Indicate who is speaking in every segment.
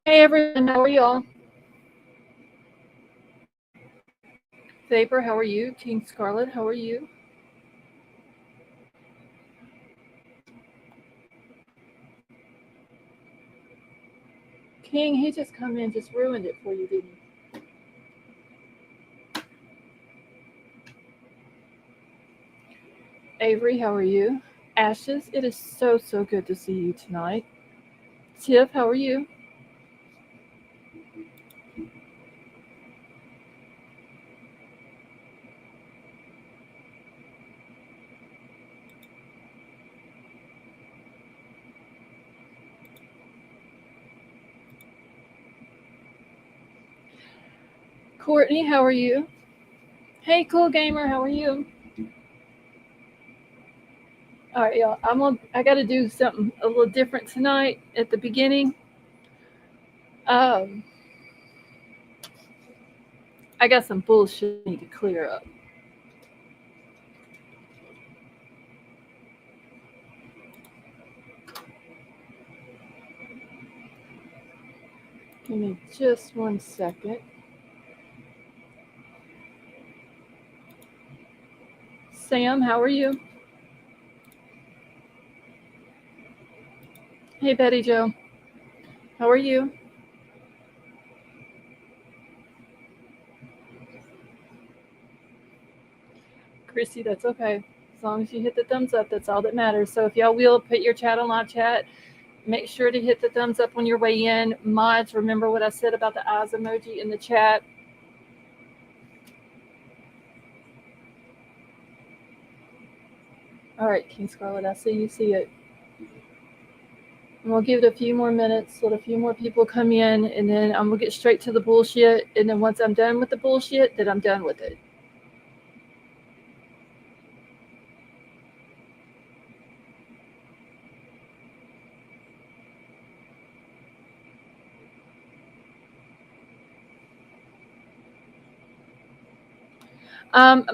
Speaker 1: Hey everyone, how are y'all? Vapor, how are you? King Scarlet, how are you? King, he just come in, just ruined it for you, didn't he? Avery, how are you? Ashes, it is so good to see you tonight. Tiff, how are you? Courtney, how are you? Hey, cool gamer, how are you? All right, y'all. I got to do something a little different tonight at the beginning. Um, I got some bullshit I need to clear up. Give me just 1 second. Sam, how are you? Hey, Betty Joe, how are you? Chrissy, that's okay. As long as you hit the thumbs up, that's all that matters. So if y'all will put your chat on live chat, make sure to hit the thumbs up on your way in. Mods, remember what I said about the eyes emoji in the chat. All right, King Scarlet, I see you see it. And we'll give it a few more minutes, let a few more people come in, and then I'm gonna get straight to the bullshit. And then once I'm done with the bullshit, then I'm done with it.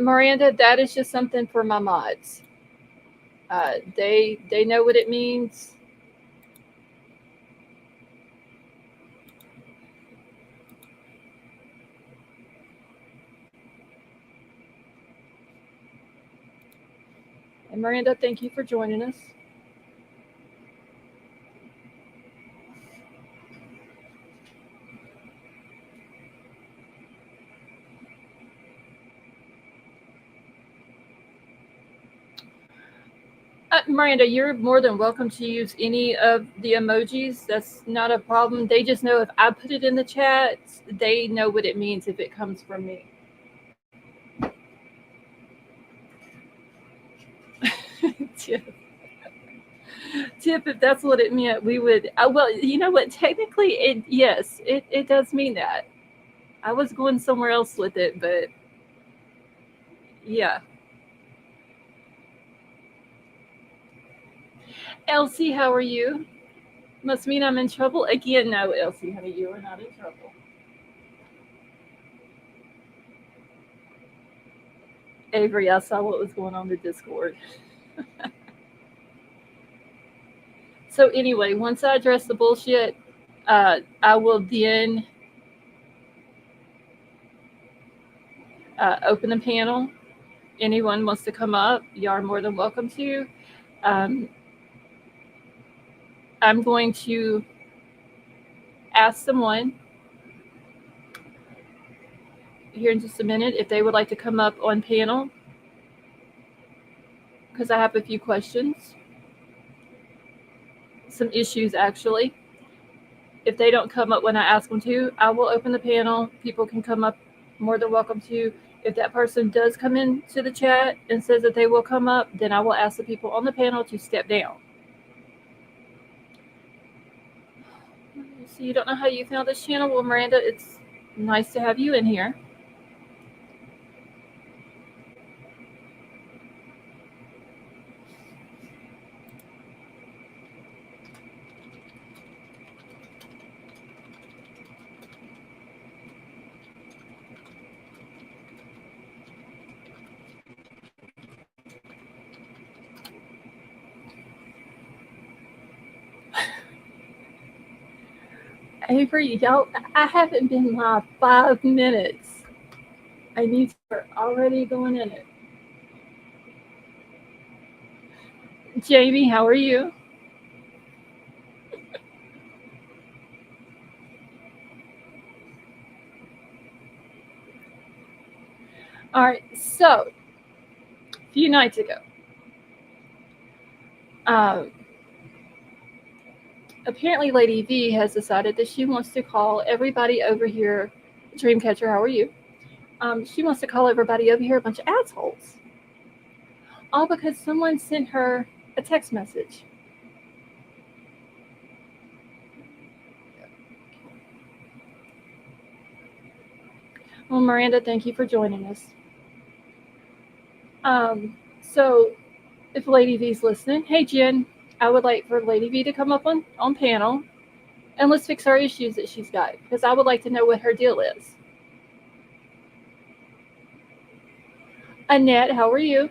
Speaker 1: Miranda, that is just something for my mods. They know what it means. And Miranda, thank you for joining us. Miranda, you're more than welcome to use any of the emojis. That's not a problem. They just know if I put it in the chat, they know what it means if it comes from me. Tip, tip. If that's what it meant, we would. Well, you know what? Technically, it does mean that. I was going somewhere else with it, but yeah. Elsie, how are you? Must mean I'm in trouble again. No, Elsie, honey, you are not in trouble. Avery, I saw what was going on the Discord. So anyway, once I address the bullshit, I will then open the panel. Anyone wants to come up, you are more than welcome to. Um, I'm going to ask someone here in just a minute if they would like to come up on panel because I have a few questions, some issues actually. If they don't come up when I ask them to, I will open the panel. People can come up, more than welcome to. If that person does come into the chat and says that they will come up, then I will ask the people on the panel to step down. So you don't know how you found this channel? Well, Miranda, it's nice to have you in here. Avery, y'all, I haven't been live 5 minutes. I need to start already going in it. Jamie, how are you? All right, so a few nights ago, um, apparently Lady V has decided that she wants to call everybody over here. Dreamcatcher, how are you? She wants to call everybody over here a bunch of assholes, all because someone sent her a text message. Well, Miranda, thank you for joining us. So if Lady V's listening, hey Jen, I would like for Lady V to come up on panel and let's fix our issues that she's got because I would like to know what her deal is. Annette, how are you?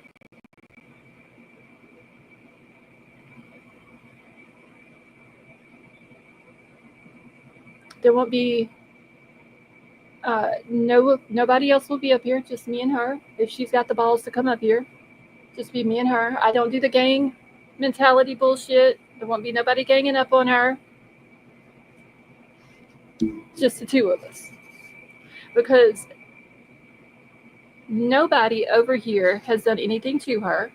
Speaker 1: There won't be nobody else will be up here, just me and her. If she's got the balls to come up here, just be me and her. I don't do the gang mentality bullshit. There won't be nobody ganging up on her. Just the two of us. Because nobody over here has done anything to her.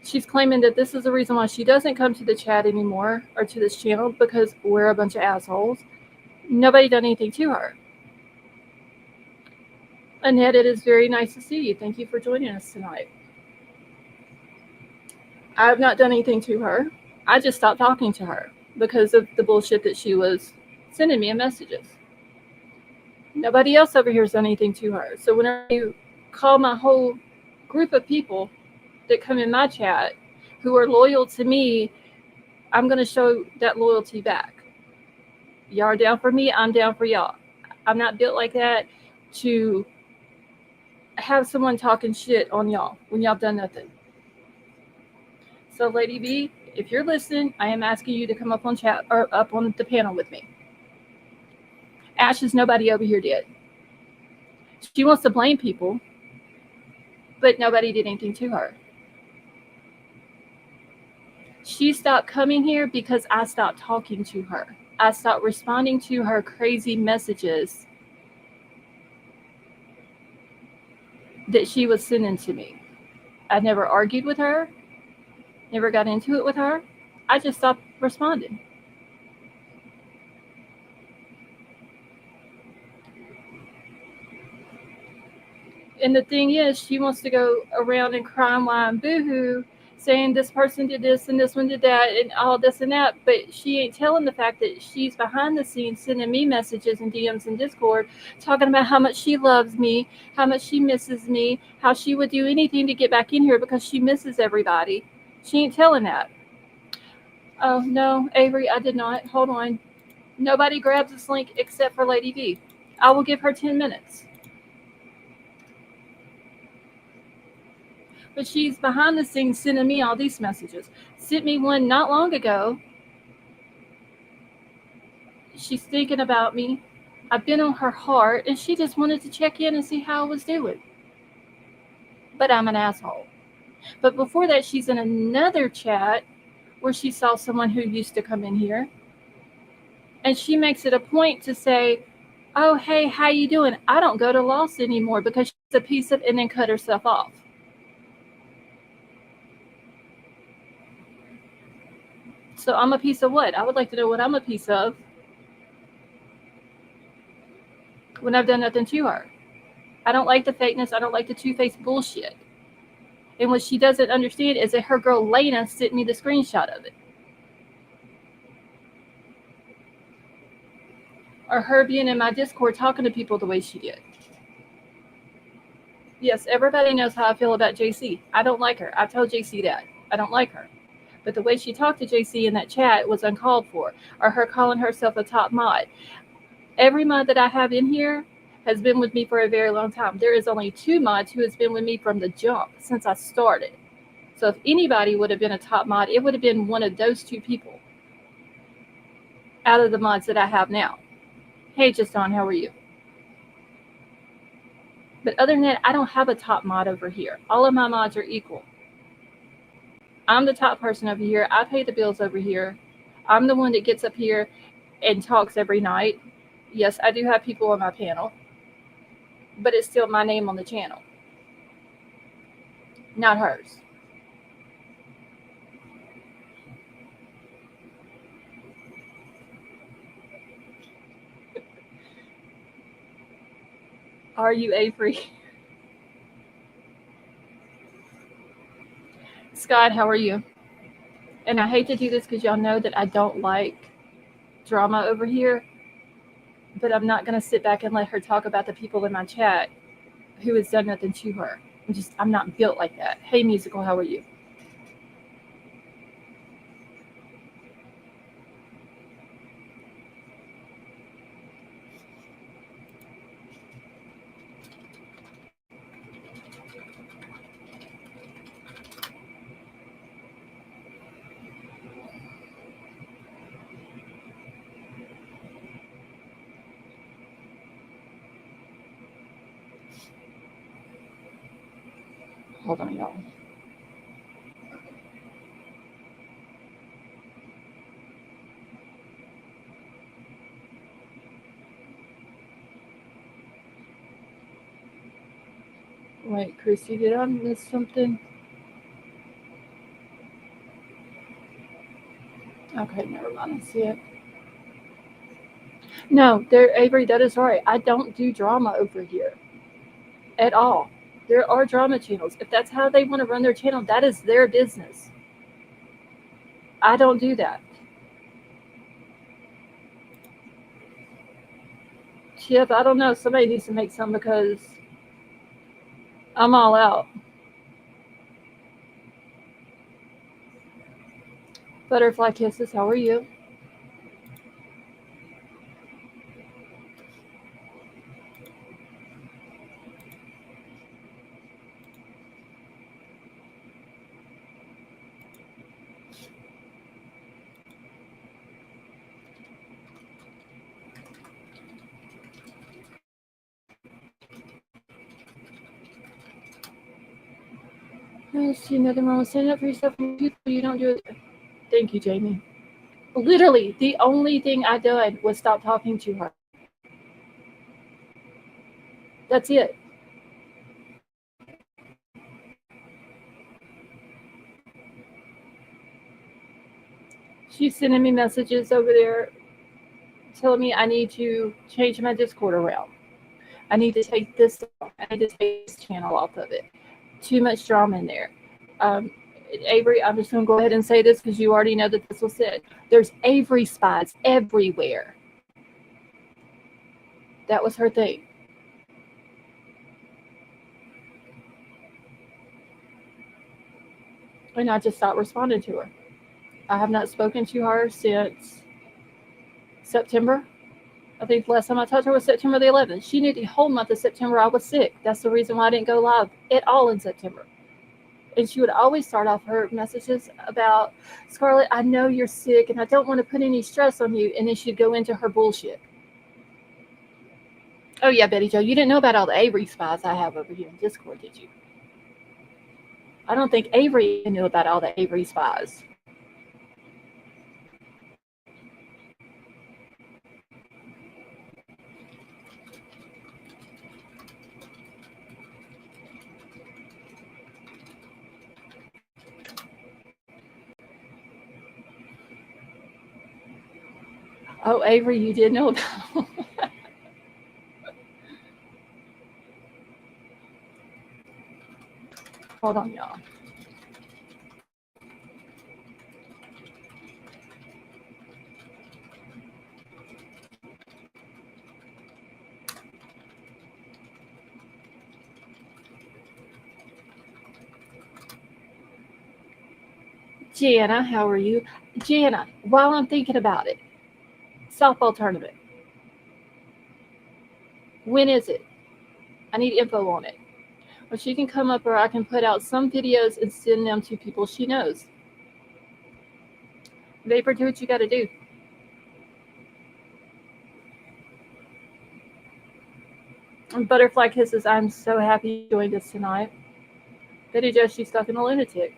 Speaker 1: She's claiming that this is the reason why she doesn't come to the chat anymore or to this channel because we're a bunch of assholes. Nobody done anything to her. Annette, it is very nice to see you. Thank you for joining us tonight. I've not done anything to her. I just stopped talking to her because of the bullshit that she was sending me in messages. Nobody else over here has done anything to her. So whenever you call my whole group of people that come in my chat who are loyal to me, I'm going to show that loyalty back. Y'all are down for me, I'm down for y'all. I'm not built like that to have someone talking shit on y'all when y'all done nothing. So Lady V, if you're listening, I am asking you to come up on chat or up on the panel with me. Ashes, nobody over here did. She wants to blame people, but nobody did anything to her. She stopped coming here because I stopped talking to her. I stopped responding to her crazy messages that she was sending to me. I never argued with her, never got into it with her. I just stopped responding. And the thing is, she wants to go around and cry and whine boohoo, saying this person did this and this one did that and all this and that, but she ain't telling the fact that she's behind the scenes sending me messages and DMs and Discord talking about how much she loves me, how much she misses me, how she would do anything to get back in here because she misses everybody. She ain't telling that. Oh, no, Avery, I did not. Hold on. Nobody grabs this link except for Lady V. I will give her 10 minutes. But she's behind the scenes sending me all these messages. Sent me one not long ago. She's thinking about me. I've been on her heart, and she just wanted to check in and see how I was doing. But I'm an asshole. But before that, she's in another chat where she saw someone who used to come in here. And she makes it a point to say, oh, hey, how you doing? I don't go to Lost anymore because she's a piece of, and then cut herself off. So I'm a piece of what? I would like to know what I'm a piece of when I've done nothing to her. I don't like the fakeness. I don't like the two-faced bullshit. And what she doesn't understand is that her girl Lena sent me the screenshot of it. Or her being in my Discord talking to people the way she did. Yes, everybody knows how I feel about JC. I don't like her. I've told JC that. I don't like her. But the way she talked to JC in that chat was uncalled for. Or her calling herself a top mod. Every mod that I have in here has been with me for a very long time. There is only 2 mods who has been with me from the jump since I started. So if anybody would have been a top mod, it would have been one of those 2 people. out of the mods that I have now. Hey, Justin, how are you? But other than that, I don't have a top mod over here. All of my mods are equal. I'm the top person over here. I pay the bills over here. I'm the one that gets up here and talks every night. Yes, I do have people on my panel, but it's still my name on the channel, not hers. Are you Avery? Scott, how are you? And I hate to do this because y'all know that I don't like drama over here, but I'm not going to sit back and let her talk about the people in my chat who has done nothing to her. I'm not built like that. Hey, Musical, how are you? Hold on, y'all. Wait, Chrissy, did I miss something? Okay, never mind. I see it. No, there, Avery, that is right. I don't do drama over here at all. There are drama channels. If that's how they want to run their channel, that is their business. I don't do that. Chip, I don't know. Somebody needs to make some because I'm all out. Butterfly Kisses, how are you? I see nothing wrong with standing up for yourself and people. You don't do it. Thank you, Jamie. Literally, the only thing I did was stop talking to her. That's it. She's sending me messages over there telling me I need to change my Discord around. I need to take this off. I need to take this channel off of it. Too much drama in there. Um, Avery, I'm just going to go ahead and say this because you already know that this was said. There's Avery spies everywhere. That was her thing. And I just stopped responding to her. I have not spoken to her since September. I think the last time I talked to her was September the 11th. She knew the whole month of September I was sick. That's the reason why I didn't go live at all in September. And she would always start off her messages about, Scarlett, I know you're sick and I don't want to put any stress on you. And then she'd go into her bullshit. Oh, yeah, Betty Jo, you didn't know about all the Avery spies I have over here in Discord, did you? I don't think Avery knew about all the Avery spies. Oh, Avery, you did know about. Hold on, y'all. Jana, how are you? Jana, while I'm thinking about it, softball tournament. When is it? I need info on it. Or she can come up or I can put out some videos and send them to people she knows. Vapor, do what you got to do. Butterfly Kisses, I'm so happy you joined us tonight. Betty Jo, she's stuck in a lunatic.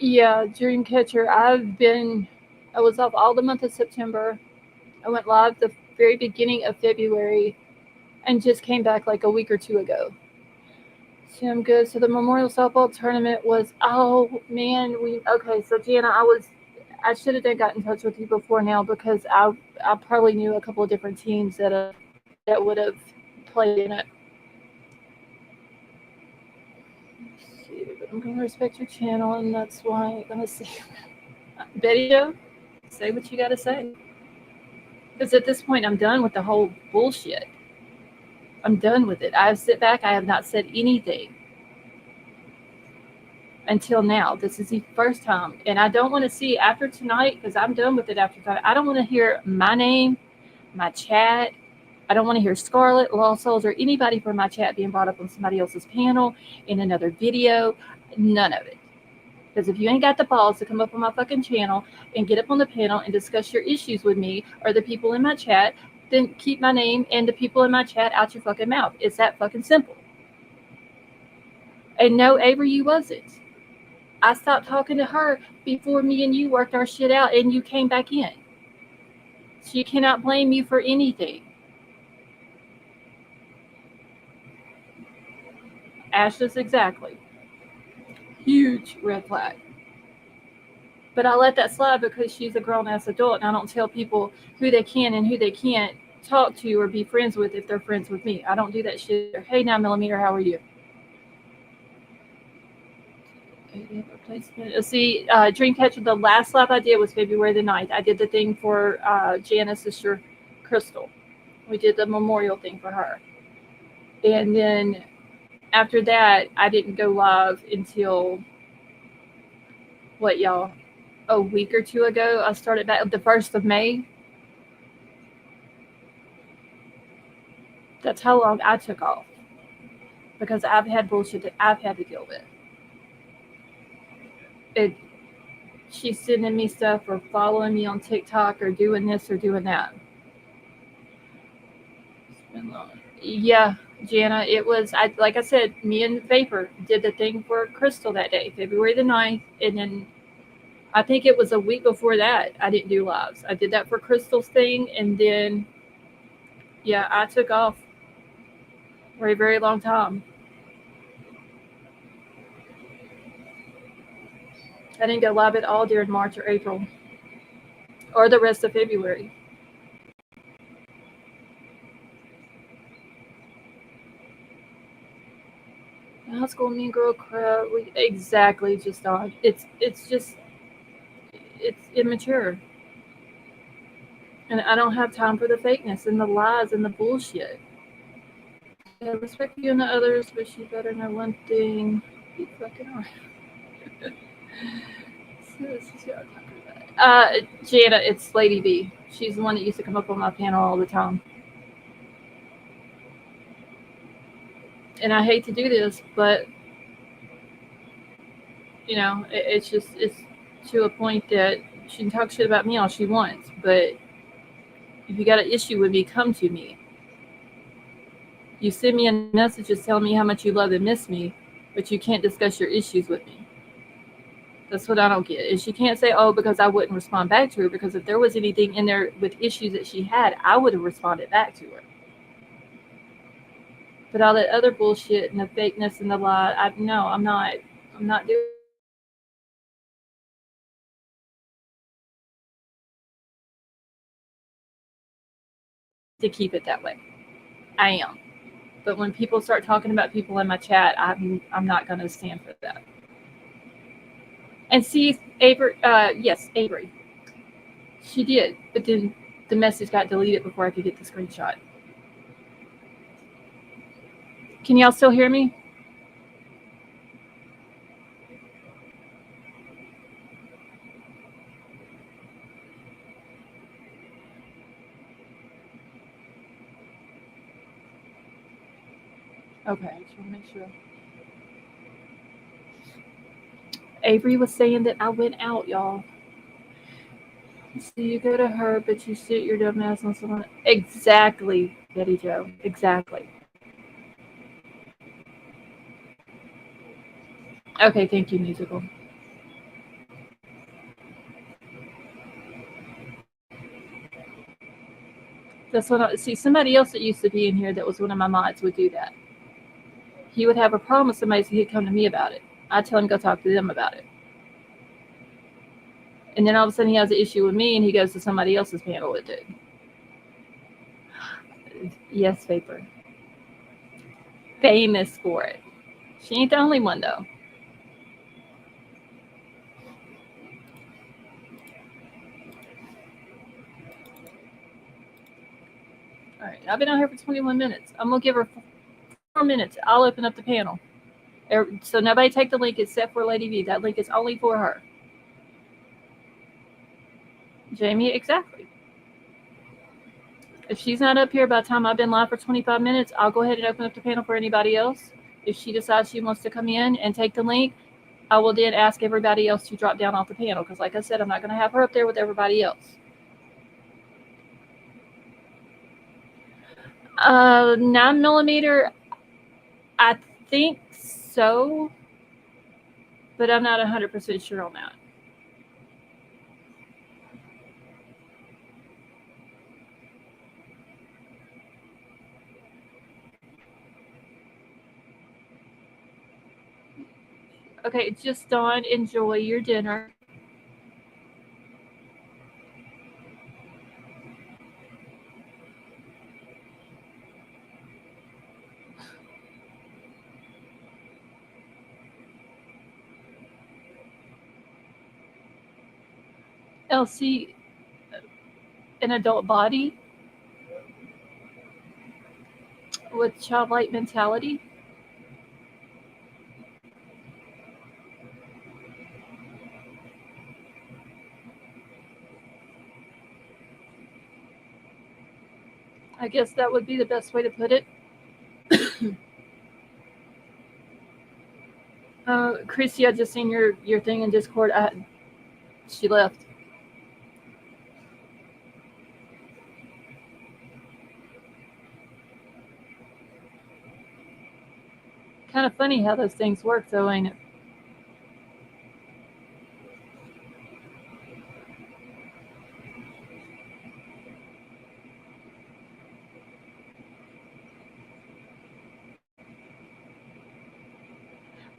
Speaker 1: Yeah, Dreamcatcher, I was off all the month of September. I went live the very beginning of February and just came back like a week or two ago. So I'm good. So the Memorial Softball Tournament was, oh man, okay, so Gianna, I should have got in touch with you before now because I probably knew a couple of different teams that would have played in it. Let's see, but I'm gonna respect your channel, and that's why I'm gonna say, Betty Joe, say what you gotta say. Because at this point, I'm done with the whole bullshit. I'm done with it. I've sit back. I have not said anything until now. This is the first time, and I don't want to see after tonight because I'm done with it after tonight. I don't want to hear my name, my chat. I don't want to hear Scarlett, Lost Souls, or anybody from my chat being brought up on somebody else's panel in another video. None of it. Because if you ain't got the balls to come up on my fucking channel and get up on the panel and discuss your issues with me or the people in my chat, then keep my name and the people in my chat out your fucking mouth. It's that fucking simple. And no, Avery, you wasn't. I stopped talking to her before me and you worked our shit out and you came back in. She cannot blame you for anything. Ashley's exactly. Huge red flag. But I let that slide because she's a grown ass adult and I don't tell people who they can and who they can't talk to or be friends with if they're friends with me. I don't do that shit. Hey, 9mm, how are you? See, Dreamcatcher, the last live I did was February the 9th. I did the thing for Jana's sister, Crystal. We did the memorial thing for her. And then after that, I didn't go live until, what, y'all? A week or two ago. I started back the 1st of May. That's how long I took off. Because I've had bullshit that I've had to deal with. It, she's sending me stuff or following me on TikTok or doing this or doing that. Yeah, Jana, it was, like I said, me and Vapor did the thing for Crystal that day, February the 9th. And then I think it was a week before that I didn't do lives. I did that for Crystal's thing. And then, yeah, I took off for a very long time. I didn't go live at all during March or April or the rest of February. High school mean girl crowd. Exactly, just on. It's just it's immature, and I don't have time for the fakeness and the lies and the bullshit. Yeah, respect you and the others, but you better know one thing. Be fucking alright. Jana, it's Lady B. She's the one that used to come up on my panel all the time. And I hate to do this, but you know, it's to a point that she can talk shit about me all she wants, but if you got an issue with me, come to me. You send me a message just telling me how much you love and miss me, but you can't discuss your issues with me. That's what I don't get. Is she can't say, oh, because I wouldn't respond back to her, because if there was anything in there with issues that she had, I would have responded back to her. But all that other bullshit and the fakeness and the lie, I'm not doing to keep it that way. I am. But when people start talking about people in my chat, I'm not going to stand for that. And see, Avery, yes, Avery, she did, but then the message got deleted before I could get the screenshot. Can y'all still hear me? Okay, I just want to make sure. Avery was saying that I went out, y'all. So you go to her, but you sit your dumb ass on someone. Exactly, Betty Joe. Exactly. Okay, thank you, musical. That's what I see. Somebody else that used to be in here that was one of my mods would do that. He would have a problem with somebody, so he'd come to me about it. I'd tell him go talk to them about it. And then all of a sudden he has an issue with me and he goes to somebody else's panel with it. Yes, Vapor. Famous for it. She ain't the only one though. All right, I've been on here for 21 minutes. I'm gonna give her 4 minutes. I'll open up the panel. So nobody take the link except for Lady V. That link is only for her. Jamie, exactly. If she's not up here by the time I've been live for 25 minutes, I'll go ahead and open up the panel for anybody else. If she decides she wants to come in and take the link, I will then ask everybody else to drop down off the panel because, like I said, I'm not going to have her up there with everybody else. 9mm, I think so, but I'm not 100% sure on that. Okay, just Dawn, enjoy your dinner. Elsie, an adult body with childlike mentality. I guess that would be the best way to put it. Chrissy, I just seen your thing in Discord. She left. Kind of funny how those things work, though, ain't it?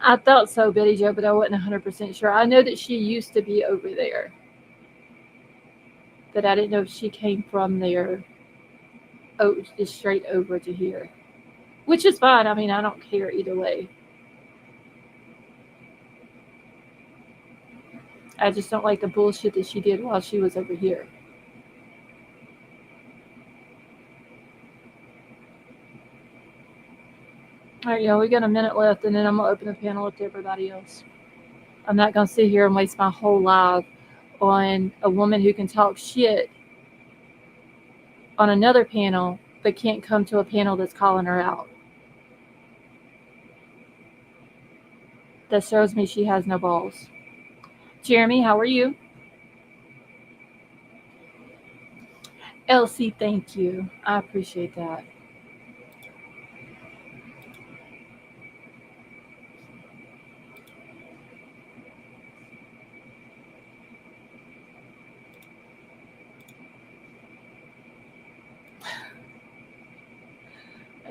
Speaker 1: I thought so, Betty Joe, but I wasn't 100% sure. I know that she used to be over there, but I didn't know if she came from there, oh, just straight over to here, which is fine. I mean, I don't care either way. I just don't like the bullshit that she did while she was over here. All right, y'all, we got a minute left, and then I'm gonna open the panel up to everybody else. I'm not gonna sit here and waste my whole life on a woman who can talk shit on another panel but can't come to a panel that's calling her out. That shows me she has no balls. Jeremy, how are you? Elsie, thank you. I appreciate that.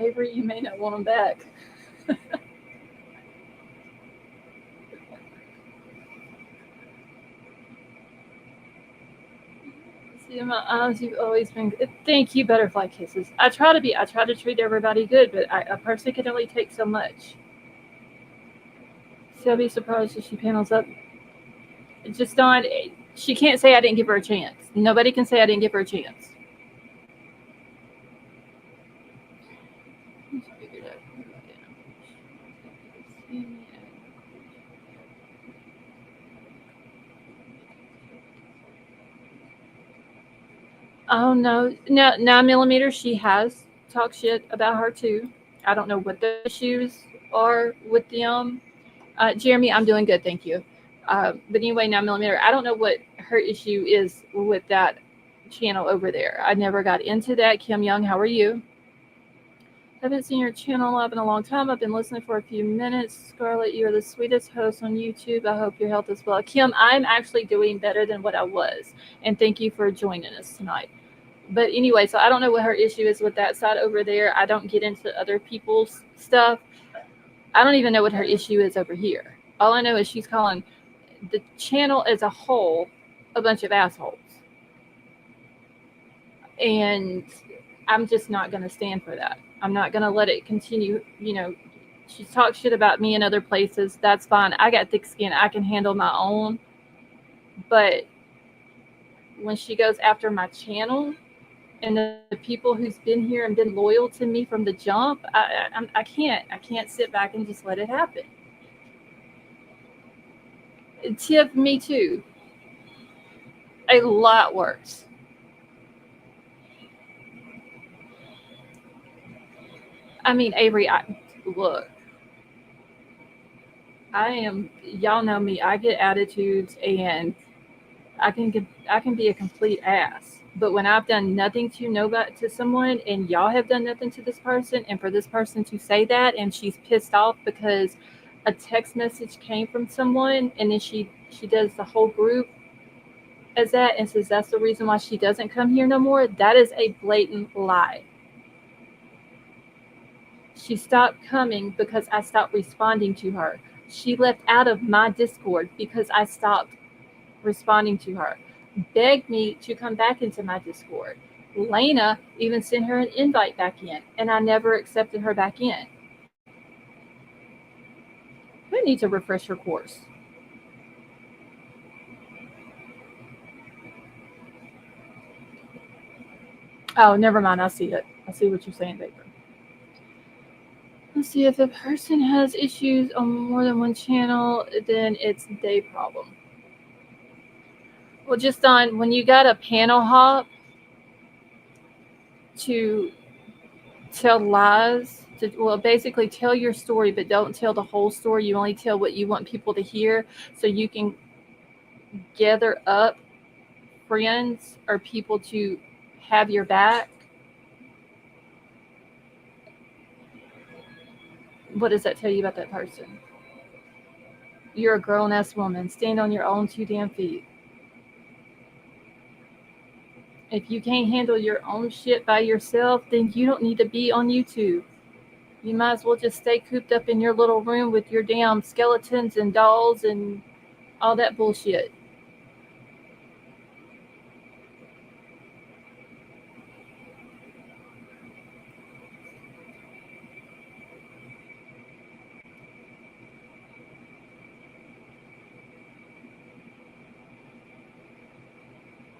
Speaker 1: Avery, you may not want them back. See, in my eyes, you've always been good. Thank you, Butterfly Kisses. I try to treat everybody good, but a person can only take so much. So I'll be surprised if she panels up. Just not, she can't say I didn't give her a chance. Nobody can say I didn't give her a chance. Oh no, no, 9mm. She has talked shit about her too. I don't know what the issues are with them. Jeremy, I'm doing good, thank you. But anyway, 9mm, I don't know what her issue is with that channel over there. I never got into that. Kim Young, how are you? Haven't seen your channel live in a long time. I've been listening for a few minutes. Scarlett, you're the sweetest host on YouTube. I hope your health is well. Kim, I'm actually doing better than what I was. And thank you for joining us tonight. But anyway, so I don't know what her issue is with that side over there. I don't get into other people's stuff. I don't even know what her issue is over here. All I know is she's calling the channel as a whole a bunch of assholes. And I'm just not going to stand for that. I'm not going to let it continue. She talks shit about me in other places. That's fine. I got thick skin. I can handle my own. But when she goes after my channel and the people who's been here and been loyal to me from the jump, I can't sit back and just let it happen. Tiff, me too. A lot worse. I mean, Avery, look, y'all know me. I get attitudes and I can be a complete ass. But when I've done nothing to nobody to someone and y'all have done nothing to this person, and for this person to say that and she's pissed off because a text message came from someone, and then she does the whole group as that and says that's the reason why she doesn't come here no more, that is a blatant lie. She stopped coming because I stopped responding to her. She left out of my Discord because I stopped responding to her. Begged me to come back into my Discord. Lena even sent her an invite back in, and I never accepted her back in. We need to refresh her course. Oh, never mind. I see it. I see what you're saying, Baker. Let's see, if a person has issues on more than one channel, then it's their problem. Well, just on when you got a panel hop to tell lies, basically tell your story, but don't tell the whole story. You only tell what you want people to hear, so you can gather up friends or people to have your back. What does that tell you about that person? You're a grown ass woman. Stand on your own two damn feet. If you can't handle your own shit by yourself, then you don't need to be on YouTube. You might as well just stay cooped up in your little room with your damn skeletons and dolls and all that bullshit.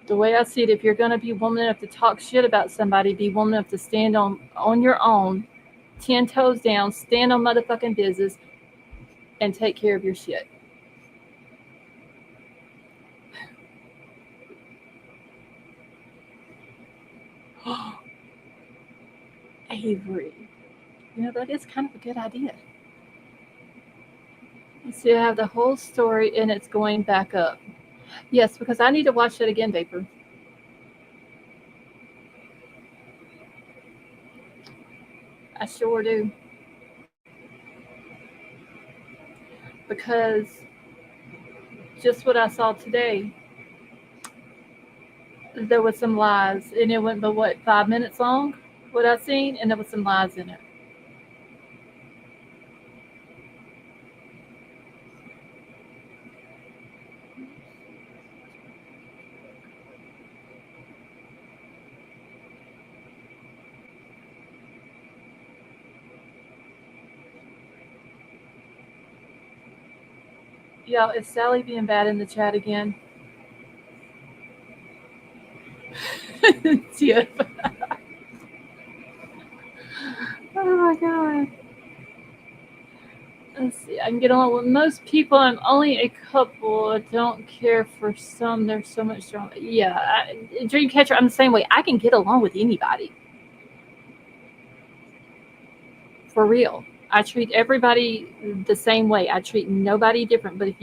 Speaker 1: The way I see it, if you're going to be woman enough to talk shit about somebody, be woman enough to stand on your own, 10 toes down, stand on motherfucking business, and take care of your shit. Avery. That is kind of a good idea. So you have the whole story and it's going back up. Yes, because I need to watch that again, Vapor. I sure do. Because just what I saw today, there was some lies, and it went, but what, 5 minutes long? What I seen, and there was some lies in it. Y'all, is Sally being bad in the chat again? Tiff. Oh my god. Let's see. I can get along with most people. I'm only a couple. I don't care for some. There's so much drama. Yeah, Dreamcatcher, I'm the same way. I can get along with anybody. For real. I treat everybody the same way. I treat nobody different. But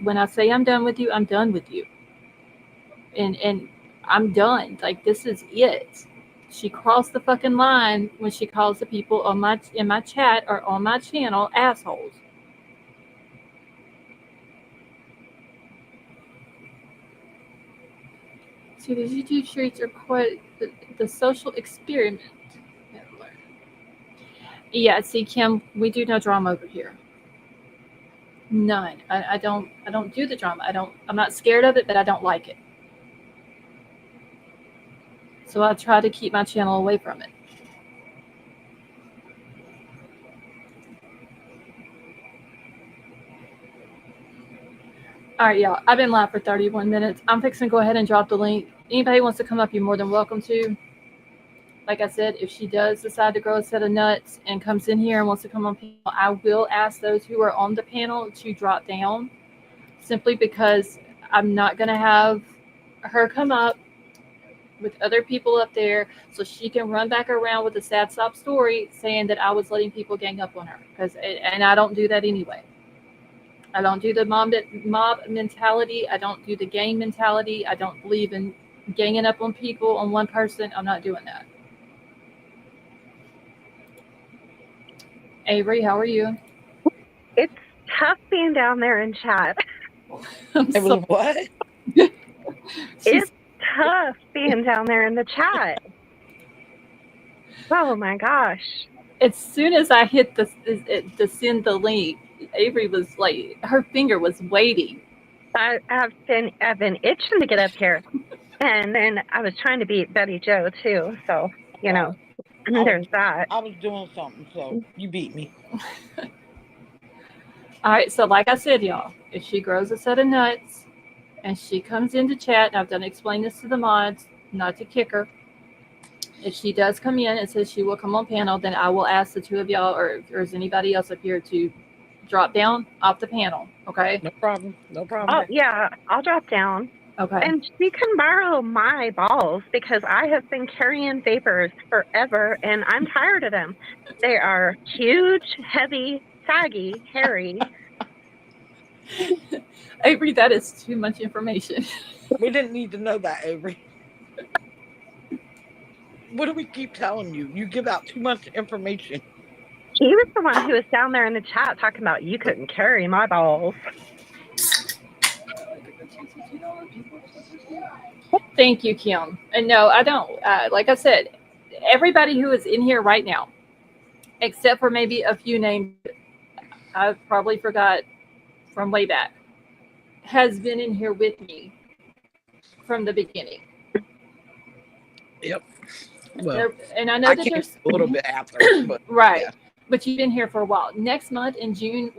Speaker 1: when I say I'm done with you, I'm done with you, and I'm done. Like, this is it. She crossed the fucking line when she calls the people on my in my chat or on my channel assholes. See, the YouTube streets are quite the social experiment. Yeah, see, Kim, we do no drama over here. None. I don't do the drama. I'm not scared of it, but I don't like it. So I try to keep my channel away from it. All right, y'all. I've been live for 31 minutes. I'm fixing to go ahead and drop the link. Anybody wants to come up, you're more than welcome to. Like I said, if she does decide to grow a set of nuts and comes in here and wants to come on panel, I will ask those who are on the panel to drop down, simply because I'm not going to have her come up with other people up there so she can run back around with a sad sob story saying that I was letting people gang up on her. And I don't do that anyway. I don't do the mob mentality. I don't do the gang mentality. I don't believe in ganging up on people, on one person. I'm not doing that. Avery, how are you?
Speaker 2: It's tough being down there in chat.
Speaker 3: What?
Speaker 2: It's tough being down there in the chat. Oh my gosh.
Speaker 1: As soon as I hit the send the link, Avery was like, her finger was waiting.
Speaker 2: I've been itching to get up here. And then I was trying to beat Betty Joe too. So, there's that.
Speaker 3: I was doing something, so you beat me.
Speaker 1: All right, so like I said, y'all, if she grows a set of nuts and she comes into chat, and I've done explain this to the mods, not to kick her. If she does come in and says she will come on panel, then I will ask the two of y'all, or is anybody else up here, to drop down off the panel. Okay?
Speaker 3: No problem.
Speaker 2: Oh yeah, I'll drop down.
Speaker 1: Okay.
Speaker 2: And she can borrow my balls because I have been carrying vapors forever and I'm tired of them. They are huge, heavy, saggy, hairy.
Speaker 1: Avery, that is too much information.
Speaker 3: We didn't need to know that, Avery. What do we keep telling you? You give out too much information.
Speaker 2: He was the one who was down there in the chat talking about you couldn't carry my balls.
Speaker 1: Thank you, Kim. And no, I don't. Like I said, everybody who is in here right now, except for maybe a few names I probably forgot from way back, has been in here with me from the beginning.
Speaker 3: Yep. Well,
Speaker 1: and I know that
Speaker 3: there's a little bit after, but
Speaker 1: right.
Speaker 3: Yeah.
Speaker 1: But you've been here for a while. Next month in June,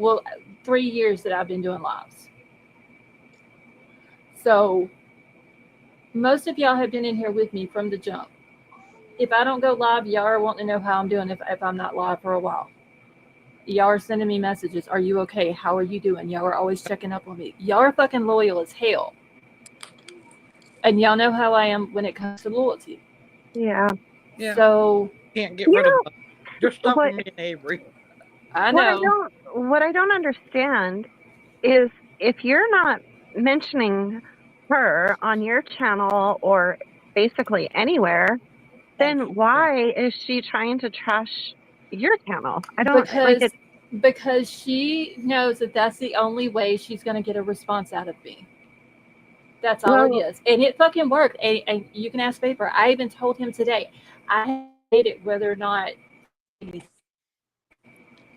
Speaker 1: 3 years that I've been doing lives. So most of y'all have been in here with me from the jump. If I don't go live, y'all are wanting to know how I'm doing if I'm not live for a while. Y'all are sending me messages. Are you okay? How are you doing? Y'all are always checking up on me. Y'all are fucking loyal as hell. And y'all know how I am when it comes to loyalty.
Speaker 2: Yeah.
Speaker 1: So
Speaker 3: can't get rid of them. You're stuck with me and Avery.
Speaker 1: I know.
Speaker 2: What I don't understand is if you're not mentioning her on your channel or basically anywhere, then why is she trying to trash your channel? I don't
Speaker 1: because she knows that that's the only way she's going to get a response out of me. That's all it is. And it fucking worked. And you can ask Vapor. I even told him today. I hate it whether or not.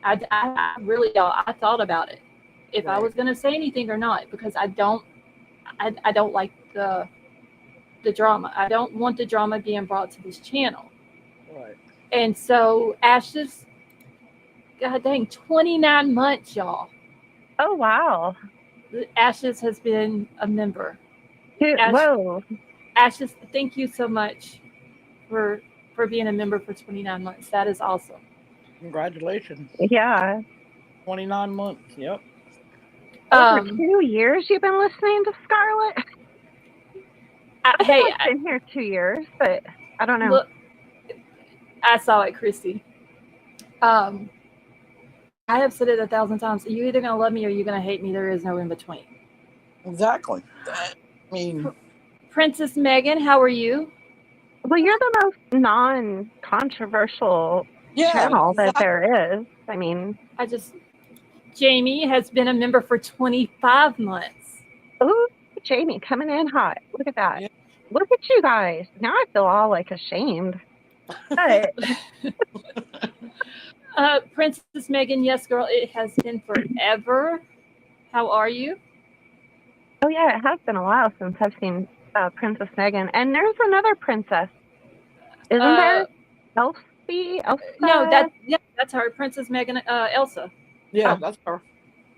Speaker 1: I really, I thought about it. If I was going to say anything or not, because I don't like the drama. I don't want the drama being brought to this channel.
Speaker 3: Right.
Speaker 1: And so Ashes, god dang, 29 months, y'all.
Speaker 2: Oh, wow.
Speaker 1: Ashes has been a member.
Speaker 2: Whoa.
Speaker 1: Ashes, thank you so much for being a member for 29 months. That is awesome.
Speaker 3: Congratulations.
Speaker 2: Yeah.
Speaker 3: 29 months. Yep.
Speaker 2: Over 2 years you've been listening to Scarlett? I've been here 2 years, but I don't know.
Speaker 1: Look, I saw it, Christy. I have said it 1,000 times. You're either going to love me or you're going to hate me. There is no in between.
Speaker 3: Exactly. I mean,
Speaker 1: Princess Megan, how are you?
Speaker 2: Well, you're the most non-controversial
Speaker 3: yeah,
Speaker 2: channel that
Speaker 3: exactly.
Speaker 2: there is. I mean,
Speaker 1: Jamie has been a member for 25 months.
Speaker 2: ooh, Jamie coming in hot. Look at that.
Speaker 3: Yeah.
Speaker 2: Look at you guys. Now I feel all like ashamed. But
Speaker 1: Princess Megan, yes, girl, it has been forever. How are you?
Speaker 2: oh yeah, it has been a while since I've seen Princess Megan. And there's another princess, isn't there?
Speaker 1: Uh,
Speaker 2: Elsie,
Speaker 1: no,
Speaker 2: Elsa.
Speaker 1: that's her, Princess Megan, Elsa.
Speaker 3: Yeah,
Speaker 2: Oh,
Speaker 3: that's her.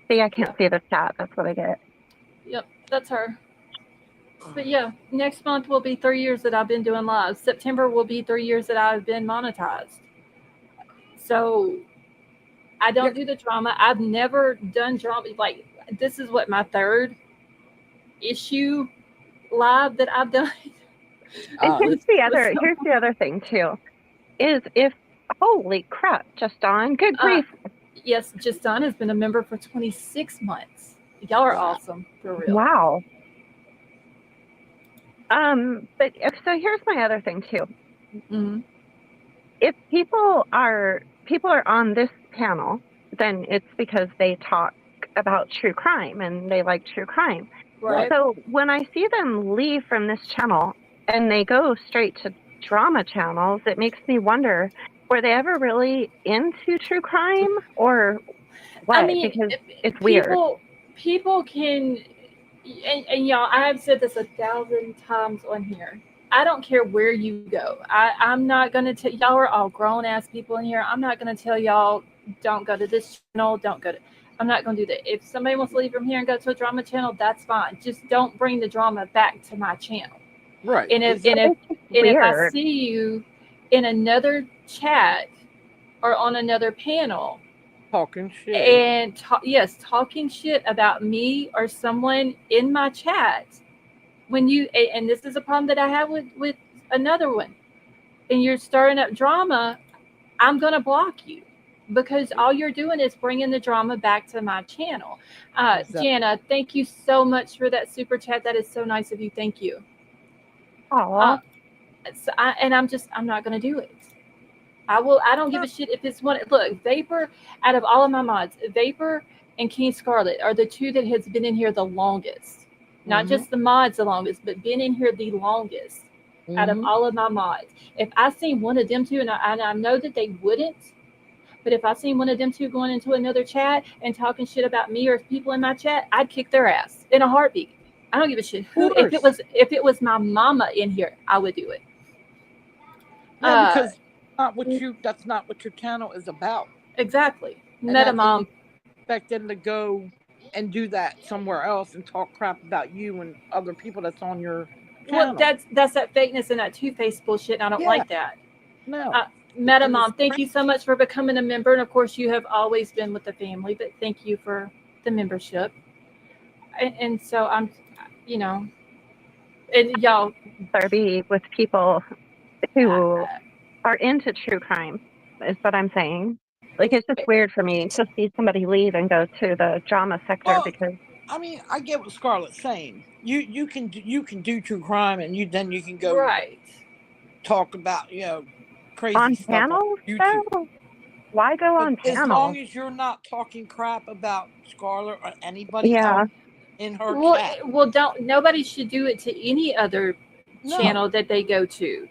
Speaker 2: see, I can't
Speaker 1: Yeah.
Speaker 2: see the chat. That's what I get.
Speaker 1: Yep, that's her. But yeah, next month will be 3 years that I've been doing live. September will be 3 years that I've been monetized. So I don't do the drama. I've never done drama. Like, this is what, my third issue live that I've done.
Speaker 2: And
Speaker 1: with
Speaker 2: here's the other thing too, is if holy crap, just on good grief.
Speaker 1: Yes, Justin has been a member for 26 months. Y'all are
Speaker 3: Wow.
Speaker 1: awesome, for real.
Speaker 2: Wow. But so here's my other thing too.
Speaker 1: Mm-hmm.
Speaker 2: If people are on this panel, then it's because they talk about true crime and they like true crime.
Speaker 1: Right.
Speaker 2: So when I see them leave from this channel and they go straight to drama channels, it makes me wonder, were they ever really into true crime or what?
Speaker 1: I mean,
Speaker 2: because it's weird.
Speaker 1: People can, and y'all, I have said this 1,000 times on here. I don't care where you go. I'm not going to tell y'all are all grown ass people in here. I'm not going to tell y'all don't go to this channel. Don't go to. I'm not going to do that. If somebody wants to leave from here and go to a drama channel, that's fine. Just don't bring the drama back to my channel.
Speaker 3: Right.
Speaker 1: And if I see you in another chat or on another panel
Speaker 3: talking shit
Speaker 1: and talking shit about me or someone in my chat, when you, and this is a problem that I have with another one, and you're stirring up drama, I'm going to block you because all you're doing is bringing the drama back to my channel.
Speaker 3: Exactly.
Speaker 1: Jana, thank you so much for that super chat. That is so nice of you. Thank you.
Speaker 2: Aww.
Speaker 1: I'm not going to do it. I don't give a shit if it's one. Look, Vapor, out of all of my mods, Vapor and King Scarlet are the two that has been in here the longest. Not just the mods the longest, but been in here the longest out of all of my mods. If I seen one of them two, and I know that they wouldn't, but if I seen one of them two going into another chat and talking shit about me or people in my chat, I'd kick their ass in a heartbeat. I don't give a shit who. If it was my mama in here, I would do it.
Speaker 3: Yeah, because that's not what your channel is about.
Speaker 1: Exactly. Metamom.
Speaker 3: Expect them to go and do that somewhere else and talk crap about you and other people that's on your channel.
Speaker 1: Well, that's that fakeness and that two-faced bullshit, and I don't like that.
Speaker 3: No.
Speaker 1: Metamom, thank you so much for becoming a member, and of course you have always been with the family, but thank you for the membership. And so I'm, and y'all
Speaker 2: be with people who are into true crime is what I'm saying. Like, it's just weird for me to see somebody leave and go to the drama sector because.
Speaker 3: I mean, I get what Scarlett's saying. You can do true crime and you can go talk about crazy
Speaker 2: on
Speaker 3: stuff
Speaker 2: panels.
Speaker 3: on YouTube.
Speaker 2: Why go on panels?
Speaker 3: As long as you're not talking crap about Scarlett or anybody else in her chat.
Speaker 1: Well, nobody should do it to any other channel that they go to.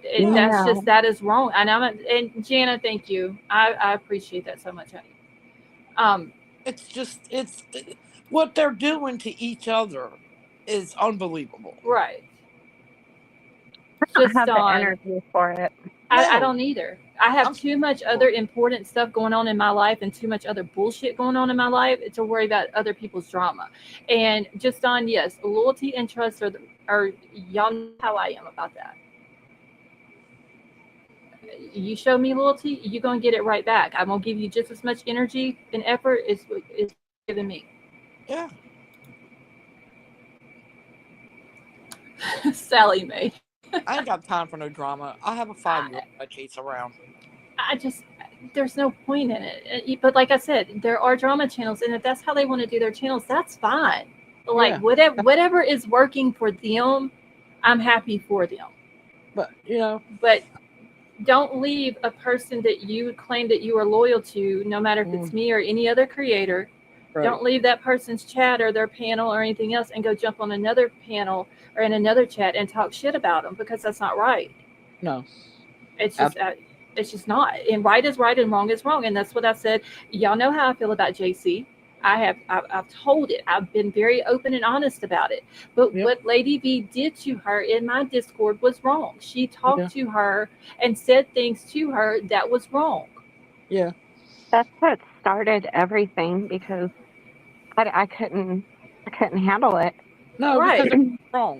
Speaker 1: That is wrong. And Jana, thank you. I appreciate that so much, honey.
Speaker 3: It's what they're doing to each other is unbelievable.
Speaker 1: Right.
Speaker 2: I don't have the energy for it.
Speaker 1: I don't either. I have too much other important stuff going on in my life and too much other bullshit going on in my life to worry about other people's drama. And just on, yes, loyalty and trust are y'all know how I am about that. You show me loyalty, you're going to get it right back. I'm going to give you just as much energy and effort as giving me.
Speaker 3: Yeah.
Speaker 1: Sally Mae.
Speaker 3: I ain't got time for no drama. I have a 5-year-old I chase around.
Speaker 1: there's no point in it. But like I said, there are drama channels, and if that's how they want to do their channels, that's fine. Like whatever is working for them, I'm happy for them.
Speaker 3: But
Speaker 1: but don't leave a person that you claim that you are loyal to, no matter if it's me or any other creator. Right. Don't leave that person's chat or their panel or anything else and go jump on another panel or in another chat and talk shit about them, because that's not right.
Speaker 3: No,
Speaker 1: it's just not. And right is right and wrong is wrong, and that's what I said. Y'all know how I feel about JC. I've told it. I've been very open and honest about it. But what Lady V did to her in my Discord was wrong. She talked to her and said things to her that was wrong.
Speaker 3: Yeah.
Speaker 2: That's what started everything, because I couldn't handle it.
Speaker 3: No, right. Because it's wrong.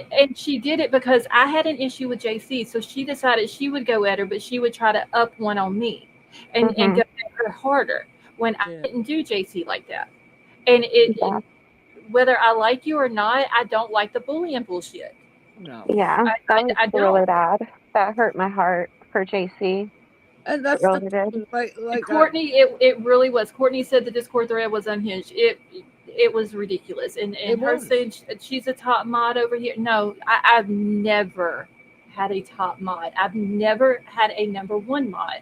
Speaker 1: And she did it because I had an issue with JC, so she decided she would go at her, but she would try to up one on me and go at her harder, when I didn't do JC like that. And whether I like you or not, I don't like the bullying bullshit.
Speaker 3: No.
Speaker 2: Yeah, that was really bad. That hurt my heart for JC.
Speaker 3: And that's
Speaker 2: really did.
Speaker 3: Like
Speaker 1: Courtney, it really was. Courtney said the Discord thread was unhinged. It was ridiculous. And her saying she's a top mod over here. No, I've never had a top mod. I've never had a number one mod.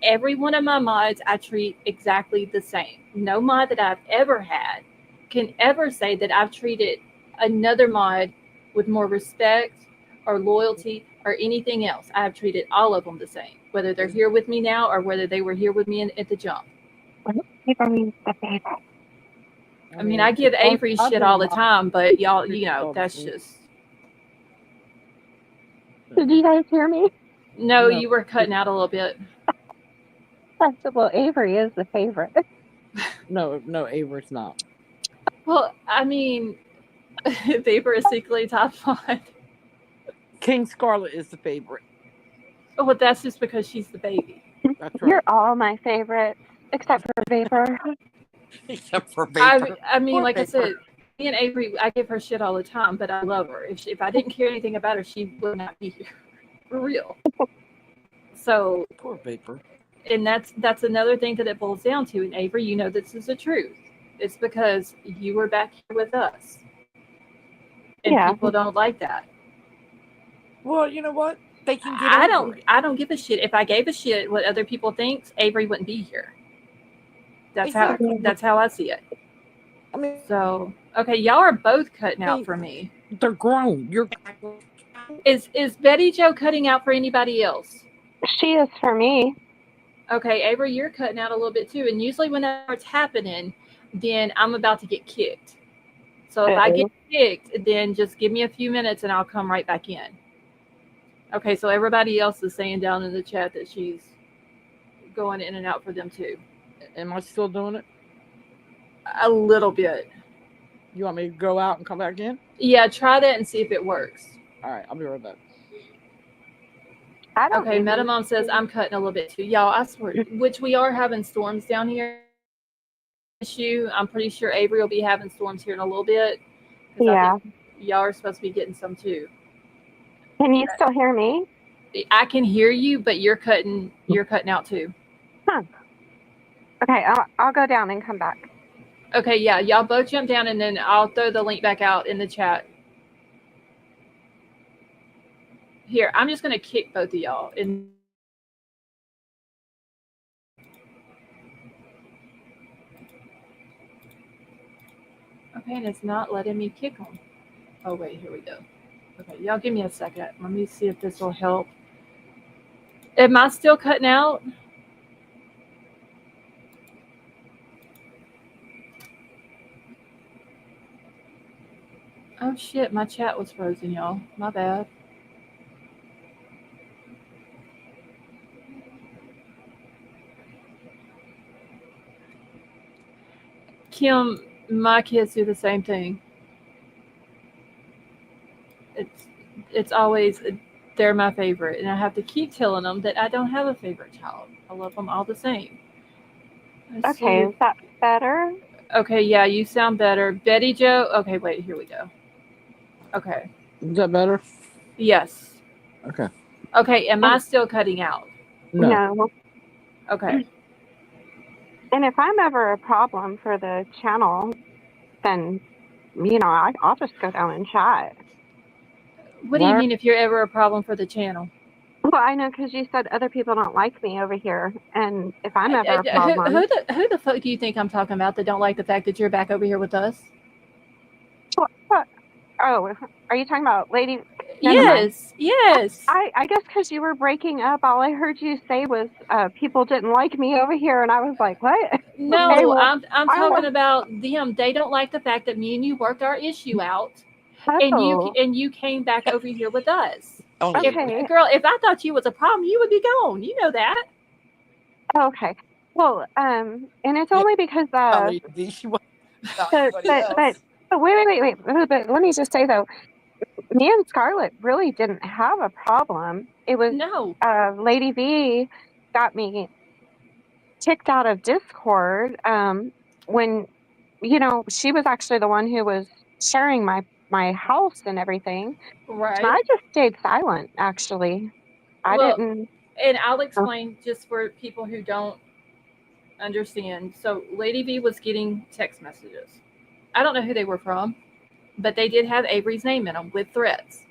Speaker 1: Every one of my mods I treat exactly the same. No mod that I've ever had can ever say that I've treated another mod with more respect or loyalty or anything else. I have treated all of them the same, whether they're here with me now or whether they were here with me at the jump. I mean, I give Avery shit all the time, but y'all, that's just.
Speaker 2: Did you guys hear me?
Speaker 1: No, you were cutting out a little bit.
Speaker 2: I said, well, Avery is the favorite.
Speaker 3: No, Avery's not.
Speaker 1: Well, I mean, Vapor is secretly top mod.
Speaker 3: King Scarlet is the favorite.
Speaker 1: Oh, well, that's just because she's the baby.
Speaker 3: That's right.
Speaker 2: You're all my favorites, except for Vapor.
Speaker 3: Except for Vapor.
Speaker 1: I mean, like I said, me and Avery, I give her shit all the time, but I love her. If I didn't care anything about her, she would not be here. For real. So.
Speaker 3: Poor Vapor.
Speaker 1: And that's another thing that it boils down to. And Avery, this is the truth. It's because you were back here with us. And people don't like that.
Speaker 3: Well, you know what? They can get
Speaker 1: I don't give a shit. If I gave a shit what other people think, Avery wouldn't be here. That's how I see it.
Speaker 3: I mean,
Speaker 1: so okay, y'all are both cutting out for me.
Speaker 3: They're grown.
Speaker 1: Is Betty Jo cutting out for anybody else?
Speaker 2: She is for me.
Speaker 1: Okay, Avery, you're cutting out a little bit too. And usually when that's happening, then I'm about to get kicked. So if I get kicked, then just give me a few minutes and I'll come right back in. Okay, so everybody else is saying down in the chat that she's going in and out for them too.
Speaker 3: Am I still doing it?
Speaker 1: A little bit.
Speaker 3: You want me to go out and come back in?
Speaker 1: Yeah, try that and see if it works.
Speaker 3: All right, I'll be right back.
Speaker 1: Okay, Metamom says I'm cutting a little bit too. Y'all, I swear, which we are having storms down here. I'm pretty sure Avery will be having storms here in a little bit.
Speaker 2: Yeah.
Speaker 1: Y'all are supposed to be getting some too.
Speaker 2: Can you still hear me?
Speaker 1: I can hear you, but you're cutting out too.
Speaker 2: Huh. Okay, I'll go down and come back.
Speaker 1: Okay, yeah, y'all both jump down and then I'll throw the link back out in the chat. Here, I'm just going to kick both of y'all. Okay, and it's not letting me kick them. Oh, wait, here we go. Okay, y'all give me a second. Let me see if this will help. Am I still cutting out? Oh, shit, my chat was frozen, y'all. My bad. Kim, my kids do the same thing. It's always, they're my favorite. And I have to keep telling them that I don't have a favorite child. I love them all the same.
Speaker 2: Okay, is that better?
Speaker 1: Okay, yeah, you sound better. Betty Jo, okay, wait, here we go. Okay.
Speaker 3: Is that better?
Speaker 1: Yes.
Speaker 3: Okay.
Speaker 1: Okay, am I still cutting out?
Speaker 3: No.
Speaker 1: Okay.
Speaker 2: And if I'm ever a problem for the channel, then, I'll just go down and chat.
Speaker 1: What do you mean if you're ever a problem for the channel?
Speaker 2: Well, I know because you said other people don't like me over here. And if I'm ever a
Speaker 1: Who,
Speaker 2: problem.
Speaker 1: who the fuck do you think I'm talking about that don't like the fact that you're back over here with us?
Speaker 2: What? Oh, are you talking about Lady?
Speaker 1: Yes, yes.
Speaker 2: I guess because you were breaking up, all I heard you say was people didn't like me over here, and I was like, what?
Speaker 1: No,
Speaker 2: Okay, well,
Speaker 1: I'm talking about them. They don't like the fact that me and you worked our issue out, and
Speaker 2: oh,
Speaker 1: you came back over here with us.
Speaker 3: Oh,
Speaker 2: okay,
Speaker 1: Girl, if I thought you was a problem, you would be gone. You know that.
Speaker 2: okay. Well, and it's
Speaker 3: yeah.
Speaker 2: only because
Speaker 3: Lady V, she was not anybody else.
Speaker 2: but wait. But let me just say though, me and Scarlett really didn't have a problem. It was
Speaker 1: No.
Speaker 2: Lady V got me kicked out of Discord when she was actually the one who was sharing my house and everything. And
Speaker 1: Right.
Speaker 2: I just stayed silent. Actually, I
Speaker 1: Well,
Speaker 2: didn't.
Speaker 1: and I'll explain just for people who don't understand. So Lady V was getting text messages. I don't know who they were from, but they did have Avery's name in them with threats.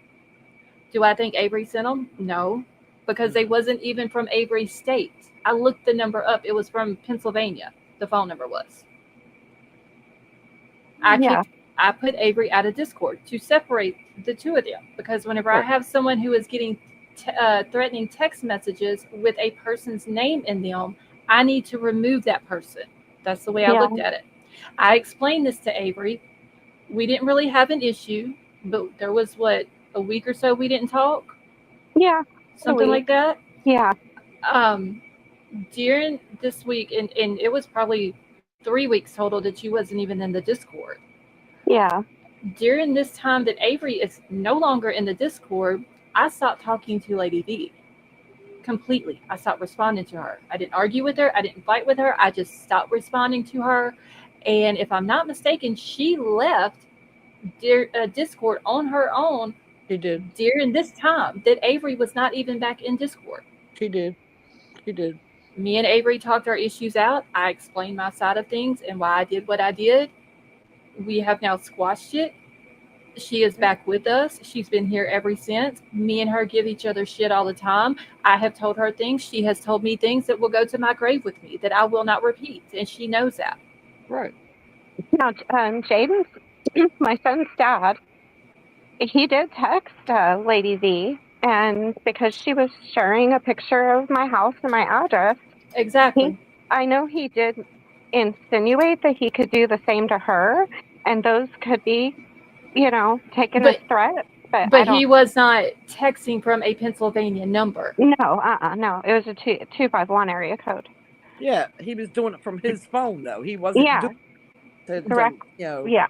Speaker 1: Do I think Avery sent them? No, because they wasn't even from Avery State. I looked the number up. It was from Pennsylvania. The phone number was.
Speaker 2: Yeah,
Speaker 1: I put Avery out of Discord to separate the two of them because whenever I have someone who is getting threatening text messages with a person's name in them, I need to remove that person. That's the way I
Speaker 2: yeah,
Speaker 1: looked at it. I explained this to Avery. We didn't really have an issue, but there was a week or so we didn't talk,
Speaker 2: yeah. A
Speaker 1: something like
Speaker 2: week.
Speaker 1: that.
Speaker 2: Yeah,
Speaker 1: Um, During this week, and it was probably 3 weeks total that you wasn't even in the Discord.
Speaker 2: yeah,
Speaker 1: During this time that Avery is no longer in the Discord, I stopped talking to Lady V completely. I stopped responding to her. I didn't argue with her. I didn't fight with her. I just stopped responding to her. And if I'm not mistaken, she left Discord on her own.
Speaker 3: She did.
Speaker 1: During this time that Avery was not even back in Discord.
Speaker 3: She did.
Speaker 1: Me and Avery talked our issues out. I explained my side of things and why I did what I did. We have now squashed it. She is back with us. She's been here ever since. Me and her give each other shit all the time. I have told her things. She has told me things that will go to my grave with me that I will not repeat. And she knows that.
Speaker 3: Right.
Speaker 2: Now, Jaden, my son's dad, he did text Lady V, and because she was sharing a picture of my house and my address.
Speaker 1: Exactly.
Speaker 2: I know he did insinuate that he could do the same to her, and those could be, taken as threats.
Speaker 1: But he was not texting from a Pennsylvania number.
Speaker 2: No. It was a 251 area code.
Speaker 3: Yeah, he was doing it from his phone though. He wasn't doing it
Speaker 2: direct. Yeah.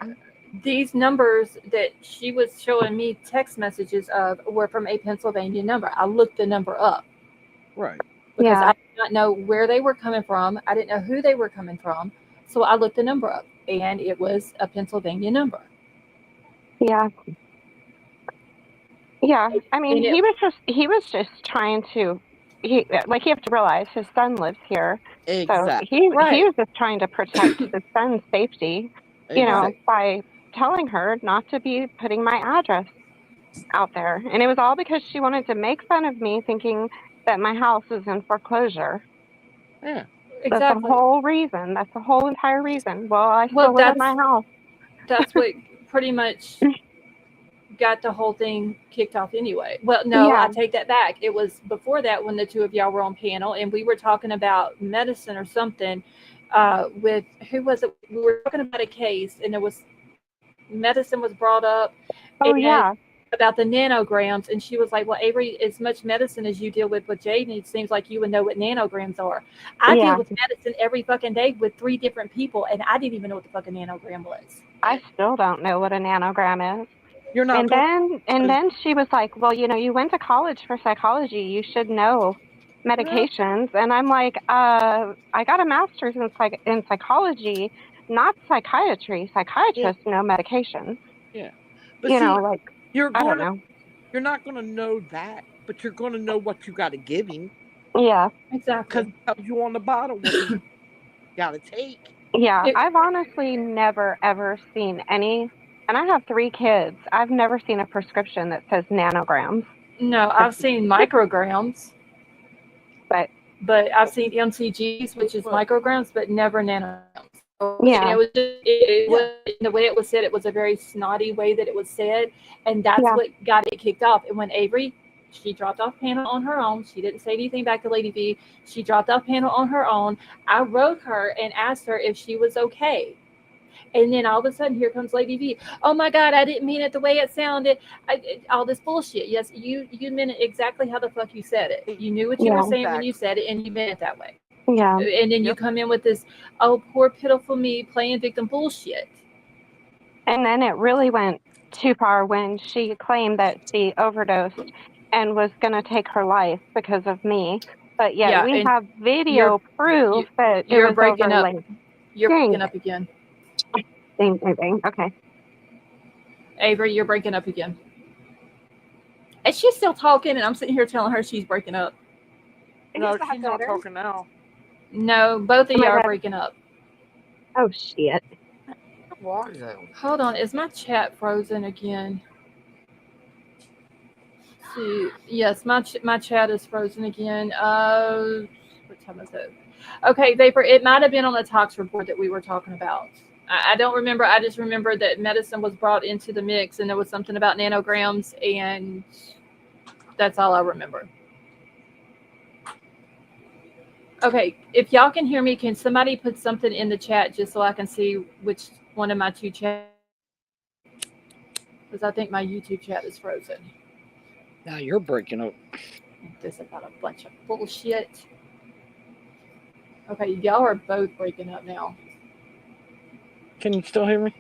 Speaker 1: These numbers that she was showing me text messages of were from a Pennsylvania number. I looked the number up.
Speaker 3: Right.
Speaker 1: Because I did not know where they were coming from. I didn't know who they were coming from. So I looked the number up, and it was a Pennsylvania number.
Speaker 2: Yeah. Yeah. I mean, he was just trying to, you have to realize his son lives here.
Speaker 3: Exactly.
Speaker 2: So he was just trying to protect his son's safety, by telling her not to be putting my address out there. And it was all because she wanted to make fun of me, thinking that my house is in foreclosure.
Speaker 3: Yeah.
Speaker 1: Exactly.
Speaker 2: That's the whole reason. That's the whole entire reason. Well, I still live in my house.
Speaker 1: That's what pretty much got the whole thing kicked off anyway. Well, no, I take that back. It was before that when the two of y'all were on panel and we were talking about medicine or something with, who was it? We were talking about a case and there was, medicine was brought up.
Speaker 2: Oh, yeah.
Speaker 1: About the nanograms, and she was like, well, Avery, as much medicine as you deal with Jaden, it seems like you would know what nanograms are. I deal with medicine every fucking day with 3 different people, and I didn't even know what the fucking nanogram was.
Speaker 2: I still don't know what a nanogram is.
Speaker 3: You're not.
Speaker 2: And then she was like, well, you went to college for psychology. You should know medications. And I'm like, I got a master's in psychology, not psychiatry. Psychiatrists know medications.
Speaker 3: Yeah. But
Speaker 2: I don't know.
Speaker 3: You're not going to know that, but you're going to know what you got to give him.
Speaker 2: Yeah.
Speaker 1: Exactly.
Speaker 3: Because it tells you on the bottom what you got to take.
Speaker 2: Yeah.
Speaker 1: It-
Speaker 2: I've honestly never, ever seen any, and I have 3 kids. I've never seen a prescription that says nanograms.
Speaker 1: No, I've seen micrograms,
Speaker 2: But
Speaker 1: but I've seen MCGs, which is
Speaker 3: Right.
Speaker 1: micrograms, but never nanograms. And
Speaker 2: yeah,
Speaker 1: it was just, it
Speaker 3: Yeah.
Speaker 1: was the way it was said. It was a very snotty way that it was said, and that's
Speaker 2: yeah,
Speaker 1: what got it kicked off. And when Avery, she dropped off panel on her own. She didn't say anything back to Lady V. She dropped off panel on her own. I wrote her and asked her if she was okay. And then all of a sudden, here comes Lady V. Oh my God, I didn't mean it the way it sounded. All this bullshit. Yes, you meant it exactly how the fuck you said it. You knew what you were
Speaker 2: yeah,
Speaker 1: saying when you said it, and you meant it that way.
Speaker 2: yeah.
Speaker 1: And then you
Speaker 3: Yep.
Speaker 1: come in with this, oh, poor pitiful me, playing victim bullshit.
Speaker 2: And then it really went too far when she claimed that she overdosed and was going to take her life because of me. But yet
Speaker 1: Yeah,
Speaker 2: we
Speaker 1: and
Speaker 2: have
Speaker 1: you're
Speaker 2: video proof that it
Speaker 1: you're
Speaker 2: was
Speaker 1: breaking
Speaker 2: over
Speaker 1: up.
Speaker 2: late.
Speaker 1: You're
Speaker 2: Dang
Speaker 1: breaking
Speaker 2: it.
Speaker 1: up again.
Speaker 2: Dang, dang, dang. Okay.
Speaker 1: Avery, you're breaking up again. And she's still talking, and I'm sitting here telling her she's breaking up.
Speaker 3: No,
Speaker 2: Is that
Speaker 3: she's not
Speaker 2: better?
Speaker 3: talking now.
Speaker 1: No, both of
Speaker 2: Am
Speaker 1: you
Speaker 2: I
Speaker 1: are
Speaker 2: better?
Speaker 1: breaking up.
Speaker 2: Oh, shit.
Speaker 3: Why though?
Speaker 1: Hold on, is my chat frozen again? See, yes, my chat is frozen again. What time is it? Okay, Vapor, it might have been on the tox report that we were talking about. I don't remember. I just remember that medicine was brought into the mix, and there was something about nanograms, and that's all I remember. Okay, if y'all can hear me, can somebody put something in the chat just so I can see which one of my 2 chats? Because I think my YouTube chat is frozen.
Speaker 3: Now you're breaking up.
Speaker 1: This is about a bunch of bullshit. Okay, y'all are both breaking up now.
Speaker 3: Can you still hear me?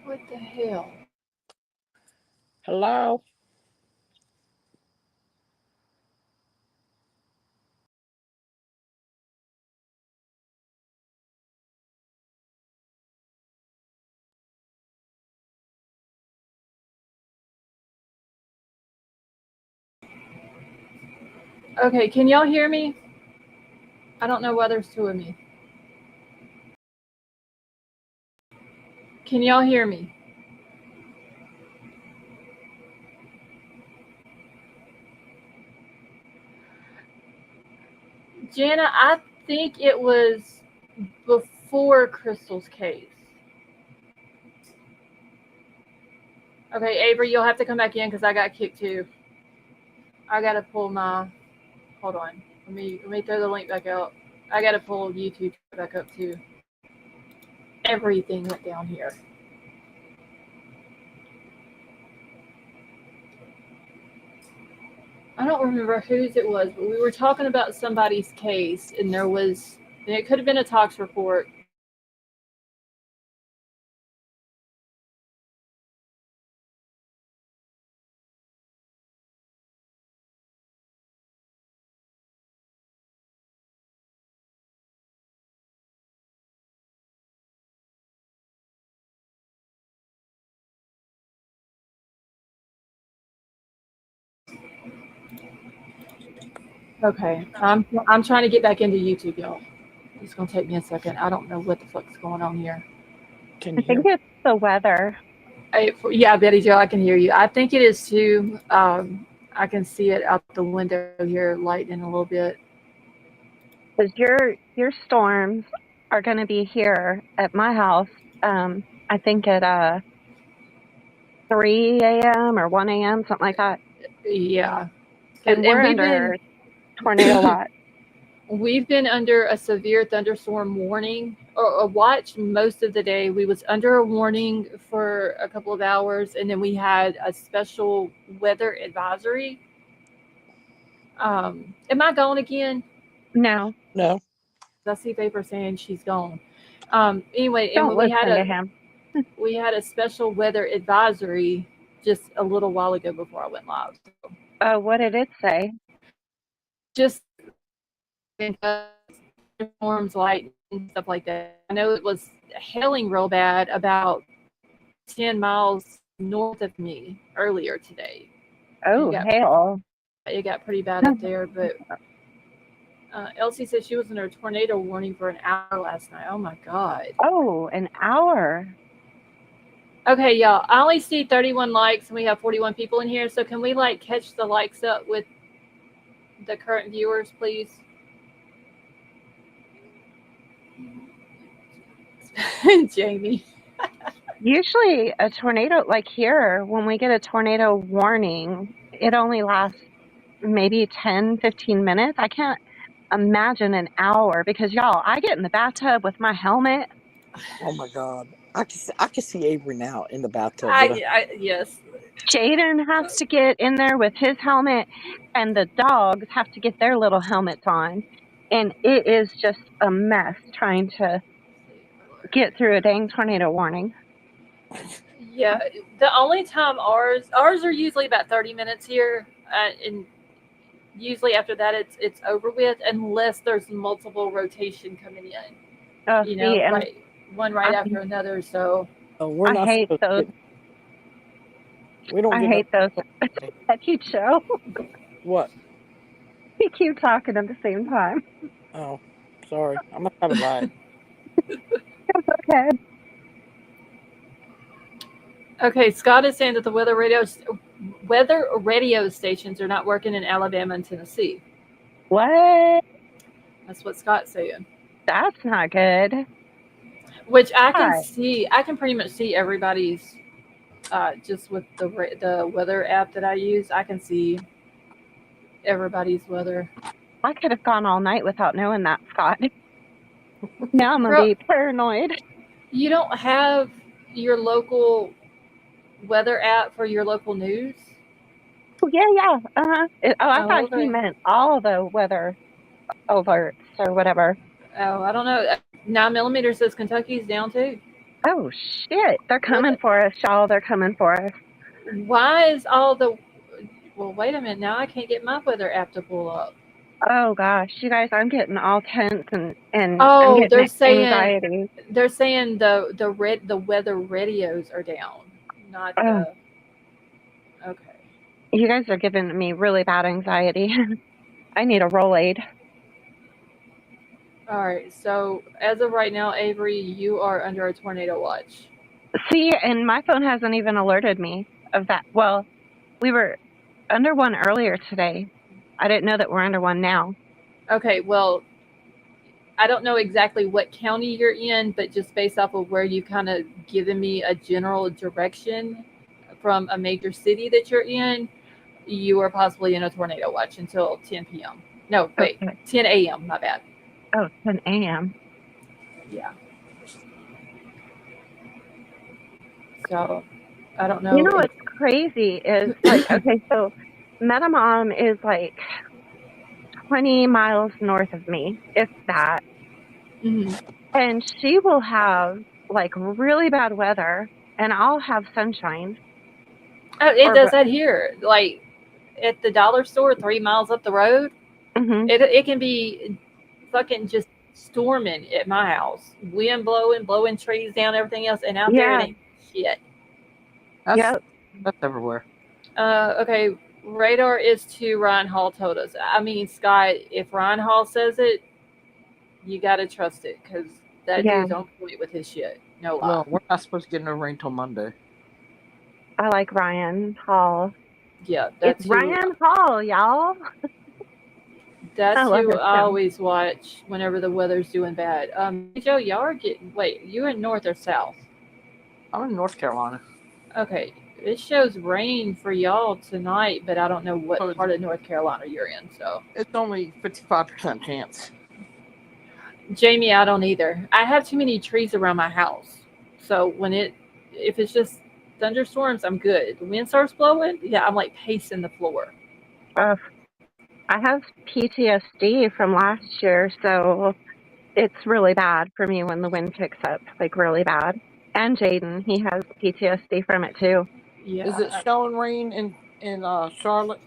Speaker 1: What the hell?
Speaker 3: Hello?
Speaker 1: Okay, can y'all hear me? I don't know why there's 2 of me. Can y'all hear me? Jana, I think it was before Crystal's case. Okay, Avery, you'll have to come back in because I got kicked too. I gotta pull my. Hold on. Let me throw the link back out. I gotta pull YouTube back up too. Everything went down here. I don't remember whose it was, but we were talking about somebody's case, and there was. And it could have been a tox report. Okay, I'm trying to get back into YouTube, y'all. It's gonna take me a second. I don't know what the fuck's going on here.
Speaker 3: Can
Speaker 2: I
Speaker 3: you hear
Speaker 2: think
Speaker 3: me?
Speaker 2: it's the weather.
Speaker 1: Yeah, Betty Jo, I can hear you. I think it is too. I can see it out the window here, lightning a little bit.
Speaker 2: Because your storms are going to be here at my house. I think at 3 a.m. or 1 a.m. something like that.
Speaker 1: Yeah,
Speaker 2: And we're
Speaker 1: we've
Speaker 2: under tornado watch.
Speaker 1: we've been under a severe thunderstorm warning or a watch most of the day. We was under a warning for a couple of hours, and then we had a special weather advisory. Am I gone again?
Speaker 2: No,
Speaker 3: No.
Speaker 1: I see Vapor saying she's gone. Anyway, and
Speaker 2: don't listen to him.
Speaker 1: we had a special weather advisory just a little while ago before I went live. So
Speaker 2: What did it say?
Speaker 1: just storms, light, and stuff like that. I know it was hailing real bad about 10 miles north of me earlier today.
Speaker 2: Oh,
Speaker 1: got-
Speaker 2: hail.
Speaker 1: it got pretty bad up there. But Elsie said she was under a tornado warning for an hour last night. Oh my God.
Speaker 2: Oh, an hour.
Speaker 1: Okay, y'all. I only see 31 likes and we have 41 people in here. So can we like catch the likes up with the current viewers, please? Jamie.
Speaker 2: Usually a tornado, like here, when we get a tornado warning, it only lasts maybe 10, 15 minutes. I can't imagine an hour because, y'all, I get in the bathtub with my helmet.
Speaker 3: Oh my God. I can see Avery now in the bathtub.
Speaker 1: Yes.
Speaker 2: Jaden has to get in there with his helmet, and the dogs have to get their little helmets on. And it is just a mess trying to get through a dang tornado warning.
Speaker 1: Yeah, the only time ours are usually about 30 minutes here, and usually after that it's over with unless there's multiple rotation coming in.
Speaker 2: Oh,
Speaker 1: You know,
Speaker 2: see, and
Speaker 1: right, one right after another. So
Speaker 3: we're
Speaker 2: I
Speaker 3: not
Speaker 2: hate
Speaker 3: supposed to
Speaker 2: those.
Speaker 3: we don't
Speaker 2: I
Speaker 3: get
Speaker 2: hate those. That huge show.
Speaker 3: What?
Speaker 2: We keep talking at the same time.
Speaker 3: Oh, sorry. I must have a lag.
Speaker 2: That's okay.
Speaker 1: Okay, Scott is saying that the weather radio stations are not working in Alabama and Tennessee.
Speaker 2: What?
Speaker 1: That's what Scott's saying.
Speaker 2: That's not good.
Speaker 1: Which I can
Speaker 2: Why?
Speaker 1: see. I can pretty much see everybody's. Just with the weather app that I use, I can see everybody's weather.
Speaker 2: I could have gone all night without knowing that, Scott. Now I'm going to be paranoid.
Speaker 1: You don't have your local weather app for your local news?
Speaker 2: Oh, yeah. I thought
Speaker 1: okay.
Speaker 2: he meant all the weather alerts or whatever.
Speaker 1: Oh, I don't know. 9mm says Kentucky's down too.
Speaker 2: Oh, shit. They're coming for us, y'all. They're coming for us.
Speaker 1: Why is all the... Well, wait a minute. Now I can't get my weather app to pull up.
Speaker 2: Oh, gosh. You guys, I'm getting all tense and
Speaker 1: oh,
Speaker 2: I'm getting anxiety.
Speaker 1: They're saying the weather radios are down, not the... Okay.
Speaker 2: You guys are giving me really bad anxiety. I need a Rolade.
Speaker 1: All right. So as of right now, Avery, you are under a tornado watch.
Speaker 2: See, and my phone hasn't even alerted me of that. Well, we were under one earlier today. I didn't know that we're under one now.
Speaker 1: Okay. Well, I don't know exactly what county you're in, but just based off of where you kind of given me a general direction from a major city that you're in, you are possibly in a tornado watch until 10 p.m. No, wait, okay. 10 a.m. My bad.
Speaker 2: Oh, 10 a.m.
Speaker 1: Yeah. So, I don't know.
Speaker 2: You know what's crazy is, like, okay, so Metamom is like 20 miles north of me, if that.
Speaker 1: Mm-hmm.
Speaker 2: And she will have, like, really bad weather, and I'll have sunshine.
Speaker 1: Oh, it does that here. Like, at the dollar store 3 miles up the road, it can be fucking just storming at my house. Wind blowing trees down, everything else, and out there it ain't shit.
Speaker 3: That's everywhere.
Speaker 1: Okay, radar is to Ryan Hall told us. I mean, Scott, if Ryan Hall says it, you gotta trust it because that dude's on point with his shit. No lie.
Speaker 3: Well, we're not supposed to get no rain till Monday.
Speaker 2: I like Ryan Hall.
Speaker 1: Yeah,
Speaker 2: it's Ryan Hall, y'all.
Speaker 1: That's who I always watch whenever the weather's doing bad. Joe, y'all are getting... Wait, you in North or South?
Speaker 3: I'm in North Carolina.
Speaker 1: Okay, it shows rain for y'all tonight, but I don't know what part of North Carolina you're in, so...
Speaker 3: It's only 55% chance.
Speaker 1: Jamie, I don't either. I have too many trees around my house. So if it's just thunderstorms, I'm good. The wind starts blowing, I'm like pacing the floor.
Speaker 2: I have PTSD from last year, so it's really bad for me when the wind picks up, like really bad. And Jaden, he has PTSD from it too.
Speaker 1: Yeah.
Speaker 3: Is it showing rain in Charlotte?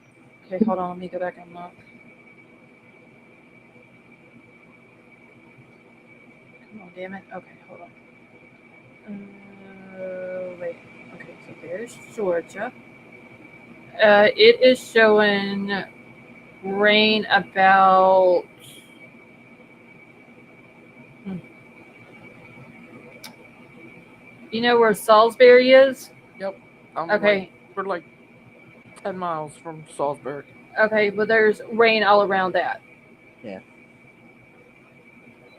Speaker 1: Okay, hold on. Let me go back and look. Come on, damn it. Okay, hold on. Wait. Okay, so there's Georgia. It is showing rain about. You know where Salisbury is?
Speaker 3: Yep.
Speaker 1: Okay.
Speaker 3: We're like 10 miles from Salisbury.
Speaker 1: Okay, well, there's rain all around that.
Speaker 3: Yeah.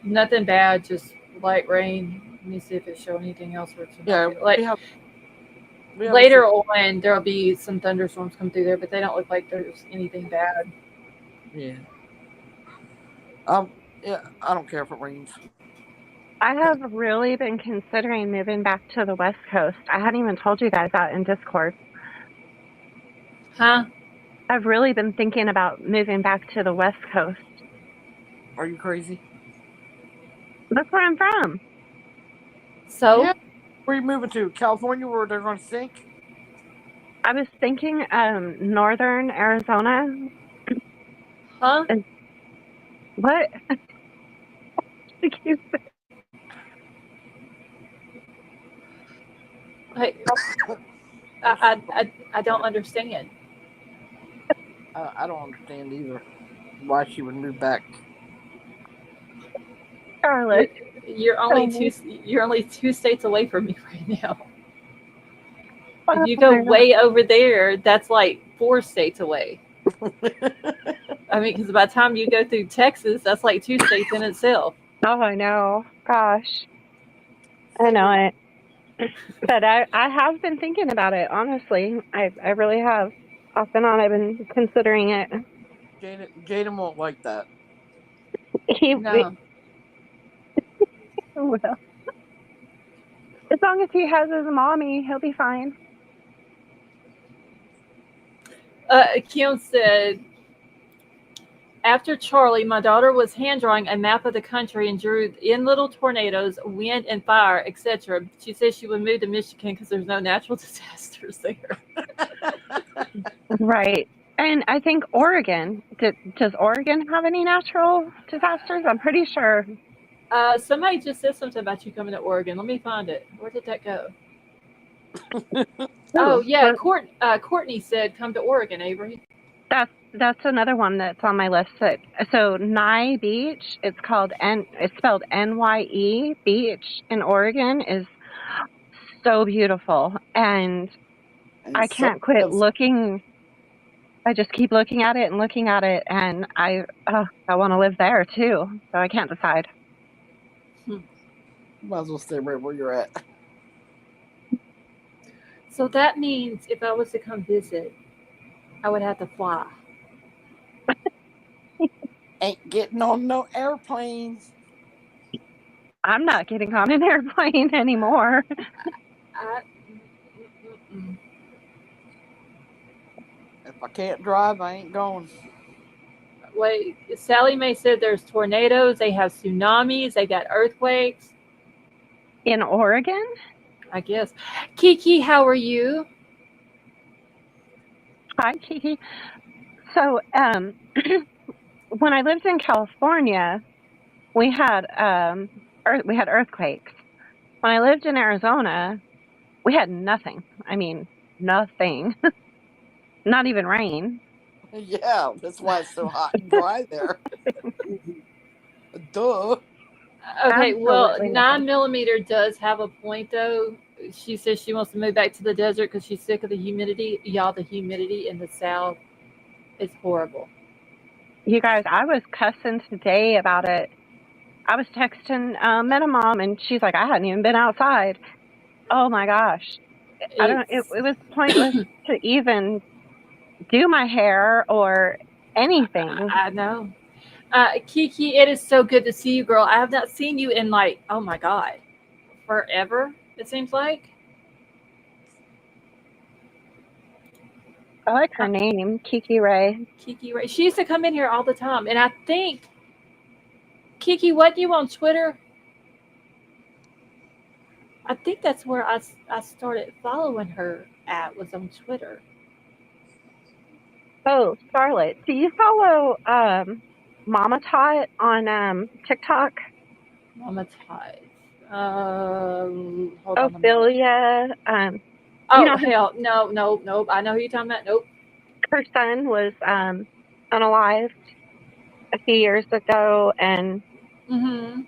Speaker 1: Nothing bad, just light rain. Let me see if it shows anything else for tonight.
Speaker 3: Yeah,
Speaker 1: like
Speaker 3: we have
Speaker 1: later on, there'll be some thunderstorms come through there, but they don't look like there's anything bad.
Speaker 3: Yeah. Yeah, I don't care if it rains.
Speaker 2: I have really been considering moving back to the West Coast. I hadn't even told you guys that in Discord.
Speaker 1: Huh?
Speaker 2: I've really been thinking about moving back to the West Coast.
Speaker 3: Are you crazy?
Speaker 2: That's where I'm from.
Speaker 1: So?
Speaker 3: Yeah. Where are you moving to? California, where they're going to sink?
Speaker 2: I was thinking northern Arizona.
Speaker 1: Huh?
Speaker 2: What?
Speaker 1: I don't understand.
Speaker 3: I don't understand either why she would move back.
Speaker 2: Charlotte,
Speaker 1: you're only two states away from me right now. If you go way over there, that's like 4 states away. I mean, because by the time you go through Texas, that's like 2 states in itself.
Speaker 2: Oh, I know. Gosh. I know it. But I have been thinking about it, honestly. I really have. Off and on, I've been considering it.
Speaker 3: Jaden won't like that.
Speaker 1: No.
Speaker 2: Well, as long as he has his mommy, he'll be fine.
Speaker 1: Kim said, after Charlie, my daughter was hand drawing a map of the country and drew in little tornadoes, wind and fire, etc. She says she would move to Michigan because there's no natural disasters there.
Speaker 2: Right. And I think Oregon, does Oregon have any natural disasters? I'm pretty sure.
Speaker 1: Somebody just said something about you coming to Oregon. Let me find it. Where did that go? Oh, yeah. Courtney said come to Oregon, Avery.
Speaker 2: That's another one that's on my list. So Nye Beach, it's spelled NYE Beach in Oregon, is so beautiful, and I can't quit looking. I just keep looking at it, and I want to live there too. So I can't decide.
Speaker 3: Might as well stay right where you're at.
Speaker 1: So that means if I was to come visit, I would have to fly.
Speaker 3: Ain't getting on no airplanes.
Speaker 2: I'm not getting on an airplane anymore.
Speaker 3: If I can't drive, I ain't going.
Speaker 1: Wait, Sally Mae said there's tornadoes, they have tsunamis, they got earthquakes.
Speaker 2: In Oregon?
Speaker 1: I guess. Kiki, how are you?
Speaker 2: Hi, Kiki. So, when I lived in California, we had earthquakes. When I lived in Arizona, we had nothing. I mean, nothing. Not even rain.
Speaker 3: Yeah, that's why it's so hot and dry there. Duh.
Speaker 1: Okay, well, 9mm does have a point, though. She says she wants to move back to the desert because she's sick of the humidity. Y'all, the humidity in the South is horrible.
Speaker 2: You guys, I was cussing today about it. I was texting Metamom, and she's like, I hadn't even been outside. Oh, my gosh. It was pointless to even do my hair or anything.
Speaker 1: I know. Kiki, it is so good to see you, girl. I have not seen you in like, oh my God, forever, it seems like.
Speaker 2: I like her name, Kiki Ray.
Speaker 1: Kiki Ray. She used to come in here all the time. And I think, Kiki, what you on Twitter? I think that's where I started following her was on Twitter.
Speaker 2: Oh, Charlotte, do you follow Mama Tot on TikTok?
Speaker 1: Mama Tot. Hold on.
Speaker 2: Ophelia.
Speaker 1: Hell, no. I know who you're talking about. Nope.
Speaker 2: Her son was unalived a few years ago, and
Speaker 1: Mm-hmm.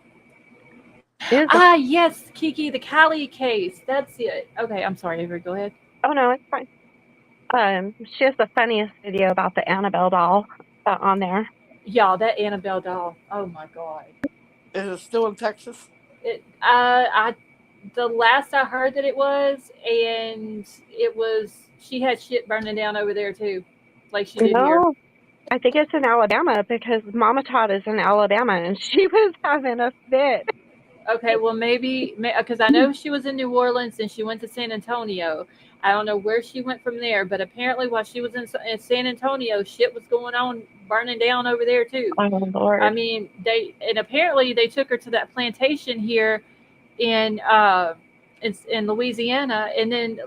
Speaker 2: it was
Speaker 1: Yes, Kiki, the Cali case. That's it. Okay, I'm sorry, Avery. Go ahead.
Speaker 2: oh no, it's fine. She has the funniest video about the Annabelle doll on there.
Speaker 1: Yeah, that Annabelle doll. Oh my god.
Speaker 3: Is it still in Texas?
Speaker 1: The last I heard that it was, and it was, she had shit burning down over there too, like she did here.
Speaker 2: No, I think it's in Alabama because Mama Todd is in Alabama, and she was having a fit.
Speaker 1: Okay, well maybe because I know she was in New Orleans and she went to San Antonio. I don't know where she went from there, but apparently while she was in San Antonio, shit was going on, burning down over there too.
Speaker 2: Oh Lord!
Speaker 1: I mean, apparently they took her to that plantation here in in Louisiana, and then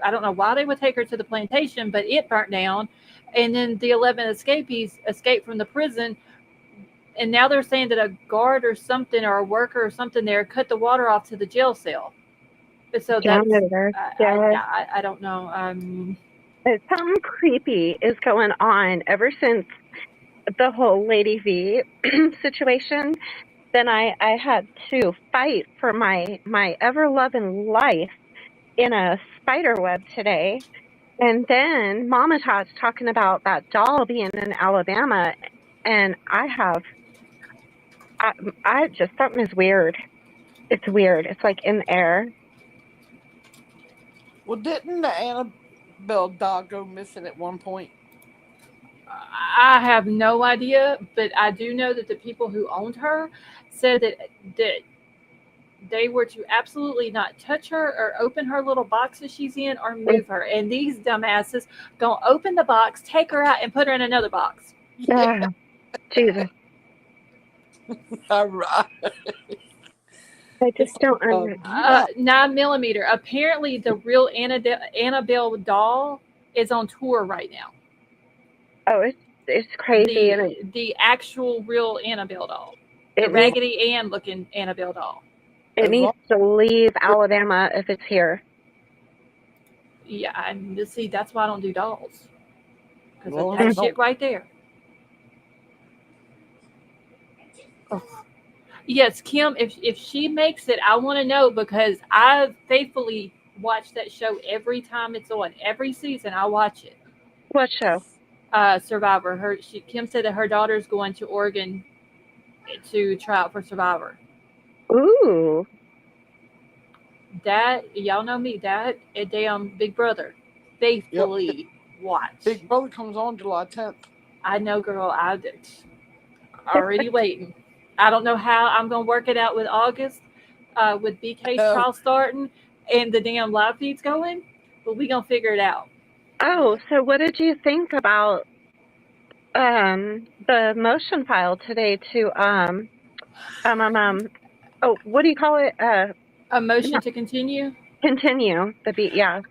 Speaker 1: I don't know why they would take her to the plantation, but it burnt down, and then the 11 escapees escaped from the prison, and now they're saying that a guard or something or a worker or something there cut the water off to the jail cell. So that's I don't know.
Speaker 2: Something creepy is going on ever since the whole Lady V situation. Then I had to fight for my ever loving life in a spider web today. And then Mama Todd's talking about that doll being in Alabama, and I just, something is weird. It's weird. It's like in the air.
Speaker 3: Well, didn't the Annabelle doll go missing at one point?
Speaker 1: I have no idea, but I do know that the people who owned her said that they were to absolutely not touch her or open her little boxes she's in or move her. And these dumbasses gonna open the box, take her out, and put her in another box.
Speaker 2: Yeah. Jesus.
Speaker 3: All right.
Speaker 2: I just don't understand.
Speaker 1: 9mm. Apparently, the real Annabelle doll is on tour right now.
Speaker 2: Oh, it's crazy.
Speaker 1: The actual real Annabelle doll. The Raggedy Ann looking Annabelle doll.
Speaker 2: It needs to leave Alabama if it's here.
Speaker 1: Yeah, and see, that's why I don't do dolls. Because that shit right there. Oh. Yes, Kim, if she makes it, I want to know, because I faithfully watch that show every time it's on. Every season, I watch it.
Speaker 2: What show?
Speaker 1: Survivor. Kim said that her daughter's going to Oregon to try out for Survivor.
Speaker 2: Ooh.
Speaker 1: That, y'all know me, that a damn Big Brother. Faithfully watch.
Speaker 3: Big Brother comes on July 10th.
Speaker 1: I know, girl. I'm already waiting. I don't know how I'm going to work it out with August, with BK's trial starting and the damn live feeds going, but we going to figure it out.
Speaker 2: Oh, so what did you think about the motion file today to what do you call it?
Speaker 1: A motion to continue?
Speaker 2: Continue the beat, yeah.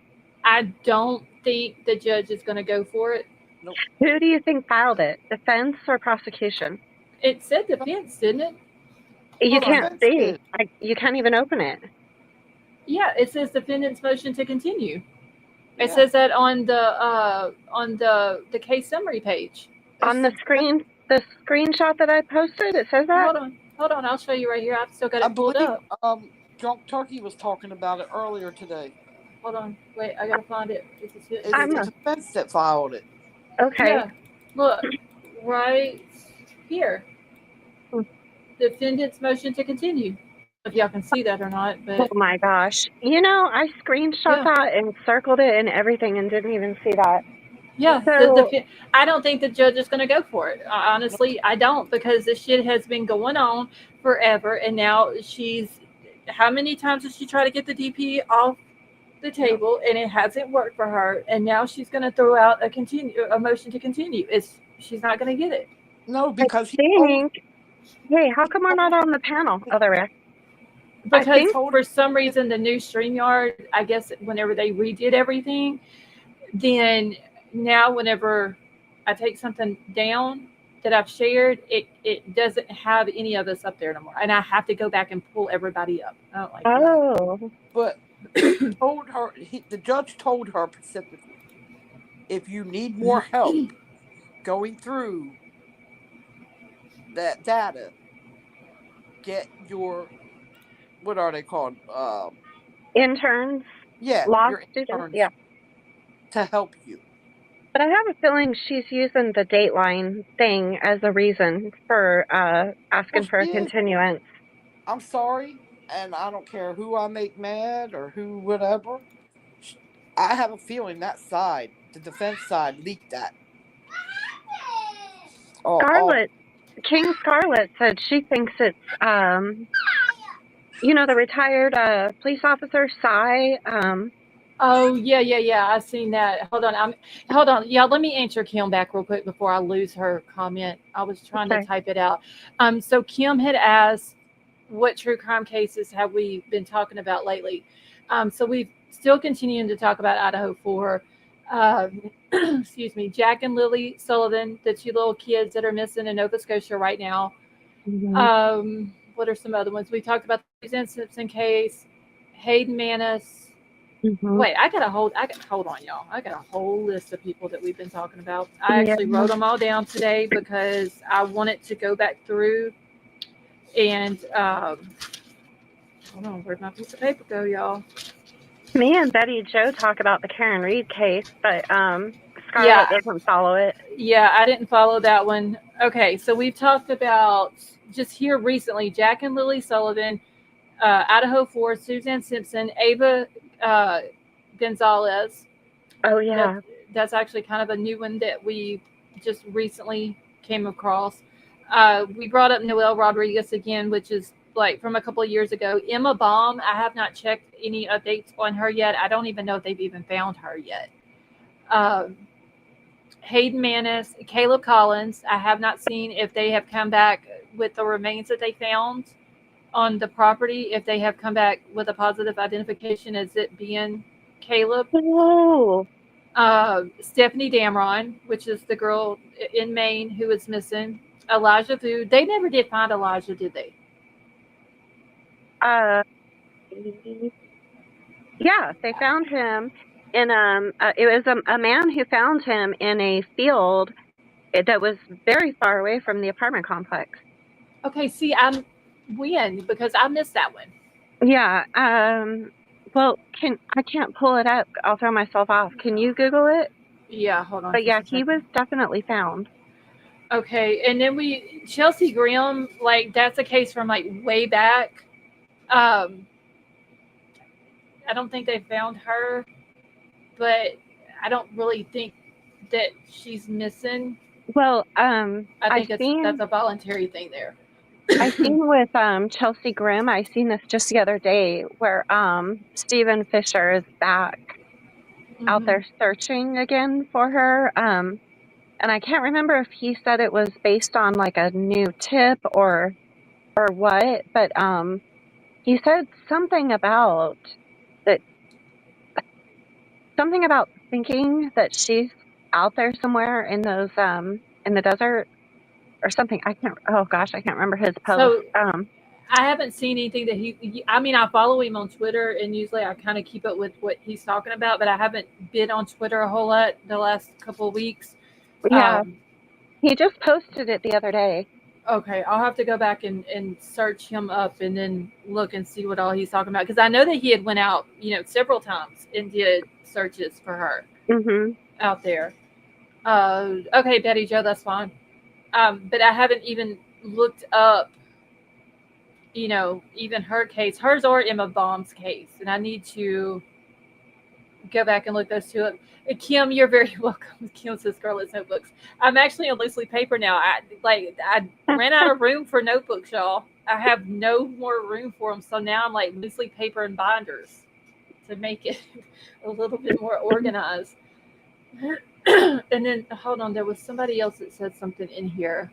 Speaker 1: I don't think the judge is going to go for it.
Speaker 3: Nope.
Speaker 2: Who do you think filed it? Defense or prosecution?
Speaker 1: It said defense, didn't it?
Speaker 2: You can't see. You can't even open it.
Speaker 1: Yeah, it says defendant's motion to continue. It says that on the case summary page.
Speaker 2: On the screenshot that I posted, it says that.
Speaker 1: Hold on, I'll show you right here. I've still got it pulled up.
Speaker 3: Drunk Turkey was talking about it earlier today.
Speaker 1: Hold on, wait, I gotta find it.
Speaker 3: It's the defense that filed it.
Speaker 2: Okay.
Speaker 1: Yeah. Look, right here. Defendant's motion to continue. If y'all can see that or not, but
Speaker 2: oh my gosh. You know, I screenshot that and circled it and everything and didn't even see that.
Speaker 1: Yeah,
Speaker 2: so,
Speaker 1: I don't think the judge is going to go for it. Honestly, I don't, because this shit has been going on forever, and now how many times did she try to get the DP off the table, and it hasn't worked for her, and now she's going to throw out a motion to continue. She's not going to get it.
Speaker 3: No, because
Speaker 2: hey, how come we're not on the panel? Oh, there we are.
Speaker 1: Because for some reason, the new StreamYard, I guess whenever they redid everything, then now whenever I take something down that I've shared, it doesn't have any of us up there no more. And I have to go back and pull everybody up. I don't like
Speaker 2: that.
Speaker 3: But the judge told her specifically, if you need more help, going through that data, get your, what are they called?
Speaker 2: Interns,
Speaker 3: Yeah,
Speaker 2: law
Speaker 3: your
Speaker 2: students,
Speaker 3: interns
Speaker 2: yeah.
Speaker 3: to help you.
Speaker 2: But I have a feeling she's using the Dateline thing as a reason for asking for a continuance.
Speaker 3: I'm sorry, and I don't care who I make mad or who whatever. I have a feeling that side, the defense side, leaked that.
Speaker 2: Scarlett, King Scarlett said she thinks it's, the retired police officer, Cy.
Speaker 1: Oh yeah. I've seen that. Hold on. Yeah, let me answer Kim back real quick before I lose her comment. I was trying to type it out. So Kim had asked, what true crime cases have we been talking about lately? So we've still continuing to talk about Idaho 4. Excuse me, Jack and Lily Sullivan, the two little kids that are missing in Nova Scotia right now.
Speaker 2: Mm-hmm.
Speaker 1: What are some other ones? We talked about the Suzanne Simpson case, Hayden Manis.
Speaker 2: Mm-hmm.
Speaker 1: Wait, hold on, y'all. I got a whole list of people that we've been talking about. I actually wrote them all down today because I wanted to go back through and hold on, where'd my piece of paper go, y'all?
Speaker 2: Me and Betty Jo talk about the Karen Reed case, but Scarlett doesn't follow it.
Speaker 1: Yeah, I didn't follow that one. Okay, so we've talked about just here recently Jack and Lily Sullivan, Idaho 4, Suzanne Simpson, Ava Gonzalez.
Speaker 2: Oh, yeah.
Speaker 1: That's actually kind of a new one that we just recently came across. We brought up Noelle Rodriguez again, which is like from a couple of years ago. Emma Baum, I have not checked any updates on her yet. I don't even know if they've even found her yet. Hayden Manis, Caleb Collins, I have not seen if they have come back with the remains that they found on the property, if they have come back with a positive identification as it being Caleb.
Speaker 2: Oh.
Speaker 1: Stephanie Damron, which is the girl in Maine who is missing. Elijah Vu. They never did find Elijah, did they?
Speaker 2: Yeah, they found him in it was a man who found him in a field that was very far away from the apartment complex.
Speaker 1: Okay, see, because I missed that one.
Speaker 2: Yeah, well, I can't pull it up. I'll throw myself off. Can you Google it?
Speaker 1: Yeah, hold on.
Speaker 2: But yeah, he was definitely found.
Speaker 1: Okay, and then Chelsea Graham, like that's a case from like way back. I don't think they found her, but I don't really think that she's missing.
Speaker 2: Well,
Speaker 1: I think that's a voluntary thing there.
Speaker 2: I seen with Chelsea Grimm, I seen this just the other day where Stephen Fisher is back out there searching again for her. And I can't remember if he said it was based on like a new tip or what, but he said something about thinking that she's out there somewhere in those in the desert or something. I can't remember his post.
Speaker 1: So, I haven't seen anything that I follow him on Twitter and usually I kind of keep up with what he's talking about, but I haven't been on Twitter a whole lot the last couple of weeks.
Speaker 2: Yeah. He just posted it the other day.
Speaker 1: Okay, I'll have to go back and search him up and then look and see what all he's talking about. Because I know that he had went out, several times and did searches for her out there. Okay, Betty Jo, that's fine. But I haven't even looked up, even her case, hers or Emma Baum's case. And I need to go back and look those two up. Kim, you're very welcome. Kim says Scarlett's notebooks. I'm actually on loosely paper now. I ran out of room for notebooks, y'all. I have no more room for them. So now I'm like loosely paper and binders to make it a little bit more organized. And then, hold on, there was somebody else that said something in here.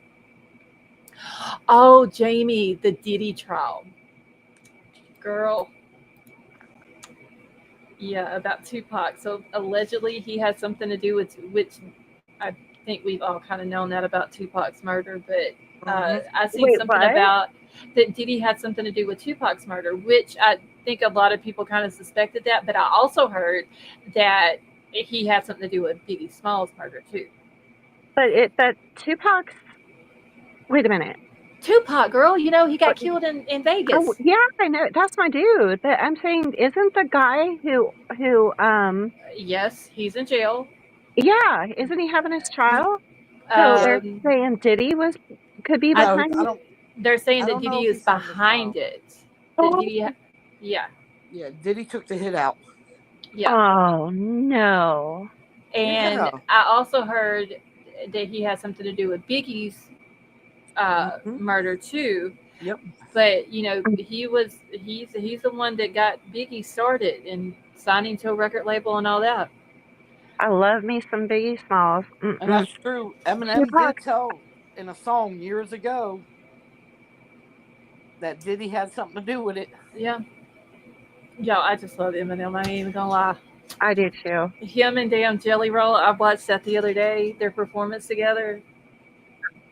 Speaker 1: Oh, Jamie, the Diddy trial. Girl. Yeah, about Tupac. So allegedly he had something to do with, which I think we've all kind of known that about Tupac's murder, but I seen something about that Diddy had something to do with Tupac's murder, which I think a lot of people kind of suspected that, but I also heard that he had something to do with Biggie Smalls' murder too.
Speaker 2: But Tupac's. Wait a minute.
Speaker 1: Tupac, girl, you know he got
Speaker 2: What-
Speaker 1: killed in Vegas.
Speaker 2: Oh yeah, I know. That's my dude. But I'm saying, isn't the guy who
Speaker 1: Yes, he's in jail.
Speaker 2: yeah, isn't he having his trial? So
Speaker 3: Yeah.
Speaker 2: they're
Speaker 1: Um,
Speaker 2: saying Diddy could be
Speaker 3: No,
Speaker 2: behind
Speaker 3: I
Speaker 2: it.
Speaker 3: don't.
Speaker 1: they're saying
Speaker 3: I
Speaker 1: that
Speaker 3: don't know
Speaker 1: Diddy
Speaker 3: if
Speaker 1: is
Speaker 3: he's having his
Speaker 1: behind
Speaker 3: trial.
Speaker 1: it. That
Speaker 2: Oh,
Speaker 1: Diddy, yeah,
Speaker 3: Yeah, Diddy took the hit out.
Speaker 1: yeah.
Speaker 2: oh no.
Speaker 1: And
Speaker 3: Yeah.
Speaker 1: I also heard that he had something to do with Biggie's
Speaker 3: Mhm.
Speaker 1: murder too.
Speaker 3: Yep.
Speaker 1: But you know, he's the one that got Biggie started and signing to a record label and all that.
Speaker 2: I love me some Biggie Smalls.
Speaker 3: And
Speaker 2: Mm-mm.
Speaker 3: that's true. Eminem
Speaker 2: Tupac.
Speaker 3: did tell in a song years ago that Diddy had something to do with it.
Speaker 1: Yeah. Yo, I just love Eminem. I ain't even gonna lie.
Speaker 2: I do too.
Speaker 1: Him and damn Jelly Roll. I watched that the other day. Their performance together.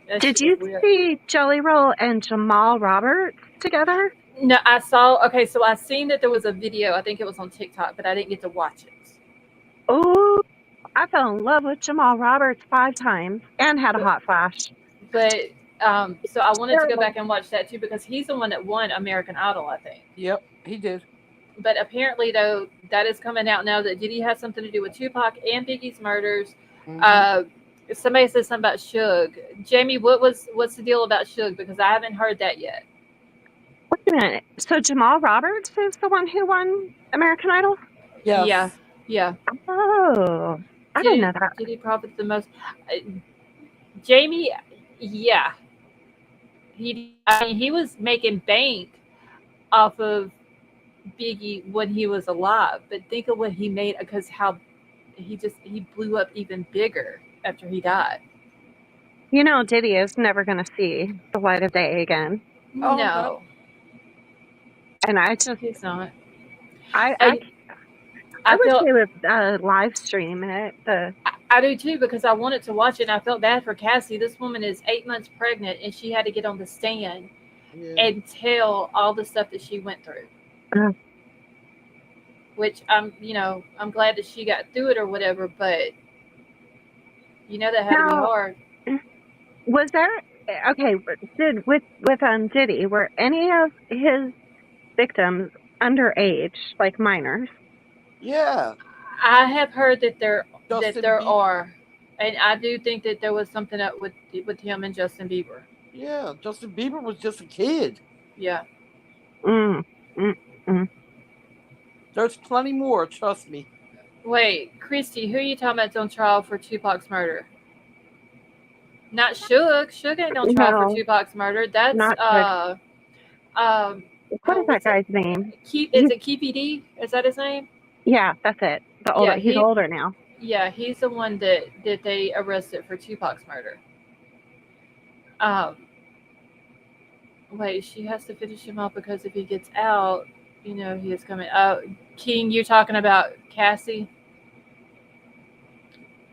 Speaker 1: That
Speaker 2: Did
Speaker 1: shit
Speaker 2: you
Speaker 1: was weird.
Speaker 2: see Jelly Roll and Jamal Roberts together?
Speaker 1: No, I saw. Okay, so I seen that there was a video. I think it was on TikTok, but I didn't get to watch it.
Speaker 2: Oh, I fell in love with Jamal Roberts 5 times and had a hot flash.
Speaker 1: But so I wanted to go back and watch that too because he's the one that won American Idol, I think.
Speaker 3: Yep, he did.
Speaker 1: But apparently, though, that is coming out now that Diddy has something to do with Tupac and Biggie's murders.
Speaker 3: Mhm.
Speaker 1: Somebody said something about Suge. Jamie, what's the deal about Suge? Because I haven't heard that yet.
Speaker 2: Wait a minute. So Jamal Roberts is the one who won American Idol?
Speaker 3: Yes.
Speaker 1: Yeah, yeah.
Speaker 2: Oh, I didn't know that.
Speaker 1: Diddy profits the most. Jamie, yeah. He was making bank off of Biggie when he was alive, but think of what he made because how he blew up even bigger after he died.
Speaker 2: You know, Diddy is never going to see the light of day again.
Speaker 3: Oh,
Speaker 1: No,
Speaker 2: And I just,
Speaker 1: he's not.
Speaker 2: I
Speaker 1: And I
Speaker 2: wish
Speaker 1: felt
Speaker 2: they would live stream it.
Speaker 1: I do too because I wanted to watch it and I felt bad for Cassie. This woman is 8 months pregnant and she had to get on the stand
Speaker 3: yeah.
Speaker 1: and tell all the stuff that she went through.
Speaker 2: Uh.
Speaker 1: Which I'm glad that she got through it or whatever, but that had to be
Speaker 2: Now,
Speaker 1: hard.
Speaker 2: was there, okay, with Diddy, were any of his victims underage, like minors?
Speaker 3: Yeah.
Speaker 1: I have heard that there
Speaker 3: Justin
Speaker 1: there
Speaker 3: Bieber.
Speaker 1: are, and I do think that there was something up with him and Justin Bieber.
Speaker 3: Yeah, Justin Bieber was just a kid.
Speaker 1: Yeah.
Speaker 3: There's plenty more, trust me.
Speaker 1: Wait, Christy, who are you talking about on trial for Tupac's murder? Not Suge. Suge ain't on trial
Speaker 2: No.
Speaker 1: for Tupac's murder. That's
Speaker 2: Not what is that guy's name?
Speaker 1: Is it Keefy D? Is that his name?
Speaker 2: Yeah, that's it. He's older now.
Speaker 1: Yeah, he's the one that they arrested for Tupac's murder. Wait, she has to finish him off because if he gets out, he is coming. King, you're talking about Cassie?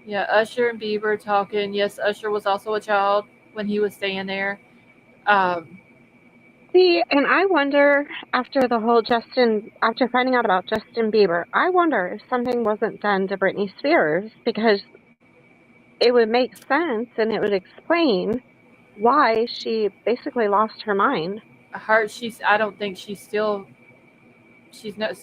Speaker 1: Yeah, Usher and Bieber talking. Yes, Usher was also a child when he was staying there.
Speaker 2: See, and I wonder after finding out about Justin Bieber, I wonder if something wasn't done to Britney Spears because it would make sense and it would explain why she basically lost her mind.
Speaker 1: I don't think she's still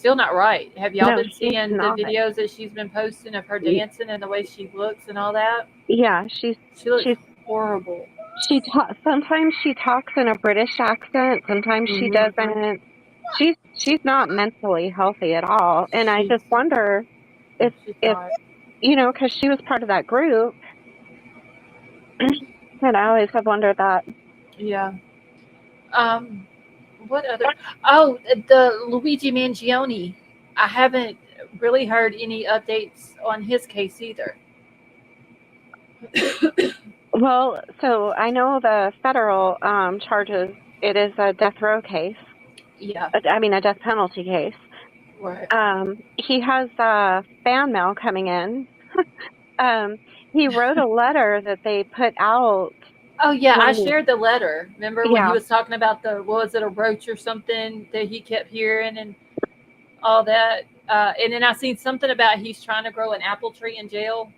Speaker 1: not right. Have y'all been seeing the videos that she's been posting of her dancing and the way she looks and all that?
Speaker 2: Yeah,
Speaker 1: she looks horrible.
Speaker 2: Sometimes she talks in a British accent. Sometimes she doesn't. She's not mentally healthy at all. And I just wonder if because she was part of that group. And I always have wondered that.
Speaker 1: Yeah. What other? Oh, the Luigi Mangione. I haven't really heard any updates on his case either.
Speaker 2: Well, so I know the federal charges. It is a death row case.
Speaker 1: Yeah.
Speaker 2: I mean, a death penalty case.
Speaker 1: Right.
Speaker 2: He has fan mail coming in. He wrote a letter that they put out.
Speaker 1: Oh yeah, I shared the letter. Remember when he was talking about a roach or something that he kept hearing and all that. And then I seen something about he's trying to grow an apple tree in jail.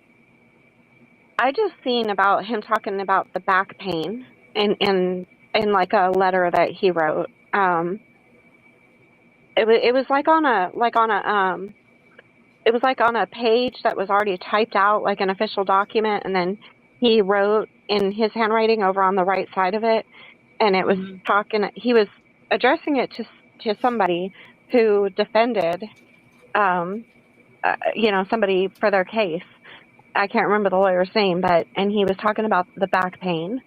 Speaker 2: I just seen about him talking about the back pain in like a letter that he wrote. It was like on a it was like on a page that was already typed out like an official document, and then he wrote in his handwriting over on the right side of it, and it was
Speaker 1: Mhm.
Speaker 2: he was addressing it to somebody who defended somebody for their case. I can't remember the lawyer's name, and he was talking about the back pain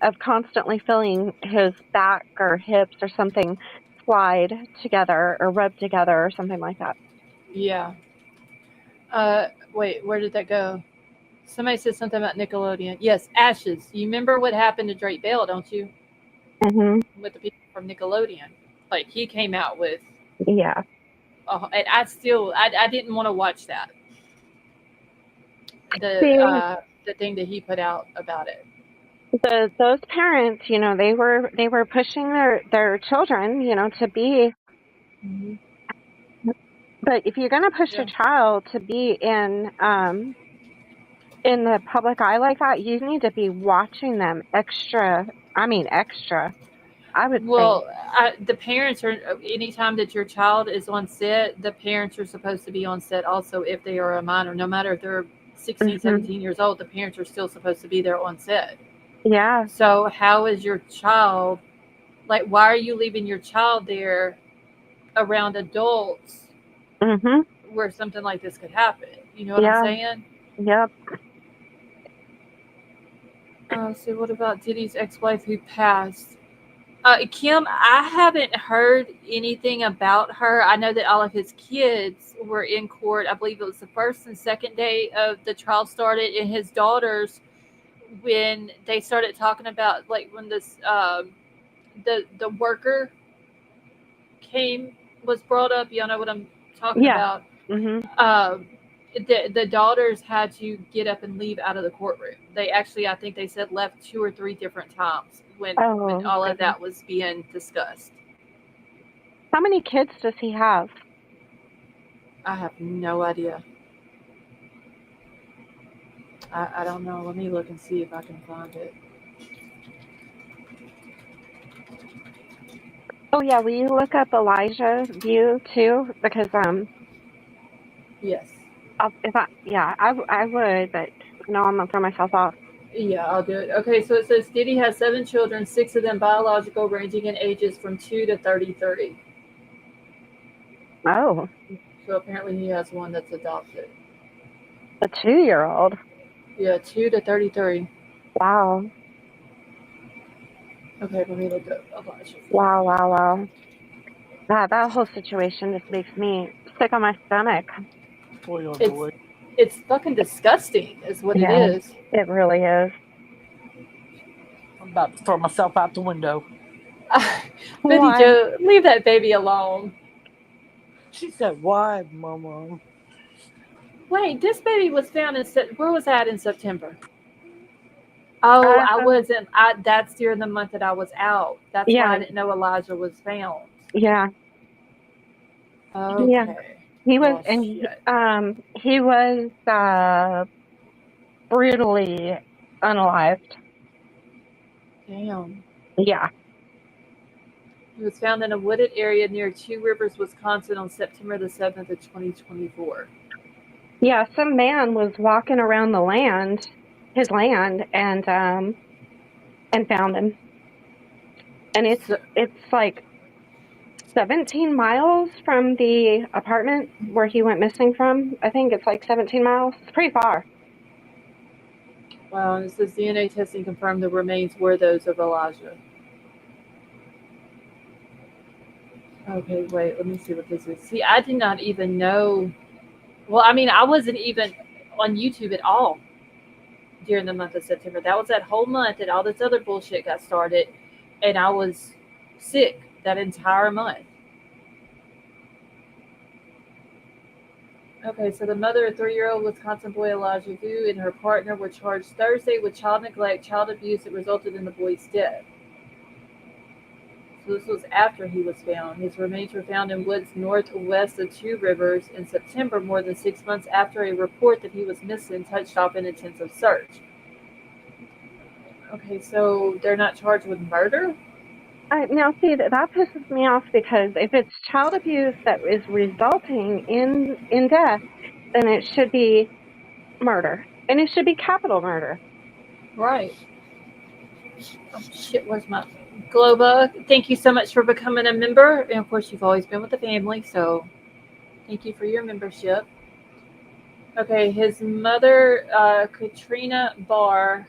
Speaker 2: of constantly feeling his back or hips or something slide together or rub together or something like that.
Speaker 1: Yeah. Wait, where did that go? Somebody said something about Nickelodeon. Yes, Ashes. You remember what happened to Drake Bell, don't you?
Speaker 2: Hmm.
Speaker 1: With the people from Nickelodeon. Like, he came out with,
Speaker 2: Yeah.
Speaker 1: and I didn't want to watch that.
Speaker 2: See,
Speaker 1: The thing that he put out about it.
Speaker 2: those parents, they were pushing their children, to be.
Speaker 1: Hmm.
Speaker 2: But if you're going to push your
Speaker 1: Yeah.
Speaker 2: child to be in the public eye like that, you need to be watching them extra. I mean, extra. I would think.
Speaker 1: Well, the parents are, anytime that your child is on set, the parents are supposed to be on set also if they are a minor. No matter if they're 16,
Speaker 2: Hmm.
Speaker 1: 17 years old, the parents are still supposed to be there on set.
Speaker 2: Yeah.
Speaker 1: So, how is your child, like, why are you leaving your child there around adults
Speaker 2: Hmm.
Speaker 1: where something like this could happen? You know what I'm
Speaker 2: Yeah.
Speaker 1: saying?
Speaker 2: Yep.
Speaker 1: So, what about Diddy's ex wife who passed? Kim, I haven't heard anything about her. I know that all of his kids were in court. I believe it was the first and second day of the trial started, and his daughters, when they started talking about, like, when this the worker came was brought up. Y'all know what I'm talking
Speaker 2: Yeah.
Speaker 1: about.
Speaker 2: Hmm.
Speaker 1: Um, the daughters had to get up and leave out of the courtroom. They actually, I think they said, left 2 or 3 different times when
Speaker 2: Oh,
Speaker 1: all of
Speaker 2: goodness.
Speaker 1: that was being discussed.
Speaker 2: How many kids does he have?
Speaker 1: I have no idea. I don't know. Let me look and see if I can find it.
Speaker 2: Oh yeah, will you look up Elijah View too? Because
Speaker 1: Yes.
Speaker 2: if I yeah, I would, but no, I'm gonna throw myself off.
Speaker 1: Yeah, I'll do it. Okay, so it says Diddy has 7 children, 6 of them biological, ranging in ages from 2 to 33.
Speaker 2: Oh,
Speaker 1: So apparently he has one that's adopted.
Speaker 2: a 2-year-old.
Speaker 1: Yeah, 2 to 33.
Speaker 2: Wow,
Speaker 1: Okay, let me look up Elijah.
Speaker 2: wow, wow, wow. That whole situation just makes me sick on my stomach.
Speaker 3: Boy, oh
Speaker 1: It's
Speaker 3: boy.
Speaker 1: it's fucking disgusting, is what it
Speaker 2: Yeah,
Speaker 1: is.
Speaker 2: it really is.
Speaker 3: I'm about to throw myself out the window.
Speaker 1: Betty
Speaker 2: Why?
Speaker 1: Joe, leave that baby alone.
Speaker 3: She said, "Why, Mama?"
Speaker 1: Wait, this baby was found in where was that in September? Oh, I
Speaker 2: Uh,
Speaker 1: wasn't. That's during the month that I was out. That's why
Speaker 2: yeah,
Speaker 1: I didn't know Elijah was found.
Speaker 2: yeah, yeah.
Speaker 1: Okay.
Speaker 2: He was,
Speaker 1: Well,
Speaker 2: and
Speaker 1: shit.
Speaker 2: he was brutally unalived.
Speaker 1: Damn.
Speaker 2: Yeah,
Speaker 1: He was found in a wooded area near Two Rivers, Wisconsin, on September the 7th of 2024.
Speaker 2: yeah. Some man was walking around his land, and found him. And
Speaker 1: So,
Speaker 2: it's like 17 miles from the apartment where he went missing from. I think it's like 17 miles. It's pretty far.
Speaker 1: wow. And it says DNA testing confirmed the remains were those of Elijah. Okay, wait. Let me see what this is. See, I did not even know. Well, I mean, I wasn't even on YouTube at all during the month of September. That was that whole month that all this other bullshit got started, and I was sick that entire month. Okay, so the mother of 3-year-old Wisconsin boy Elijah Vu and her partner were charged Thursday with child neglect, child abuse that resulted in the boy's death. So this was after he was found. His remains were found in woods northwest of Two Rivers in September, more than 6 months after a report that he was missing touched off an intensive search. Okay, so they're not charged with murder?
Speaker 2: Now, see, that pisses me off because if it's child abuse that is resulting in death, then it should be murder. And it should be capital murder.
Speaker 1: Right. Oh, shit, where's my Globa? Thank you so much for becoming a member. And of course, you've always been with the family, so thank you for your membership. Okay, his mother, Katrina Barr,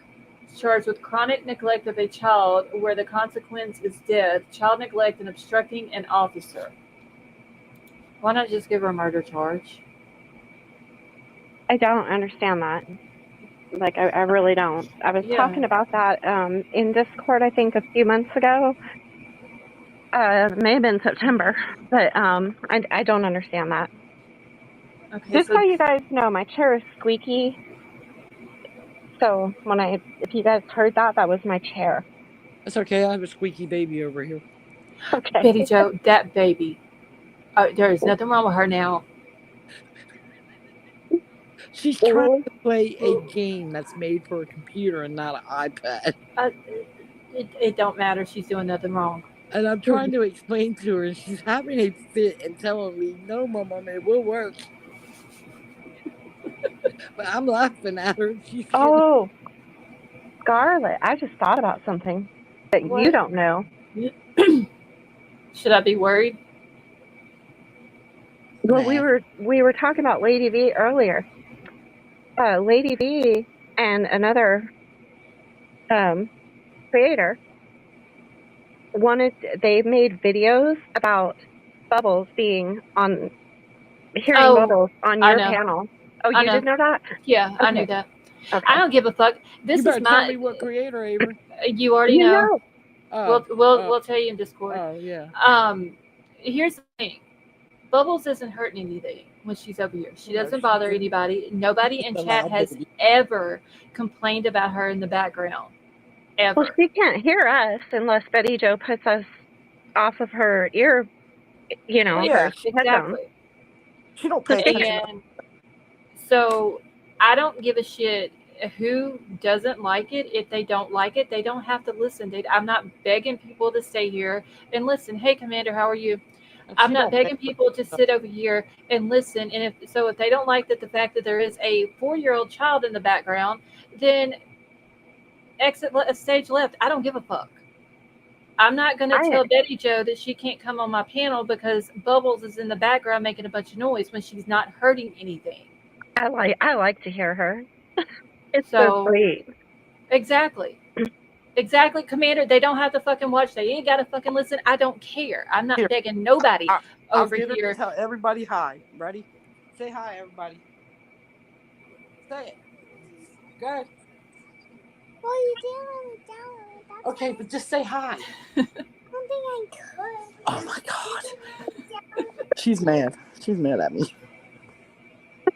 Speaker 1: is charged with chronic neglect of a child where the consequence is death, child neglect, and obstructing an officer. Why not just give her a murder charge?
Speaker 2: I don't understand that. Like, I really don't. I was
Speaker 1: Yeah.
Speaker 2: talking about that in Discord, I think, a few months ago. It may have been September, but I don't understand that.
Speaker 1: Okay,
Speaker 2: Just
Speaker 1: so
Speaker 2: so you guys know, my chair is squeaky. So if you guys heard that, that was my chair.
Speaker 3: It's okay. I have a squeaky baby over here.
Speaker 2: Okay.
Speaker 1: Betty Joe, that baby. There is nothing wrong with her now.
Speaker 3: She's trying to play a game that's made for a computer and not an iPad.
Speaker 1: It don't matter. She's doing nothing wrong.
Speaker 3: And I'm trying to explain to her, and she's having a fit and telling me, "No, Mama, it will work." But I'm laughing at her. She's
Speaker 2: Oh, Scarlett, I just thought about something that you
Speaker 1: What?
Speaker 2: don't know.
Speaker 1: Should I be worried?
Speaker 2: Well,
Speaker 3: Nah.
Speaker 2: we were talking about Lady V earlier. Lady V and another creator they made videos about Bubbles hearing
Speaker 1: Oh,
Speaker 2: Bubbles on
Speaker 1: I
Speaker 2: your
Speaker 1: know.
Speaker 2: panel. Oh,
Speaker 1: I
Speaker 2: you
Speaker 1: know.
Speaker 2: did know that?
Speaker 1: Yeah, I
Speaker 2: Okay.
Speaker 1: knew that.
Speaker 2: Okay.
Speaker 1: I don't give a fuck. This
Speaker 3: You better
Speaker 1: is
Speaker 3: tell
Speaker 1: my.
Speaker 3: me what creator, Avery.
Speaker 1: You already
Speaker 2: You
Speaker 1: know.
Speaker 2: know.
Speaker 3: Oh,
Speaker 1: We'll tell you in Discord.
Speaker 3: oh yeah.
Speaker 1: Here's the thing. Bubbles isn't hurting anything when she's over here. She
Speaker 3: No,
Speaker 1: doesn't
Speaker 3: she
Speaker 1: bother
Speaker 3: didn't.
Speaker 1: anybody. Nobody in
Speaker 3: She's a
Speaker 1: chat
Speaker 3: loud
Speaker 1: has
Speaker 3: baby.
Speaker 1: ever complained about her in the background. Ever.
Speaker 2: Well, she can't hear us unless Betty Jo puts us off of her ear,
Speaker 3: Well, yeah,
Speaker 2: her headphones.
Speaker 1: Exactly.
Speaker 3: She don't pay attention.
Speaker 1: And so I don't give a shit who doesn't like it. If they don't like it, they don't have to listen. I'm not begging people to stay here and listen. Hey, Commander, how are you? I'm not begging people to sit over here and listen. And if they don't like the fact that there is a 4-year-old child in the background, then exit stage left. I don't give a fuck. I'm not going to tell Betty Jo that she can't come on my panel because Bubbles is in the background making a bunch of noise when she's not hurting anything.
Speaker 2: I like to hear her. It's so sweet.
Speaker 1: Exactly, Commander. They don't have to fucking watch. They ain't got to fucking listen. I don't care. I'm not begging nobody over here.
Speaker 3: Tell everybody hi. Ready? Say hi, everybody. Say it. Go ahead.
Speaker 4: Well, you didn't let me down.
Speaker 3: Okay, but just say hi.
Speaker 4: I don't think I could.
Speaker 3: Oh my god. She's mad. She's mad at me.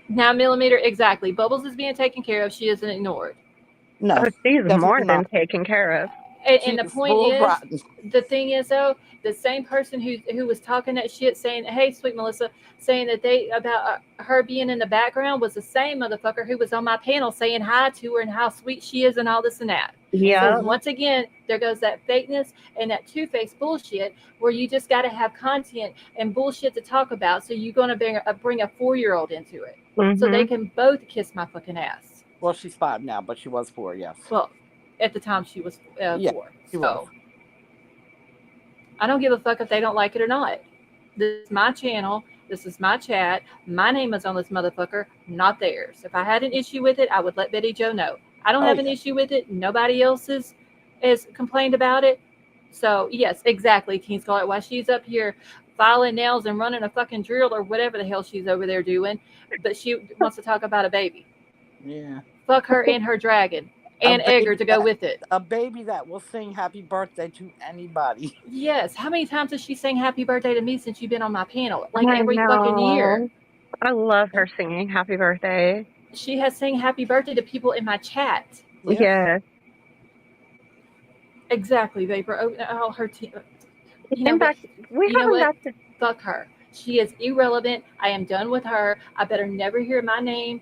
Speaker 1: Now, Millimeter, exactly. Bubbles is being taken care of. She isn't ignored.
Speaker 2: No, she's more than taken care of.
Speaker 1: And the point is, the thing is though, the same person who was talking that shit, saying, "Hey, sweet Melissa," saying that about her being in the background was the same motherfucker who was on my panel saying hi to her and how sweet she is and all this and that.
Speaker 2: Yeah.
Speaker 1: So once again, there goes that fakeness and that two-faced bullshit where you just got to have content and bullshit to talk about. So you're going to bring a 4-year-old into it, so they can both kiss my fucking ass.
Speaker 3: Well, she's 5 now, but she was 4, yes.
Speaker 1: Well, at the time she was 4.
Speaker 3: She was.
Speaker 1: I don't give a fuck if they don't like it or not. This is my channel. This is my chat. My name is on this motherfucker, not theirs. If I had an issue with it, I would let Betty Jo know. I don't have an issue with it. Nobody else has complained about it. So, yes, exactly, Teen Scarlet. While she's up here filing nails and running a fucking drill or whatever the hell she's over there doing, but she wants to talk about a baby.
Speaker 3: Yeah.
Speaker 1: Fuck her and her dragon. And Edgar to go with it.
Speaker 3: A baby that will sing happy birthday to anybody.
Speaker 1: Yes. How many times has she sang happy birthday to me since you've been on my panel? Like every fucking year.
Speaker 2: I love her singing happy birthday.
Speaker 1: She has sang happy birthday to people in my chat.
Speaker 2: Yeah.
Speaker 1: Exactly, Vapor. Oh, her team. You know
Speaker 2: Came
Speaker 1: what?
Speaker 2: back. We
Speaker 1: You know
Speaker 2: haven't
Speaker 1: what?
Speaker 2: got to.
Speaker 1: Fuck her. She is irrelevant. I am done with her. I better never hear my name,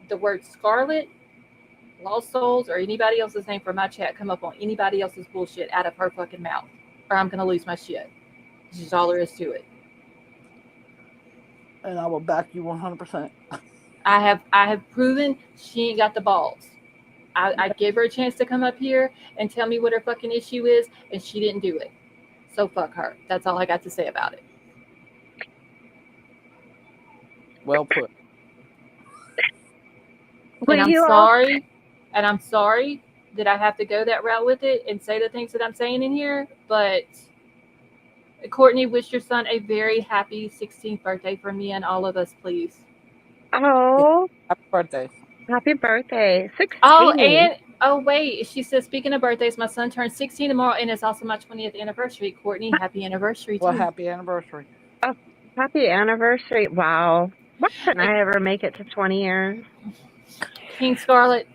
Speaker 1: the word Scarlet, Lost Souls, or anybody else's name from my chat come up on anybody else's bullshit out of her fucking mouth, or I'm gonna lose my shit. This is all there is to it.
Speaker 3: And I will back you 100%.
Speaker 1: I have proven she ain't got the balls. I gave her a chance to come up here and tell me what her fucking issue is, and she didn't do it. So fuck her. That's all I got to say about it.
Speaker 3: Well put.
Speaker 2: Will
Speaker 1: And I'm
Speaker 2: you all?
Speaker 1: sorry, and I'm sorry that I have to go that route with it and say the things that I'm saying in here, but Courtney, wish your son a very happy 16th birthday from me and all of us, please.
Speaker 2: Oh,
Speaker 3: Happy birthday.
Speaker 2: happy birthday. 16.
Speaker 1: Oh, and oh wait, she says, speaking of birthdays, my son turns 16 tomorrow, and it's also my 20th anniversary. Courtney, happy anniversary too.
Speaker 3: Well, happy anniversary.
Speaker 2: Happy anniversary. Wow. Why couldn't I ever make it to 20 years?
Speaker 1: King Scarlet,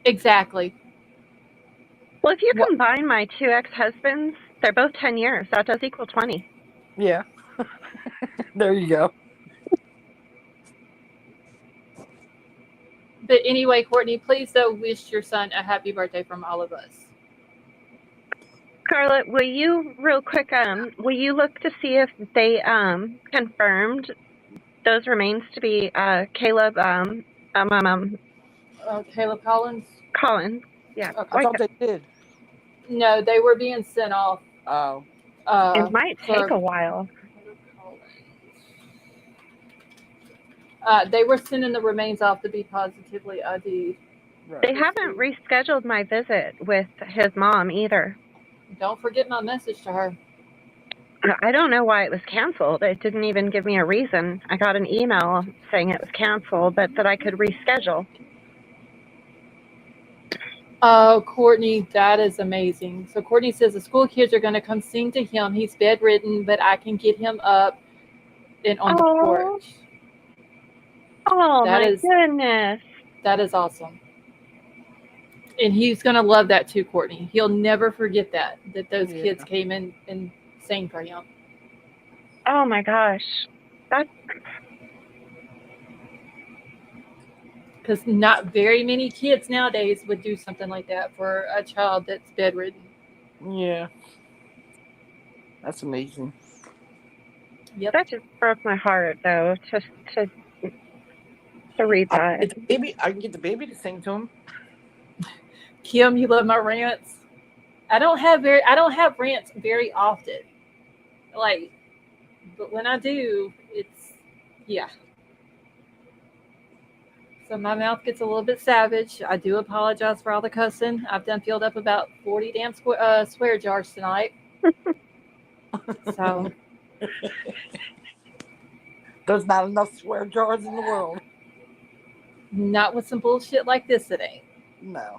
Speaker 1: exactly.
Speaker 2: Well, if you
Speaker 1: What-
Speaker 2: combine my 2 ex-husbands, they're both 10 years. That does equal 20.
Speaker 3: Yeah. There you go.
Speaker 1: But anyway, Courtney, please though wish your son a happy birthday from all of us.
Speaker 2: Scarlett, will you real quick will you look to see if they confirmed those remains to be Caleb
Speaker 1: Caleb Collins?
Speaker 2: Collins? Yeah.
Speaker 1: Okay.
Speaker 3: I thought they did.
Speaker 1: No, they were being sent off.
Speaker 3: Oh.
Speaker 2: It might take
Speaker 1: for-
Speaker 2: a while.
Speaker 1: They were sending the remains off to be positively ID'd.
Speaker 3: Right.
Speaker 2: They haven't rescheduled my visit with his mom either.
Speaker 1: Don't forget my message to her.
Speaker 2: I don't know why it was canceled. It didn't even give me a reason. I got an email saying it was canceled, but that I could reschedule.
Speaker 1: Oh, Courtney, that is amazing. So Courtney says the school kids are going to come sing to him. He's bedridden, but I can get him up and on the
Speaker 2: Aw.
Speaker 1: porch.
Speaker 2: Oh,
Speaker 1: That
Speaker 2: my
Speaker 1: is-
Speaker 2: goodness.
Speaker 1: That is awesome. And he's going to love that too, Courtney. He'll never forget that those
Speaker 3: Yeah.
Speaker 1: kids came in and sang for him.
Speaker 2: Oh, my gosh. That's
Speaker 1: Because not very many kids nowadays would do something like that for a child that's bedridden.
Speaker 3: Yeah. That's amazing.
Speaker 1: Yep.
Speaker 2: that just broke my heart, though, to read
Speaker 3: I
Speaker 2: that.
Speaker 3: can get the baby to sing to him.
Speaker 1: Kim, you love my rants. I don't have rants very often. Like, but when I do, it's yeah. So my mouth gets a little bit savage. I do apologize for all the cussing. I've done filled up about 40 damn swear jars tonight. So
Speaker 3: There's not enough swear jars in the world.
Speaker 1: not with some bullshit like this, it ain't.
Speaker 3: No.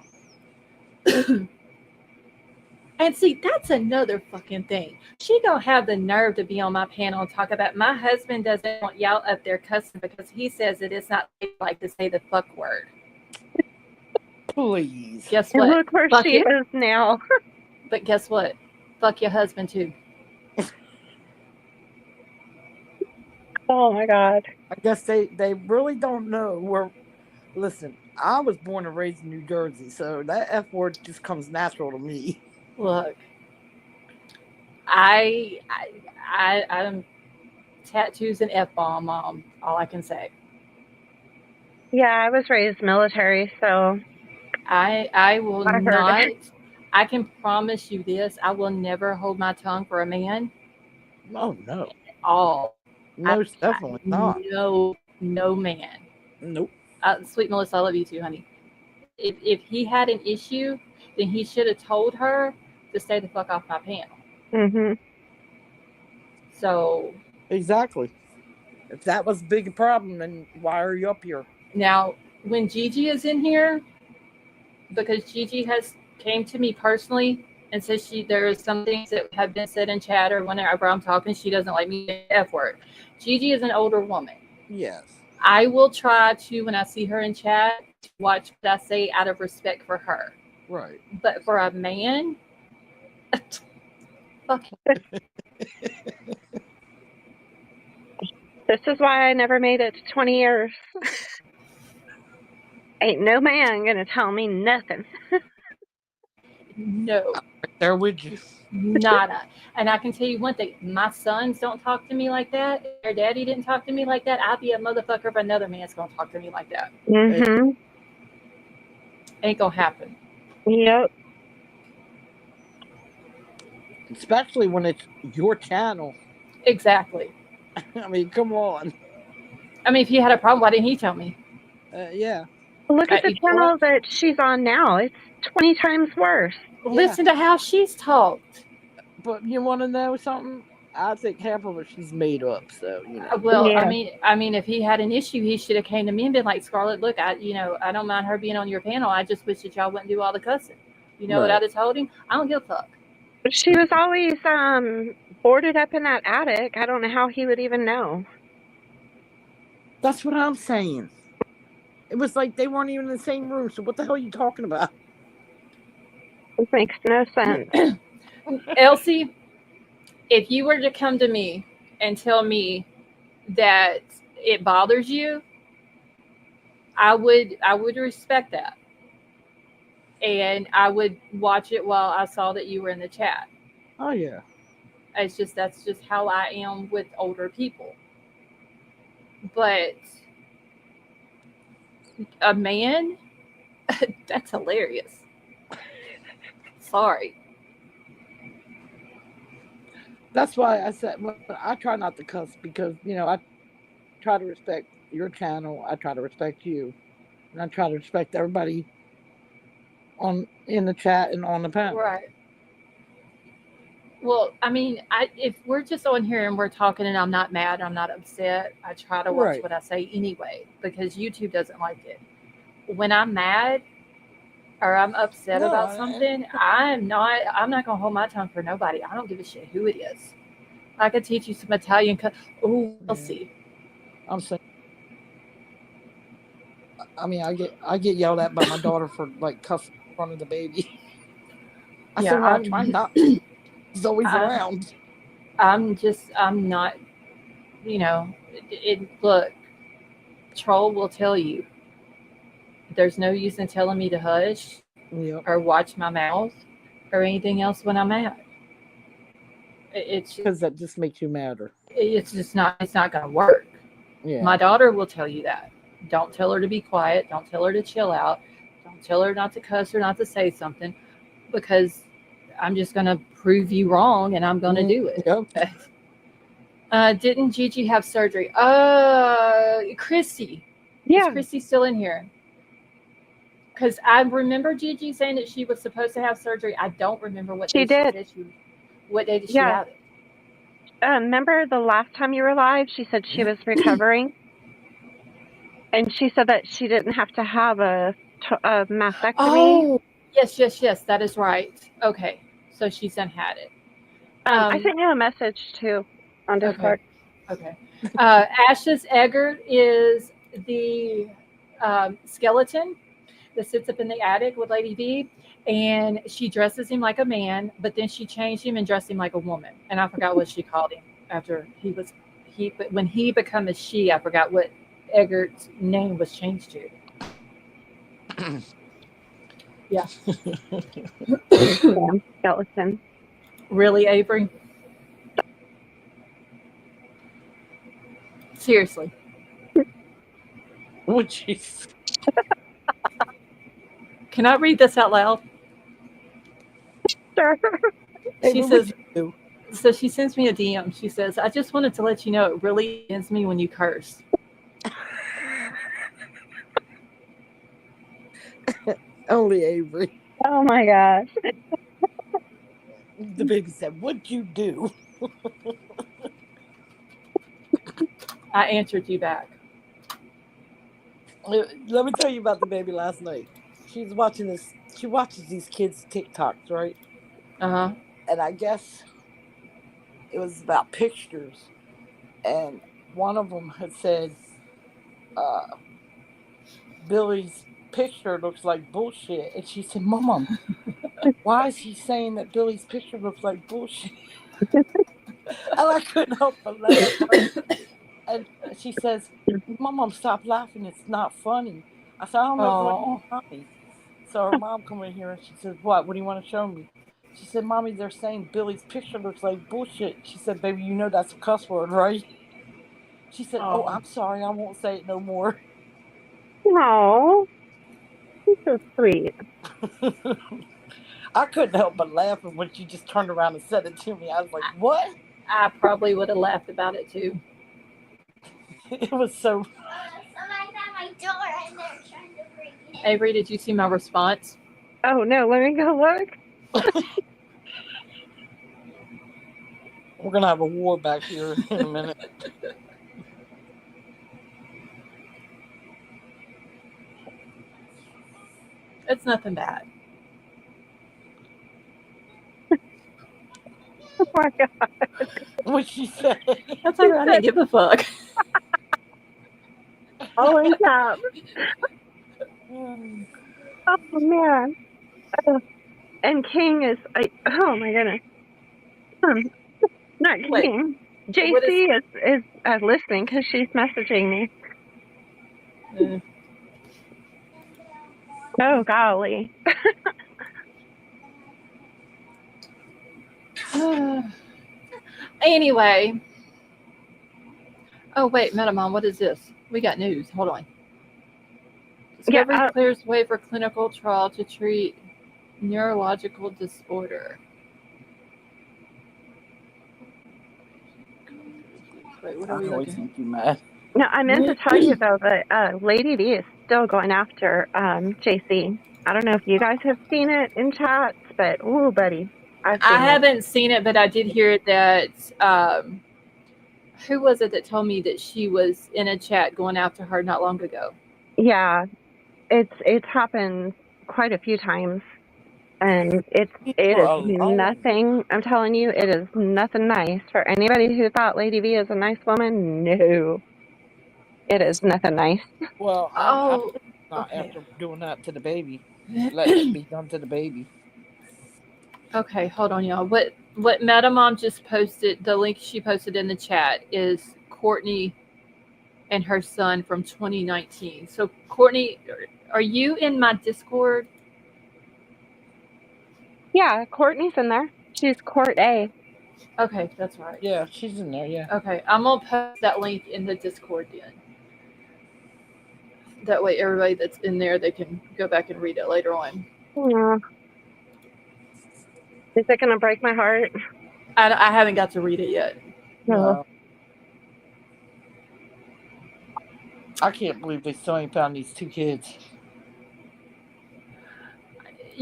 Speaker 1: And see, that's another fucking thing. She gonna have the nerve to be on my panel and talk about my husband doesn't want y'all up there cussing because he says it is not like to say the fuck word.
Speaker 3: Please.
Speaker 1: Guess
Speaker 2: And
Speaker 1: what?
Speaker 2: look where
Speaker 1: Fuck
Speaker 2: she
Speaker 1: it.
Speaker 2: is now.
Speaker 1: But guess what? Fuck your husband too.
Speaker 2: Oh, my God.
Speaker 3: I guess they really don't know where. Listen, I was born and raised in New Jersey, so that F word just comes natural to me.
Speaker 1: Look, I'm tattoos and F-bomb, mom. All I can say.
Speaker 2: Yeah, I was raised military, so
Speaker 1: I will
Speaker 2: I heard
Speaker 1: not.
Speaker 2: it.
Speaker 1: I can promise you this: I will never hold my tongue for a man.
Speaker 3: Oh no.
Speaker 1: All
Speaker 3: Most definitely not.
Speaker 1: No man.
Speaker 3: Nope.
Speaker 1: Sweet Melissa, I love you too, honey. If he had an issue, then he should have told her to stay the fuck off my panel.
Speaker 2: hmm
Speaker 1: So
Speaker 3: Exactly. If that was a big problem, then why are you up here?
Speaker 1: now, when Gigi is in here, because Gigi has came to me personally and says there are some things that have been said in chat or whenever I'm talking, she doesn't like me the F word. Gigi is an older woman.
Speaker 3: Yes.
Speaker 1: I will try to, when I see her in chat, watch what I say out of respect for her.
Speaker 3: Right.
Speaker 1: But for a man, Fuck.
Speaker 2: This is why I never made it to 20 years. Ain't no man gonna tell me nothing.
Speaker 1: No,
Speaker 3: Right there with you.
Speaker 1: nada. And I can tell you one thing: my sons don't talk to me like that. If their daddy didn't talk to me like that, I'd be a motherfucker if another man's gonna talk to me like that.
Speaker 2: Mm-hmm.
Speaker 1: Ain't gonna happen.
Speaker 2: Yep.
Speaker 3: Especially when it's your channel.
Speaker 1: Exactly.
Speaker 3: I mean, come on.
Speaker 1: I mean, if he had a problem, why didn't he tell me?
Speaker 3: Yeah.
Speaker 2: Look at the
Speaker 1: You know
Speaker 2: channel
Speaker 1: what?
Speaker 2: that she's on now. It's 20 times worse.
Speaker 1: Listen to how she's talked.
Speaker 3: But you want to know something? I think half of it she's made up. So
Speaker 1: Well,
Speaker 2: Yeah.
Speaker 1: I mean, if he had an issue, he should have came to me and been like, Scarlett, look, I don't mind her being on your panel. I just wish that y'all wouldn't do all the cussing. You know what
Speaker 3: Right.
Speaker 1: I'd have told him? I don't give a fuck.
Speaker 2: She was always boarded up in that attic. I don't know how he would even know.
Speaker 3: That's what I'm saying. It was like they weren't even in the same room. So what the hell are you talking about?
Speaker 2: It makes no sense.
Speaker 1: Elsie, if you were to come to me and tell me that it bothers you, I would respect that. And I would watch it while I saw that you were in the chat.
Speaker 3: Oh yeah.
Speaker 1: That's just how I am with older people. But a man, that's hilarious. Sorry.
Speaker 3: That's why I said I try not to cuss because I try to respect your channel. I try to respect you, and I try to respect everybody in the chat and on the panel.
Speaker 1: Right. Well, I mean, if we're just on here and we're talking and I'm not mad, I'm not upset, I try to watch
Speaker 3: Right.
Speaker 1: what I say anyway because YouTube doesn't like it. When I'm mad or I'm upset
Speaker 3: No,
Speaker 1: about something, I'm not gonna hold my tongue for nobody. I don't give a shit who it is. I could teach you some Italian. Oh, we'll
Speaker 3: Yeah.
Speaker 1: see.
Speaker 3: I'm saying. I mean, I get yelled at by my daughter for like cussing in front of the baby. I said, well, I try not. He's always around.
Speaker 1: I'm not. You know, look. Troll will tell you. There's no use in telling me to hush
Speaker 3: Yep.
Speaker 1: or watch my mouth or anything else when I'm mad. It's
Speaker 3: Because that just makes you madder.
Speaker 1: it's not going to work.
Speaker 3: Yeah.
Speaker 1: My daughter will tell you that. Don't tell her to be quiet. Don't tell her to chill out. Don't tell her not to cuss or not to say something because I'm just going to prove you wrong and I'm going to do it.
Speaker 3: Yep.
Speaker 1: Didn't Gigi have surgery? Chrissy.
Speaker 2: Yeah.
Speaker 1: Is Chrissy still in here? Because I remember Gigi saying that she was supposed to have surgery. I don't remember what
Speaker 2: She
Speaker 1: day
Speaker 2: did.
Speaker 1: What day did she
Speaker 2: Yeah.
Speaker 1: have it?
Speaker 2: Remember the last time you were live, she said she was recovering? And she said that she didn't have to have a mastectomy.
Speaker 1: Oh, yes. That is right. Okay. So she's done had it.
Speaker 2: I sent you a message too on Discord.
Speaker 1: Okay. Ashes Eggert is the skeleton that sits up in the attic with Lady V, and she dresses him like a man, but then she changed him and dressed him like a woman. And I forgot what she called him after but when he became a she, I forgot what Eggert's name was changed to. Yeah.
Speaker 2: Skeleton.
Speaker 1: Really, Avery? Seriously.
Speaker 3: Oh, jeez.
Speaker 1: Can I read this out loud?
Speaker 2: Sure.
Speaker 3: Hey,
Speaker 1: She
Speaker 3: what
Speaker 1: says,
Speaker 3: would you
Speaker 1: so she sends me a DM. She says, I just wanted to let you know it really ends me when you curse.
Speaker 3: do? Only Avery.
Speaker 2: Oh my gosh.
Speaker 3: The baby said, what'd you do?
Speaker 1: I answered you back.
Speaker 3: Let me tell you about the baby last night. She's watching this. She watches these kids' TikToks, right?
Speaker 1: Uh-huh.
Speaker 3: And I guess it was about pictures. And one of them had said, Billy's picture looks like bullshit. And she said, Mom, Why is he saying that Billy's picture looks like bullshit? And I couldn't help but laugh. And she says, Mom, stop laughing. It's not funny. I said, I don't know what's
Speaker 1: Oh,
Speaker 3: funny. So her mom come in here and she says, What do you want to show me? She said, Mommy, they're saying Billy's picture looks like bullshit. She said, Baby, you know that's a cuss word, right? She said, Oh,
Speaker 1: oh.
Speaker 3: I'm sorry. I won't say it no more.
Speaker 2: No, he's so sweet.
Speaker 3: I couldn't help but laughing when she just turned around and said it to me. I was like, What?
Speaker 1: I probably would have laughed about it too.
Speaker 3: It was so.
Speaker 4: Somebody's at my door and they're trying to break it.
Speaker 1: Avery, did you see my response?
Speaker 2: Oh no, let me go look.
Speaker 3: We're going to have a war back here in a minute.
Speaker 1: It's nothing bad.
Speaker 2: Oh my god.
Speaker 3: What she said.
Speaker 1: That's all right. I didn't give a fuck.
Speaker 2: All in top. Oh man. And King is oh my goodness. Not
Speaker 1: Wait,
Speaker 2: King.
Speaker 1: what is-
Speaker 2: JC is listening because she's messaging me. Oh golly.
Speaker 1: Anyway. Oh wait, Metamon, what is this? We got news. Hold on. Discovery clears way for clinical trial to treat neurological disorder. Wait, what are we
Speaker 3: always
Speaker 1: looking
Speaker 3: make you mad.
Speaker 2: No, I meant to tell you though that Lady D is still going after JC. I don't know if you guys have seen it in chats, but ooh, buddy,
Speaker 1: I haven't seen it, but I did hear that. Who was it that told me that she was in a chat going after her not long ago?
Speaker 2: Yeah, it's happened quite a few times, and it is nothing. I'm telling you, it is nothing nice for anybody who thought Lady V is a nice woman. No, it is nothing nice.
Speaker 3: Well, I'm not after doing that to the baby. Let it be done to the baby.
Speaker 1: Okay, hold on, y'all. What Metamom just posted, the link she posted in the chat is Courtney and her son from 2019. So, Courtney, are you in my Discord?
Speaker 2: Yeah, Courtney's in there. She's Court A.
Speaker 1: Okay, that's right.
Speaker 3: Yeah, she's in there, yeah.
Speaker 1: Okay, I'm going to post that link in the Discord then. That way everybody that's in there, they can go back and read it later on.
Speaker 2: Yeah. Is it going to break my heart?
Speaker 1: I haven't got to read it yet.
Speaker 2: No.
Speaker 3: I can't believe they still ain't found these two kids.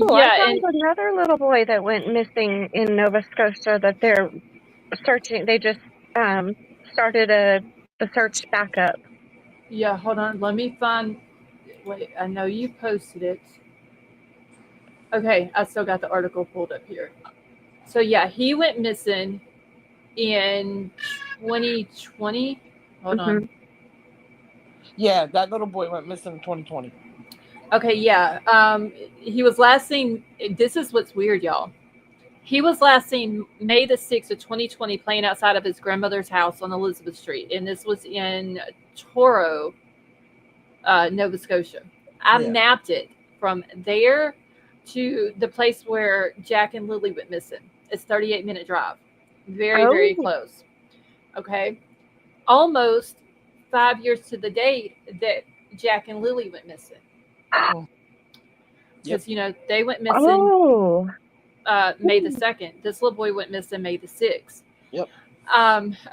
Speaker 2: Oh, yeah, I found another little boy that went missing in Nova Scotia that they're searching. They just started a search back up.
Speaker 1: Yeah, hold on. Let me find. Wait, I know you posted it. Okay, I still got the article pulled up here. So yeah, he went missing in 2020. Hold on.
Speaker 3: Yeah, that little boy went missing in 2020.
Speaker 1: Okay, yeah. He was last seen. This is what's weird, y'all. He was last seen May the 6th of 2020 playing outside of his grandmother's house on Elizabeth Street. And this was in Truro, Nova Scotia. I mapped it from there to the place where Jack and Lily went missing. It's 38-minute drive. Very, very close. Okay. Almost 5 years to the date that Jack and Lily went missing. Because, you know, they went missing May the 2nd. This little boy went missing May the 6th.
Speaker 3: Yep.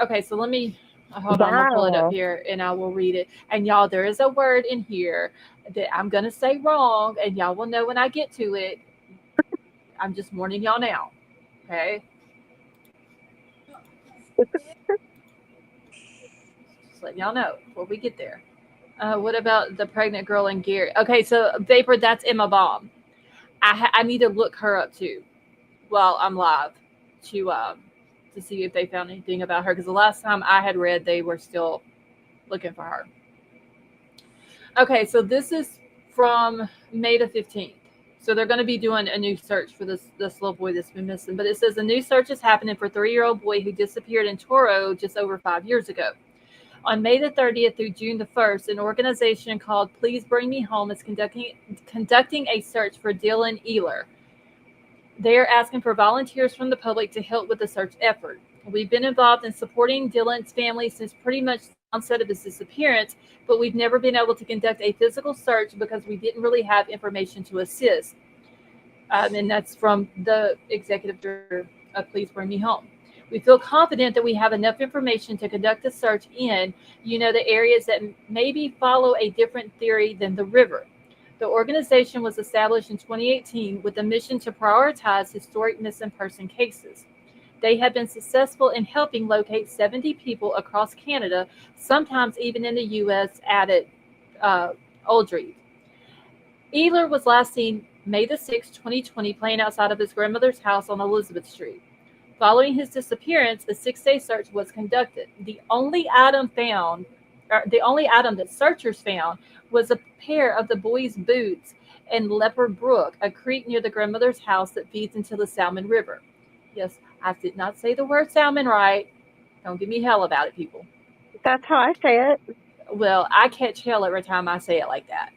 Speaker 1: Okay, so let me, hold on, I'll pull it up here and I will read it. And y'all, there is a word in here that I'm going to say wrong and y'all will know when I get to it. I'm just warning y'all now. Okay? Just letting y'all know before we get there. What about the pregnant girl in Gary? Okay, so Vapor, that's Emma Baum. I need to look her up too while I'm live to see if they found anything about her, because the last time I had read, they were still looking for her. Okay, so this is from May the 15th. So they're going to be doing a new search for this little boy that's been missing. But it says a new search is happening for 3-year-old boy who disappeared in Toro just over 5 years ago. On May the 30th through June the 1st, an organization called Please Bring Me Home is conducting a search for Dylan Ehler. They are asking for volunteers from the public to help with the search effort. We've been involved in supporting Dylan's family since pretty much the onset of his disappearance, but we've never been able to conduct a physical search because we didn't really have information to assist. And that's from the executive director of Please Bring Me Home. We feel confident that we have enough information to conduct a search in, the areas that maybe follow a different theory than the river. The organization was established in 2018 with a mission to prioritize historic missing person cases. They have been successful in helping locate 70 people across Canada, sometimes even in the U.S., added Aldred. Ehler was last seen May the 6th, 2020, playing outside of his grandmother's house on Elizabeth Street. Following his disappearance, a 6-day search was conducted. The only item that searchers found was a pair of the boy's boots in Leopard Brook, a creek near the grandmother's house that feeds into the Salmon River. Yes, I did not say the word salmon right. Don't give me hell about it, people.
Speaker 2: That's how I say it.
Speaker 1: Well, I catch hell every time I say it like that.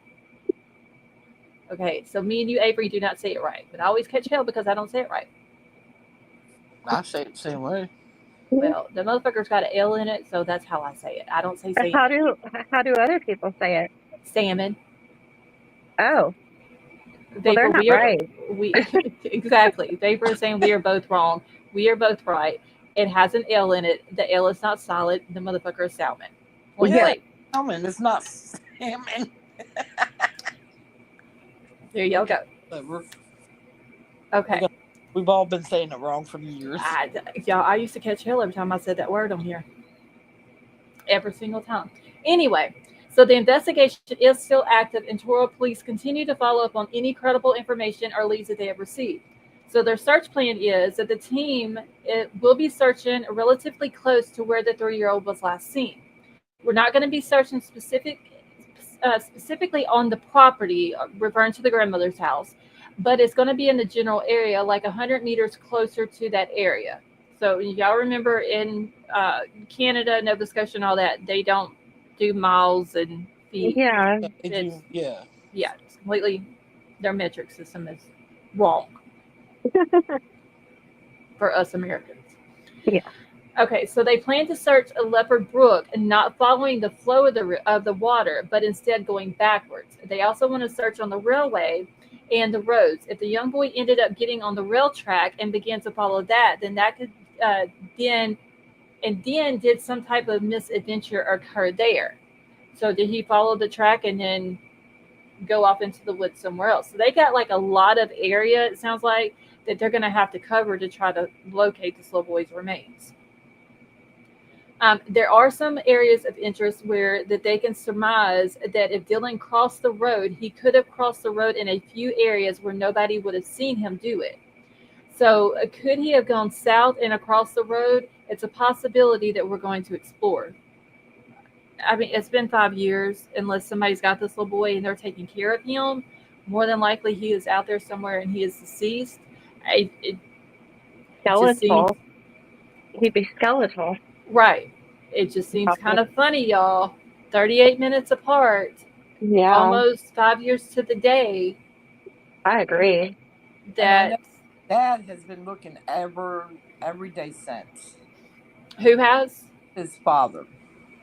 Speaker 1: Okay, so me and you, Avery, do not say it right. But I always catch hell because I don't say it right.
Speaker 3: I say it the same way.
Speaker 1: Well, the motherfucker's got an L in it, so that's how I say it. I don't say salmon.
Speaker 2: How do other people say it?
Speaker 1: Salmon.
Speaker 2: Oh. Well, they're not right.
Speaker 1: Exactly. Vapor is saying we are both wrong. We are both right. It has an L in it. The L is not solid. The motherfucker is salmon.
Speaker 3: Well, yeah, salmon. It's not salmon.
Speaker 1: There you go. Okay.
Speaker 3: We've all been saying it wrong for years.
Speaker 1: I used to catch hell every time I said that word on here. Every single time. Anyway, so the investigation is still active, and Toro police continue to follow up on any credible information or leads that they have received. So their search plan is that the team will be searching relatively close to where the 3-year-old was last seen. We're not going to be searching specifically on the property, referring to the grandmother's house, but it's going to be in the general area, like 100 meters closer to that area. So y'all remember in Canada, Nova Scotia, and all that, they don't do miles and feet.
Speaker 2: Yeah.
Speaker 1: Yeah, it's completely, their metric system is wrong for us Americans.
Speaker 2: Yeah.
Speaker 1: Okay, so they plan to search a Leopard Brook and not following the flow of the water, but instead going backwards. They also want to search on the railway and the roads. If the young boy ended up getting on the rail track and began to follow that, then that could then did some type of misadventure occur there. So did he follow the track and then go off into the woods somewhere else? So they got like a lot of area, it sounds like, that they're going to have to cover to try to locate this little boy's remains. There are some areas of interest where that they can surmise that if Dylan crossed the road, he could have crossed the road in a few areas where nobody would have seen him do it. So could he have gone south and across the road? It's a possibility that we're going to explore. I mean, it's been 5 years. Unless somebody's got this little boy and they're taking care of him, more than likely he is out there somewhere and he is deceased.
Speaker 2: Skeletal. He'd be skeletal.
Speaker 1: Right. It just seems kind of funny, y'all. 38 minutes apart.
Speaker 2: Yeah.
Speaker 1: Almost 5 years to the day.
Speaker 2: I agree.
Speaker 3: Dad has been looking every day since.
Speaker 1: Who has?
Speaker 3: His father.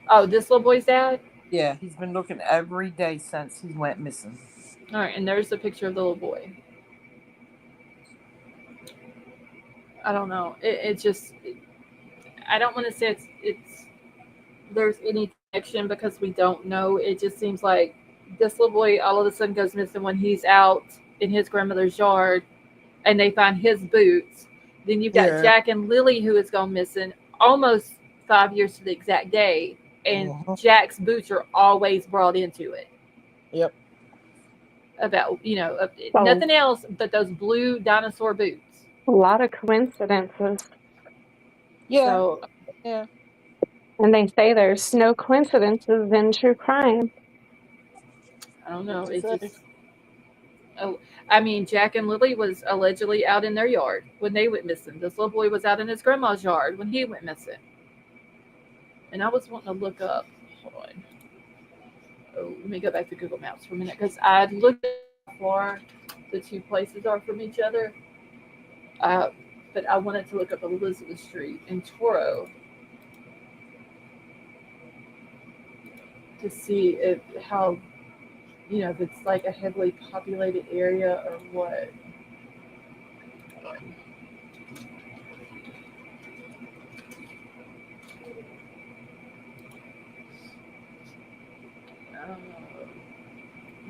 Speaker 1: Oh, this little boy's dad?
Speaker 3: Yeah, he's been looking every day since he went missing.
Speaker 1: All right, and there's the picture of the little boy. I don't know. I don't want to say there's any connection because we don't know. It just seems like this little boy all of a sudden goes missing when he's out in his grandmother's yard and they find his boots. Then you've got Jack and Lily who has gone missing almost 5 years to the exact day. And Jack's boots are always brought into it.
Speaker 3: Yep.
Speaker 1: About, nothing else but those blue dinosaur boots.
Speaker 2: A lot of coincidences.
Speaker 3: Yeah.
Speaker 1: So,
Speaker 3: yeah.
Speaker 2: And they say there's no coincidences in true crime.
Speaker 1: I don't know. Oh, I mean, Jack and Lily was allegedly out in their yard when they went missing. This little boy was out in his grandma's yard when he went missing. And I was wanting to look up. Hold on. Oh, let me go back to Google Maps for a minute because I looked at how far the two places are from each other. But I wanted to look up Elizabeth Street in Toro to see if if it's like a heavily populated area or what.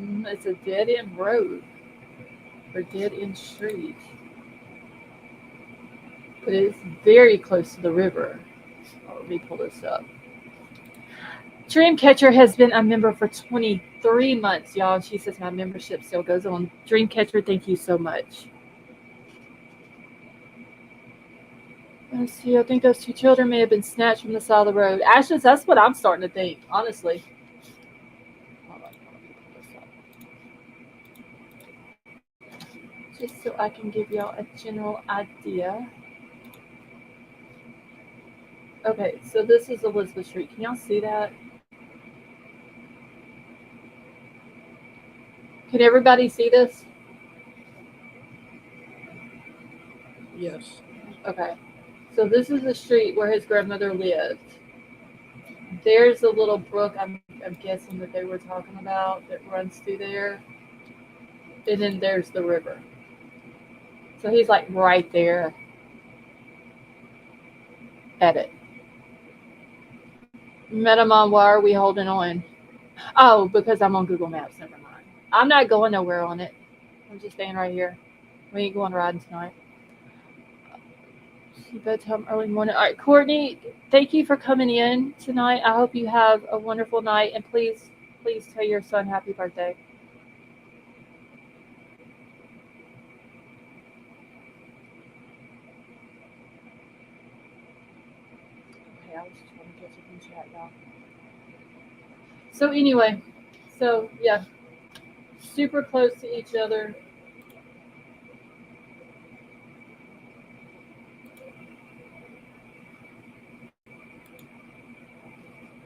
Speaker 1: It's a dead end road or dead end street, but it's very close to the river. Let me pull this up. Dreamcatcher has been a member for 23 months, y'all. She says my membership still goes on. Dreamcatcher, thank you so much. Let's see. I think those two children may have been snatched from the side of the road. Ashes, that's what I'm starting to think, honestly. Hold on, let me pull this up. Just so I can give y'all a general idea. Okay, so this is Elizabeth Street. Can y'all see that? Can everybody see this?
Speaker 3: Yes.
Speaker 1: Okay. So this is the street where his grandmother lived. There's a little brook I'm guessing that they were talking about that runs through there. And then there's the river. So he's like right there at it. Metamon, why are we holding on? Oh, because I'm on Google Maps. Never mind. I'm not going nowhere on it. I'm just staying right here. We ain't going riding tonight. Bedtime early morning. All right, Courtney, thank you for coming in tonight. I hope you have a wonderful night, and please tell your son happy birthday. Okay, I was just trying to get you in chat, y'all. So anyway, yeah, super close to each other.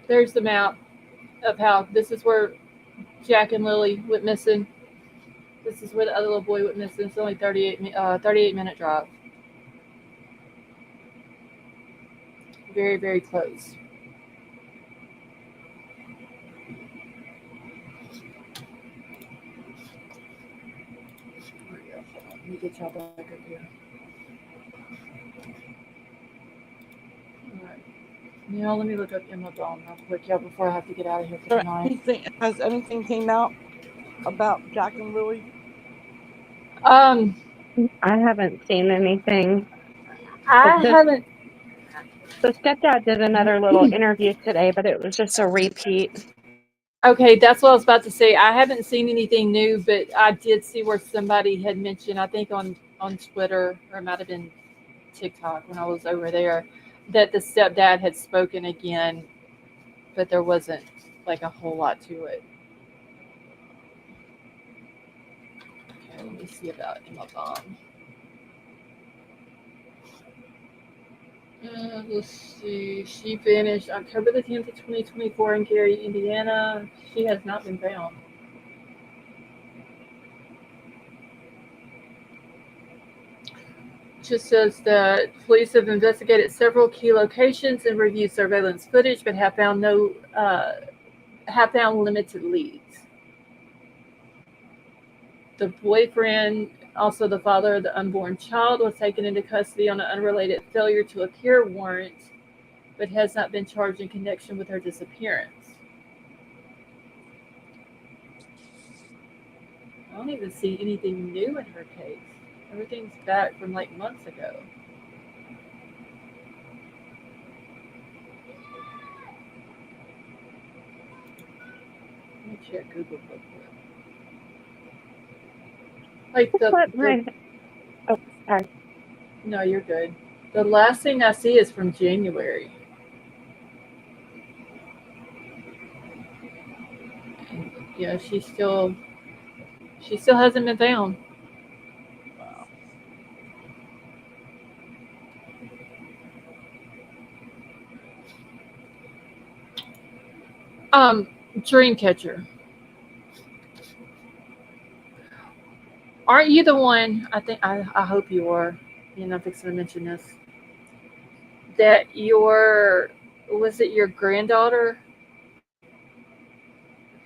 Speaker 1: There's the map of how this is where Jack and Lily went missing. This is where the other little boy went missing. It's only 38-minute drive. Very, very close. Let me get y'all back up here. All right. Now let me look up Emma Dawn real quick, y'all, before I have to get out of here for tonight.
Speaker 3: Has anything came out about Jack and Lily?
Speaker 2: I haven't seen anything.
Speaker 1: I haven't.
Speaker 2: The stepdad did another little interview today, but it was just a repeat.
Speaker 1: Okay, that's what I was about to say. I haven't seen anything new, but I did see where somebody had mentioned, I think on Twitter, or it might have been TikTok when I was over there, that the stepdad had spoken again, but there wasn't like a whole lot to it. Okay, let me see about Emma Baum. Let's see. She vanished October the 10th of 2024 in Gary, Indiana. She has not been found. Just says that police have investigated several key locations and reviewed surveillance footage, but have found limited leads. The boyfriend, also the father of the unborn child, was taken into custody on an unrelated failure to appear warrant, but has not been charged in connection with her disappearance. I don't even see anything new in her case. Everything's back from like months ago. Let me check Google real quick. Like
Speaker 2: Oh, sorry.
Speaker 1: No, you're good. The last thing I see is from January. And, yeah, she's still She still hasn't been found.
Speaker 3: Wow.
Speaker 1: Dreamcatcher. Aren't you the one? I hope you are. You know, I'm fixing to mention this. That your was it your granddaughter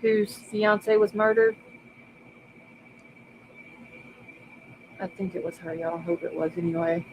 Speaker 1: whose fiance was murdered? I think it was her, y'all. I hope it was anyway.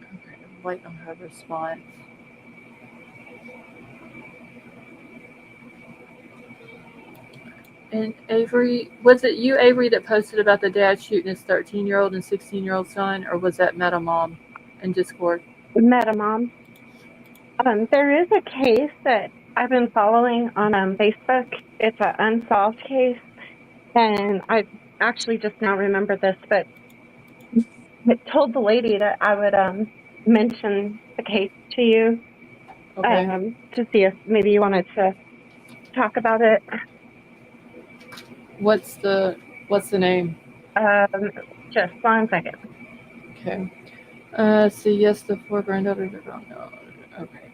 Speaker 1: Okay, I'm waiting on her response. And Avery, was it you, Avery, that posted about the dad shooting his 13-year-old and 16-year-old son, or was that Meta Mom in Discord?
Speaker 2: Meta Mom. There is a case that I've been following on Facebook. It's an unsolved case, and I actually just now remembered this, but I told the lady that I would mention the case to you
Speaker 1: Okay.
Speaker 2: to see if maybe you wanted to talk about it.
Speaker 1: What's the name?
Speaker 2: Just 1 second.
Speaker 1: Okay. See, yes, the four granddaughters are gone. No. Okay.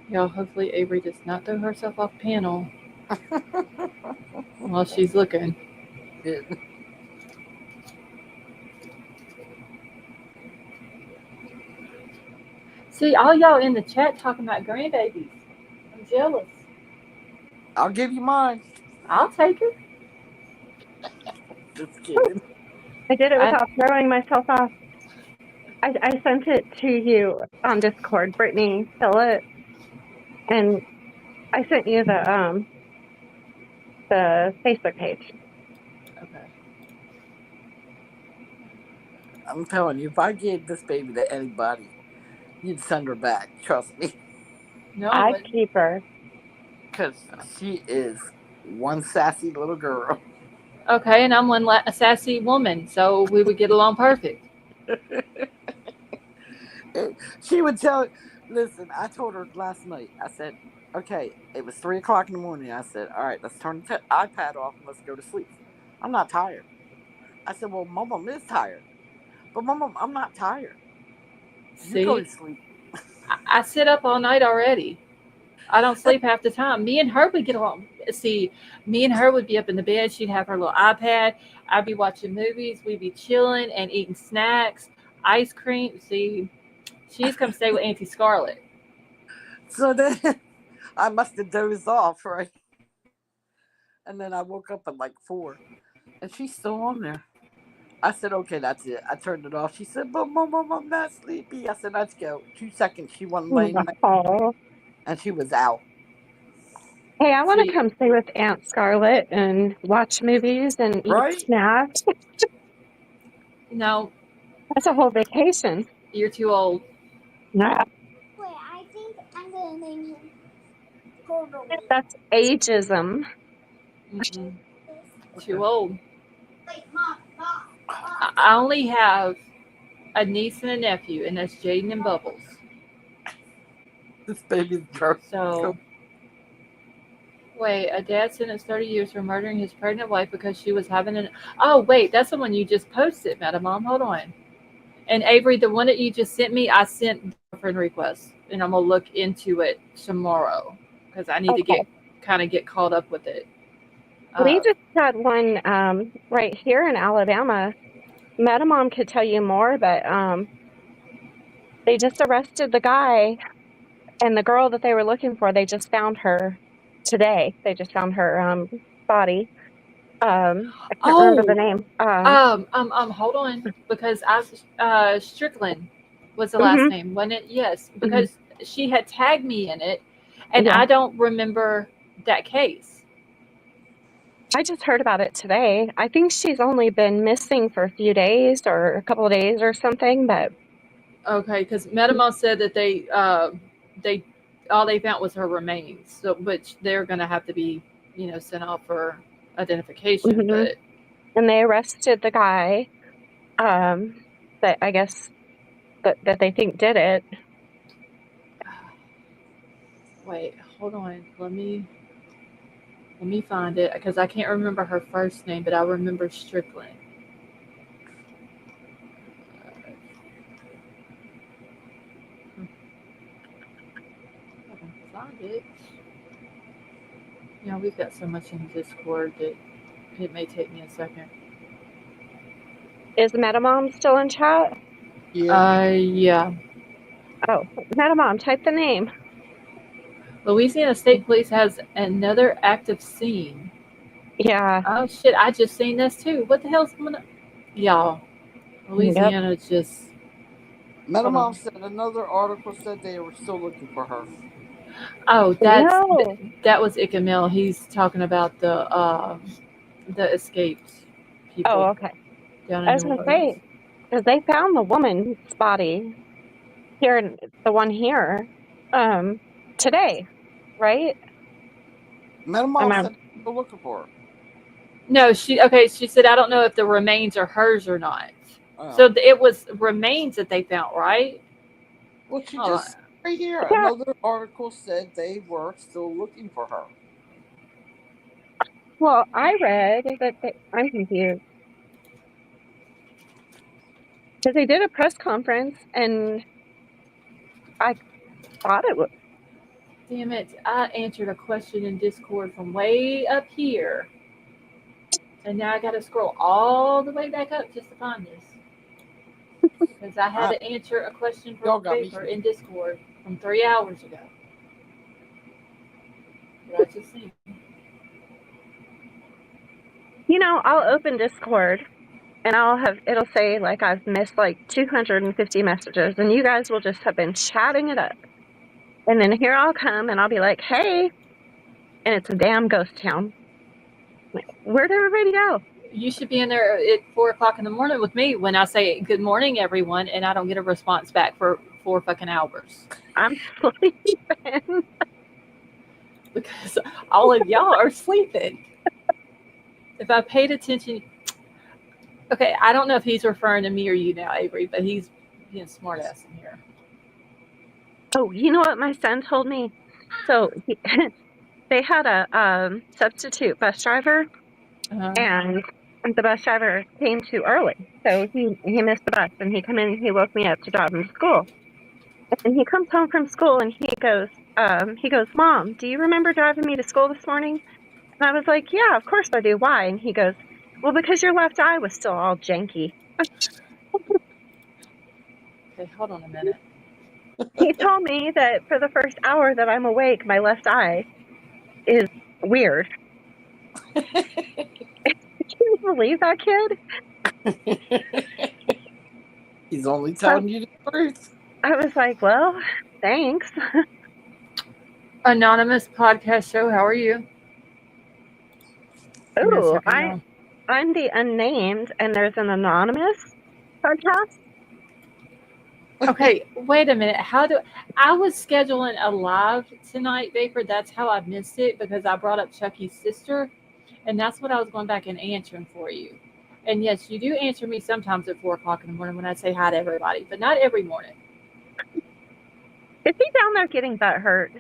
Speaker 1: Y'all, hopefully Avery does not throw herself off panel while she's looking.
Speaker 3: Good.
Speaker 1: See, all y'all in the chat talking about grandbabies. I'm jealous.
Speaker 3: I'll give you mine.
Speaker 1: I'll take it.
Speaker 3: Just kidding.
Speaker 2: I did it without throwing myself off. I sent it to you on Discord, Brittany Phillip, and I sent you the Facebook page.
Speaker 1: Okay.
Speaker 3: I'm telling you, if I gave this baby to anybody, you'd send her back. Trust me.
Speaker 1: No,
Speaker 2: I'd keep her.
Speaker 3: Because she is one sassy little girl.
Speaker 1: okay, and I'm one a sassy woman, so we would get along perfect.
Speaker 3: She would tell, listen, I told her last night, I said, okay, it was 3 o'clock in the morning. I said, all right, let's turn the iPad off and let's go to sleep. I'm not tired. I said, well, Mom is tired. But Mom, I'm not tired. You go to
Speaker 1: See,
Speaker 3: sleep.
Speaker 1: I sit up all night already. I don't sleep half the time. Me and her would get along. See, me and her would be up in the bed. She'd have her little iPad. I'd be watching movies. We'd be chilling and eating snacks, ice cream. See, she's come stay with Auntie Scarlett.
Speaker 3: So then I must have dozed off, right? And then I woke up at like 4, and she's still on there. I said, okay, that's it. I turned it off. She said, but Mom, I'm not sleepy. I said, let's go. 2 seconds, she wasn't laying there,
Speaker 2: Oh.
Speaker 3: and she was out.
Speaker 2: Hey, I want to
Speaker 1: See,
Speaker 2: come stay with Aunt Scarlett and watch movies and eat
Speaker 3: Right?
Speaker 2: snacks.
Speaker 1: no,
Speaker 2: That's a whole vacation.
Speaker 1: you're too old.
Speaker 2: Yeah,
Speaker 4: Wait, I think I'm gonna name him Totally.
Speaker 2: that's ageism.
Speaker 1: Mm-mm, too old.
Speaker 4: Wait, Mom.
Speaker 1: I only have a niece and a nephew, and that's Jaden and Bubbles.
Speaker 3: This baby's drunk.
Speaker 1: So, wait, a dad sentenced 30 years for murdering his pregnant wife because she was having an. Oh, wait, that's the one you just posted, Madam Mom. Hold on. And Avery, the one that you just sent me, I sent a friend request, and I'm gonna look into it tomorrow because I need to get caught up with it.
Speaker 2: We just had one right here in Alabama. Madam Mom could tell you more, but they just arrested the guy, and the girl that they were looking for, they just found her today. They just found her body. I can't remember the name.
Speaker 1: Hold on, because Strickland was the last name, wasn't it? Yes, because she had tagged me in it, And
Speaker 2: Yeah.
Speaker 1: I don't remember that case.
Speaker 2: I just heard about it today. I think she's only been missing for a few days or a couple of days or something, but
Speaker 1: Okay, because Metamon said that they all they found was her remains, so which they're going to have to be, sent off for identification.
Speaker 2: Mhm.
Speaker 1: But
Speaker 2: and they arrested the guy that I guess that they think did it.
Speaker 1: wait, hold on, let me find it because I can't remember her first name, but I remember Strickland. I can find it. We've got so much in Discord that it may take me a second.
Speaker 2: Is Metamom still in chat?
Speaker 3: Yeah.
Speaker 1: Yeah.
Speaker 2: Oh, Metamom, type the name.
Speaker 1: Louisiana State Police has another active scene.
Speaker 2: Yeah.
Speaker 1: Oh shit! I just seen this too. What the hell's going on, y'all? Louisiana just.
Speaker 3: Metamom said another article said they were still looking for her.
Speaker 1: Oh,
Speaker 2: No.
Speaker 1: that was Ikamil. He's talking about the escaped people
Speaker 2: Oh, okay.
Speaker 1: down
Speaker 2: I
Speaker 1: in
Speaker 2: was
Speaker 1: New
Speaker 2: gonna
Speaker 1: Orleans.
Speaker 2: say because they found the woman's body here, the one here, today, right?
Speaker 3: Metamom
Speaker 2: Am
Speaker 3: said they're still looking for her.
Speaker 1: No, she said I don't know if the remains are hers or not. So it was remains that they found, right?
Speaker 3: Well, she
Speaker 1: Hold
Speaker 3: just right here.
Speaker 2: Yeah.
Speaker 3: Another article said they were still looking for her.
Speaker 2: Well, I read that I'm confused because they did a press conference and I thought it was.
Speaker 1: Damn it! I answered a question in Discord from way up here, and now I got to scroll all the way back up just to find this because I had to answer a question
Speaker 3: Y'all
Speaker 1: from
Speaker 3: got me.
Speaker 1: paper in Discord from 3 hours ago. What I just seen.
Speaker 2: I'll open Discord and it'll say like I've missed like 250 messages and you guys will just have been chatting it up. And then here I'll come and I'll be like, hey, and it's a damn ghost town. Where'd everybody go?
Speaker 1: You should be in there at 4:00 in the morning with me when I say good morning, everyone, and I don't get a response back for 4 fucking hours
Speaker 2: I'm sleeping.
Speaker 1: because all of y'all are sleeping. If I paid attention, okay, I don't know if he's referring to me or you now, Avery, but he's being smart ass in here.
Speaker 2: Oh, you know what my son told me? So they had a substitute bus driver, and the bus driver came too early. So he missed the bus, and he come in and he woke me up to drive him to school. And he comes home from school, and he goes, Mom, do you remember driving me to school this morning? And I was like, yeah, of course I do. Why? And he goes, well, because your left eye was still all janky.
Speaker 1: Okay, hold on a minute.
Speaker 2: He told me that for the first hour that I'm awake, my left eye is weird. Can you believe that kid?
Speaker 3: He's only telling you the truth.
Speaker 2: I was like, well, thanks.
Speaker 1: Anonymous podcast show, how are you?
Speaker 2: Oh, I'm the unnamed, and there's an anonymous podcast.
Speaker 1: Okay, wait a minute. I was scheduling a live tonight, Vapor. That's how I missed it because I brought up Chucky's sister, and that's what I was going back and answering for you. And yes, you do answer me sometimes at 4:00 in the morning when I say hi to everybody, but not every morning.
Speaker 2: Is he down there getting butt hurt?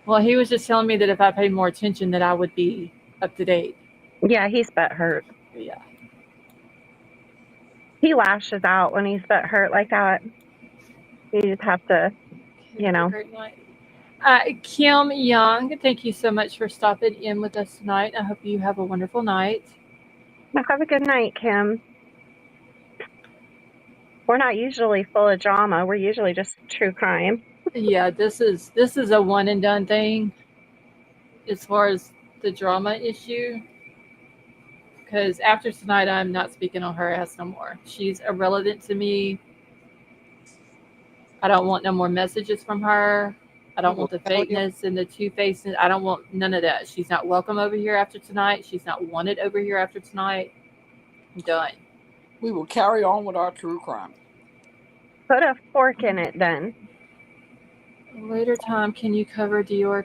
Speaker 1: Well, he was just telling me that if I paid more attention, that I would be up to date.
Speaker 2: Yeah, he's butt hurt.
Speaker 1: Yeah.
Speaker 2: He lashes out when he's butt hurt like that. You just have to,
Speaker 1: Great night. Kim Young, thank you so much for stopping in with us tonight. I hope you have a wonderful night.
Speaker 2: Have a good night, Kim. We're not usually full of drama. We're usually just true crime.
Speaker 1: Yeah, this is a one and done thing as far as the drama issue. Because after tonight, I'm not speaking on her ass no more. She's irrelevant to me. I don't want no more messages from her. I don't
Speaker 3: We
Speaker 1: want
Speaker 3: will
Speaker 1: the
Speaker 3: tell you.
Speaker 1: fakeness and the two-facedness. I don't want none of that. She's not welcome over here after tonight. She's not wanted over here after tonight. I'm done.
Speaker 3: We will carry on with our true crime.
Speaker 2: Put a fork in it then.
Speaker 1: Later time, can you cover Dior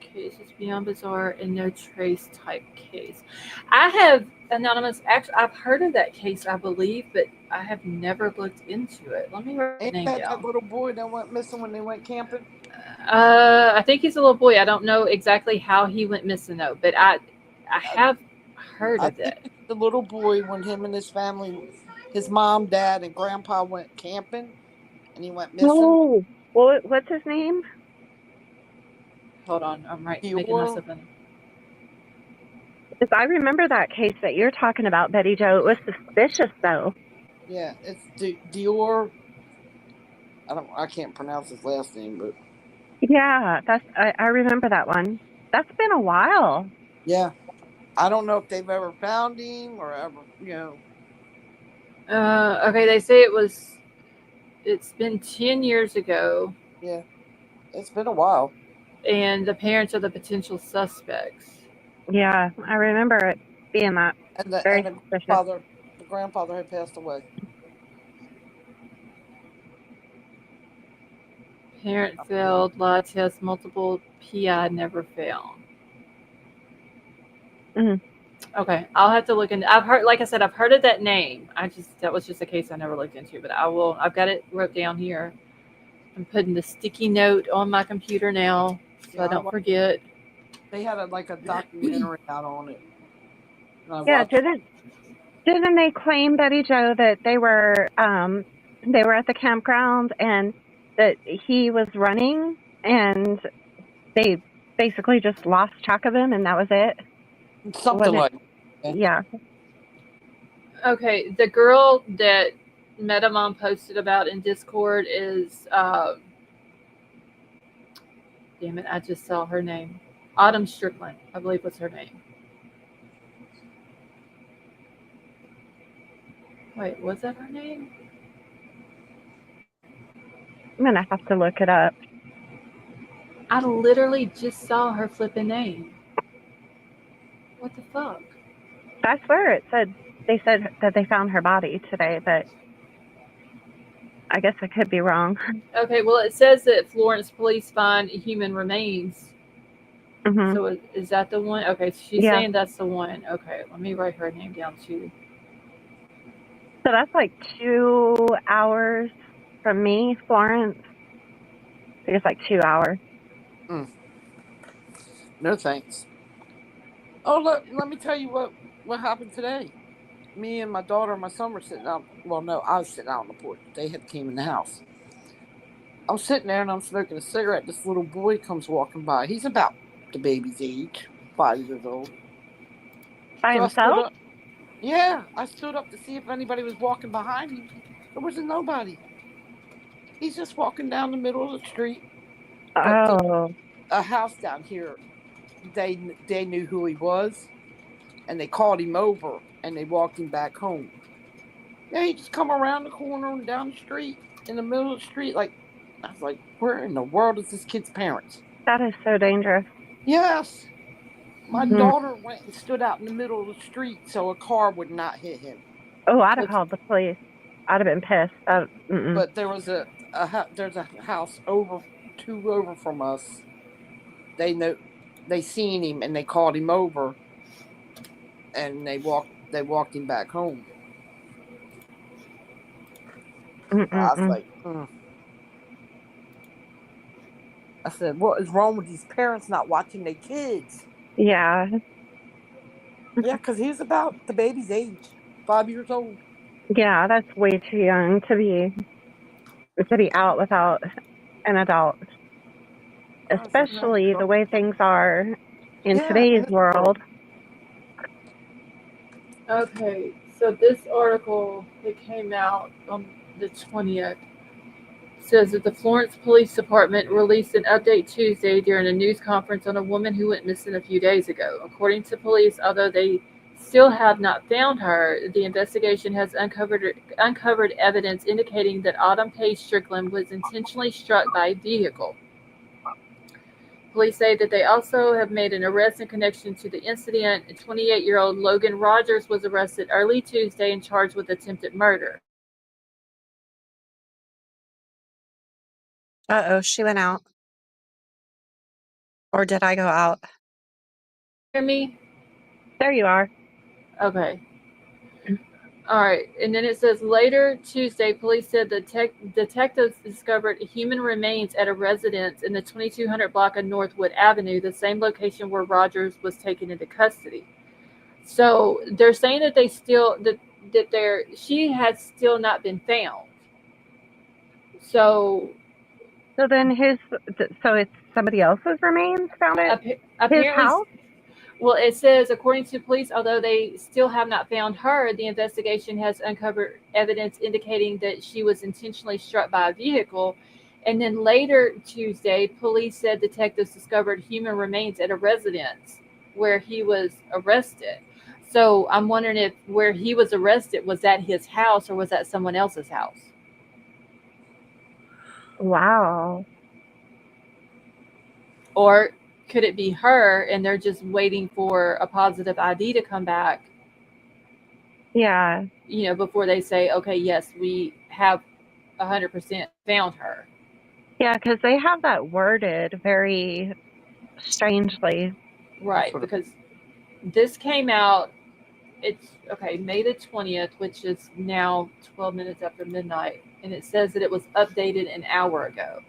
Speaker 1: cases beyond bizarre and no trace type case? I have anonymous. Actually, I've heard of that case, I believe, but I have never looked into it. Let me write the
Speaker 3: Ain't
Speaker 1: name
Speaker 3: that
Speaker 1: down.
Speaker 3: little boy that went missing when they went camping?
Speaker 1: I think he's a little boy. I don't know exactly how he went missing though, but I have heard
Speaker 3: I
Speaker 1: of
Speaker 3: think
Speaker 1: that.
Speaker 3: it's the little boy when him and his family, his mom, dad, and grandpa went camping, and he went missing.
Speaker 2: Oh, well, what's his name?
Speaker 1: Hold on, I'm making this
Speaker 3: Dior.
Speaker 1: up.
Speaker 2: Because I remember that case that you're talking about, Betty Jo. It was suspicious, though.
Speaker 3: Yeah, it's Dior. I can't pronounce his last name, but
Speaker 2: Yeah, I remember that one. That's been a while.
Speaker 3: yeah, I don't know if they've ever found him or ever,
Speaker 1: Okay, they say it's been 10 years ago,
Speaker 3: yeah, it's been a while.
Speaker 1: and the parents are the potential suspects.
Speaker 2: Yeah, I remember it being that
Speaker 3: And
Speaker 2: very
Speaker 3: the
Speaker 2: suspicious.
Speaker 3: grandfather had passed away.
Speaker 1: Parent failed, lie test, multiple PI never found.
Speaker 2: Mhm.
Speaker 1: Okay, I'll have to look into. I've heard, like I said, I've heard of that name. That was just a case I never looked into, but I will. I've got it wrote down here. I'm putting the sticky note on my computer now, so I don't forget.
Speaker 3: They had a documentary out on it.
Speaker 2: Yeah, didn't they claim, Betty Jo, that they were at the campground and that he was running and they basically just lost track of him and that was it?
Speaker 3: Something like that.
Speaker 2: Yeah.
Speaker 1: Okay, the girl that MetaMom posted about in Discord is, damn it, I just saw her name. Autumn Strickland, I believe was her name. Wait, was that her name?
Speaker 2: I'm going to have to look it up.
Speaker 1: I literally just saw her flipping name. What the fuck?
Speaker 2: I swear they said that they found her body today, but I guess I could be wrong.
Speaker 1: Okay, well, it says that Florence police find human remains.
Speaker 2: Hmm.
Speaker 1: So is that the one? Okay, so she's saying that's the one. Okay, let me write her name down too.
Speaker 2: So that's like 2 hours from me, Florence. I think it's like 2 hours.
Speaker 3: No thanks. Oh, let me tell you what happened today. Me and my daughter and my son were sitting out. Well, no, I was sitting out on the porch. They had came in the house. I'm sitting there and I'm smoking a cigarette. This little boy comes walking by. He's about the baby's age, 5 years old.
Speaker 2: By
Speaker 3: So
Speaker 2: himself?
Speaker 3: I stood up to see if anybody was walking behind him. There wasn't nobody. He's just walking down the middle of the street. But a house down here, they knew who he was, and they called him over, and they walked him back home. Yeah, he just come around the corner and down the street, in the middle of the street. Like, I was like, where in the world is this kid's parents?
Speaker 2: That is so dangerous.
Speaker 3: Yes. My daughter went and stood out in the middle of the street so a car would not hit him.
Speaker 2: Oh, I'd have called the police. I'd have been pissed.
Speaker 3: But there was there's a house two over from us. They seen him and they called him over, and they walked him back home. I was like, I said, what is wrong with these parents not watching their kids?
Speaker 2: Yeah.
Speaker 3: Yeah, because he was about the baby's age, 5 years old.
Speaker 2: Yeah, that's way too young to be out without an adult. Especially the way things are in today's world.
Speaker 1: Okay, so this article that came out on the 20th says that the Florence Police Department released an update Tuesday during a news conference on a woman who went missing a few days ago. According to police, although they still have not found her. The investigation has uncovered evidence indicating that Autumn K. Strickland was intentionally struck by a vehicle. Police say that they also have made an arrest in connection to the incident. 28-year-old Logan Rogers was arrested early Tuesday and charged with attempted murder.
Speaker 5: Uh-oh, she went out. Or did I go out?
Speaker 1: Hear me?
Speaker 2: There you are.
Speaker 1: Okay. All right. And then it says later Tuesday, police said the detectives discovered human remains at a residence in the 2200 block of Northwood Avenue, the same location where Rogers was taken into custody. So they're saying that she has still not been found. So
Speaker 2: then so it's somebody else's remains found at his
Speaker 1: apparently,
Speaker 2: house?
Speaker 1: well, it says, according to police, although they still have not found her, the investigation has uncovered evidence indicating that she was intentionally struck by a vehicle. And then later Tuesday, police said detectives discovered human remains at a residence where he was arrested. So I'm wondering if where he was arrested, was that his house or was that someone else's house?
Speaker 2: Wow.
Speaker 1: Or could it be her and they're just waiting for a positive ID to come back,
Speaker 2: Yeah.
Speaker 1: before they say, okay, yes, we have 100% found her.
Speaker 2: Yeah, because they have that worded very strangely.
Speaker 1: Right, because this came out, it's, okay, May the 20th, which is now 12 minutes after midnight, and it says that it was updated an hour ago.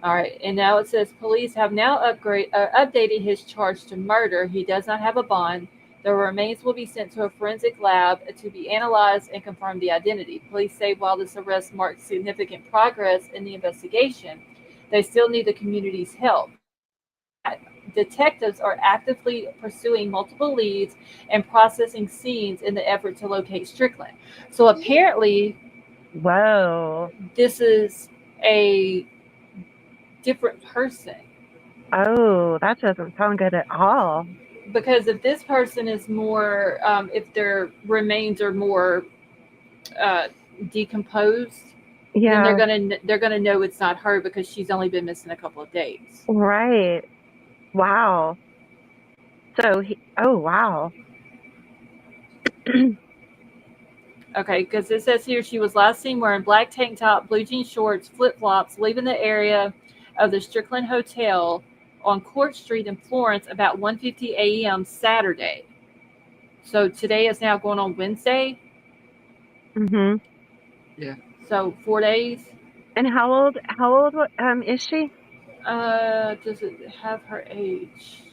Speaker 1: All right, and now it says police have now updated his charge to murder. He does not have a bond. The remains will be sent to a forensic lab to be analyzed and confirm the identity. Police say while this arrest marks significant progress in the investigation, they still need the community's help. Detectives are actively pursuing multiple leads and processing scenes in the effort to locate Strickland. So apparently,
Speaker 2: Whoa.
Speaker 1: this is a different person.
Speaker 2: Oh, that doesn't sound good at all.
Speaker 1: Because if this person is more, if their remains are more decomposed,
Speaker 2: Yeah.
Speaker 1: then they're gonna know it's not her because she's only been missing a couple of days.
Speaker 2: Right. Wow. So oh wow.
Speaker 1: Okay, because it says here she was last seen wearing black tank top, blue jean shorts, flip flops, leaving the area of the Strickland Hotel on Court Street in Florence about 1:50 a.m. Saturday. So today is now going on Wednesday.
Speaker 2: Mhm.
Speaker 3: Yeah.
Speaker 1: So 4 days.
Speaker 2: And how old is she?
Speaker 1: Does it have her age?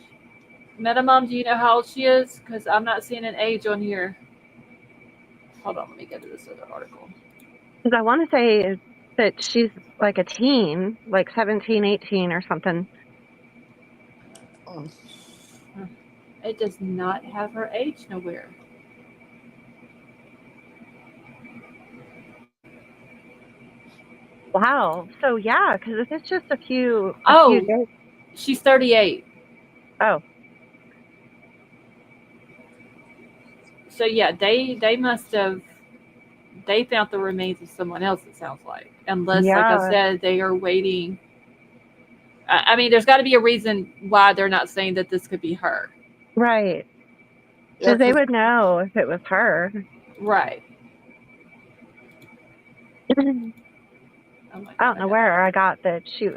Speaker 1: Metamom, do you know how old she is? Because I'm not seeing an age on here. Hold on, let me get to this other article.
Speaker 2: Because I want to say that she's like a teen, like 17, 18 or something.
Speaker 1: It does not have her age nowhere.
Speaker 2: Wow. So yeah, because if it's just a few days.
Speaker 1: She's 38.
Speaker 2: Oh.
Speaker 1: So yeah, they must have, they found the remains of someone else, it sounds like. Unless, like I said, they are waiting. I mean, there's got to be a reason why they're not saying that this could be her.
Speaker 2: Right. Because they would know if it was her.
Speaker 1: Right.
Speaker 2: I don't know where I got that she.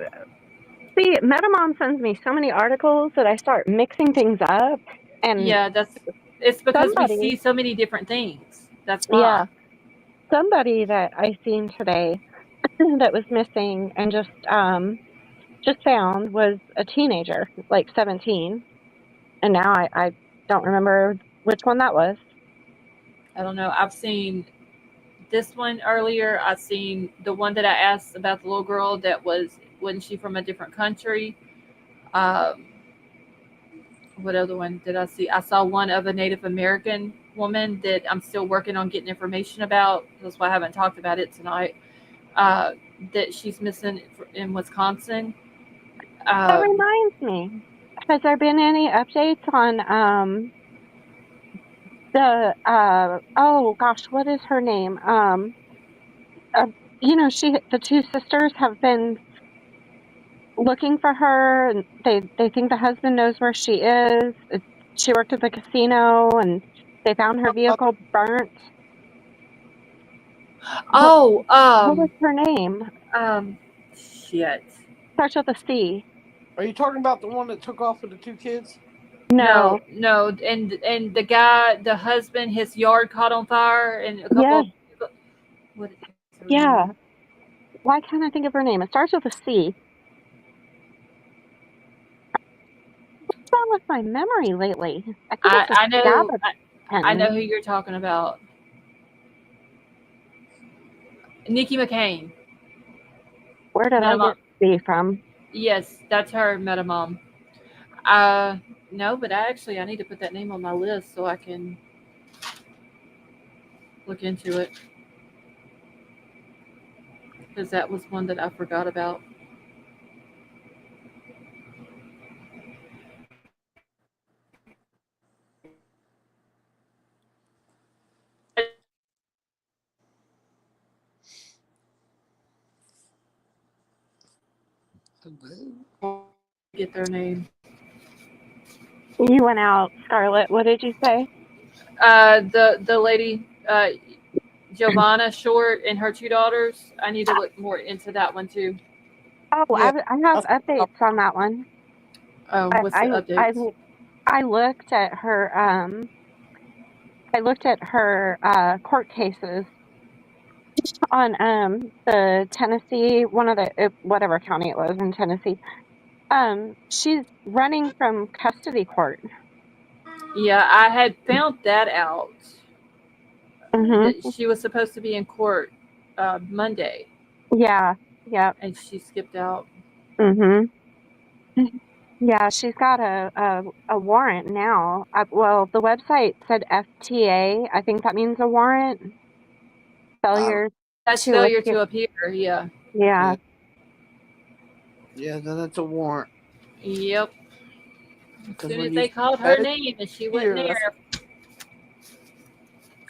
Speaker 2: See, Metamom sends me so many articles that I start mixing things up, and
Speaker 1: yeah, it's because we see so many different things. That's why.
Speaker 2: Yeah, somebody that I seen today that was missing and just found was a teenager, like 17, and now I don't remember which one that was.
Speaker 1: I don't know. I've seen this one earlier. I've seen the one that I asked about, the little girl that wasn't she from a different country? What other one did I see? I saw one of a Native American woman that I'm still working on getting information about. That's why I haven't talked about it tonight. That she's missing in Wisconsin.
Speaker 2: That reminds me. Has there been any updates on the oh gosh, what is her name? You know, the two sisters have been looking for her, and they think the husband knows where she is. She worked at the casino, and they found her vehicle burnt.
Speaker 1: Oh,
Speaker 2: What was her name?
Speaker 1: shit.
Speaker 2: Starts with a C.
Speaker 6: Are you talking about the one that took off with the two kids?
Speaker 2: No.
Speaker 1: No, and the guy, the husband, his yard caught on fire, and a couple.
Speaker 2: Yes.
Speaker 1: Of, what?
Speaker 2: Yeah. Why can't I think of her name? It starts with a C. What's wrong with my memory lately? I think it's a
Speaker 1: I know.
Speaker 2: Gabapentin.
Speaker 1: I know who you're talking about. Nikki McCain.
Speaker 2: Where did I get C from?
Speaker 1: Yes, that's her, Metamom. No, but I need to put that name on my list so I can look into it. Because that was one that I forgot about. Get their name.
Speaker 2: You went out, Scarlett. What did you say?
Speaker 1: The lady, Giovanna Short, and her two daughters. I need to look more into that one too.
Speaker 2: Oh,
Speaker 6: Yeah,
Speaker 2: I have updates on that one.
Speaker 1: Oh, what's the updates?
Speaker 2: I looked at her. I looked at her court cases on the Tennessee, one of the whatever county it was in Tennessee. She's running from custody court.
Speaker 1: Yeah, I had found that out.
Speaker 2: Mm-hmm.
Speaker 1: That she was supposed to be in court Monday.
Speaker 2: Yeah. Yep.
Speaker 1: And she skipped out.
Speaker 2: Mm-hmm. Yeah, she's got a warrant now. Well, the website said FTA. I think that means a warrant. Failure.
Speaker 1: That's failure to appear. Yeah.
Speaker 2: Yeah.
Speaker 6: Yeah, that's a warrant.
Speaker 1: Yep. As soon as they called her name and she wasn't there,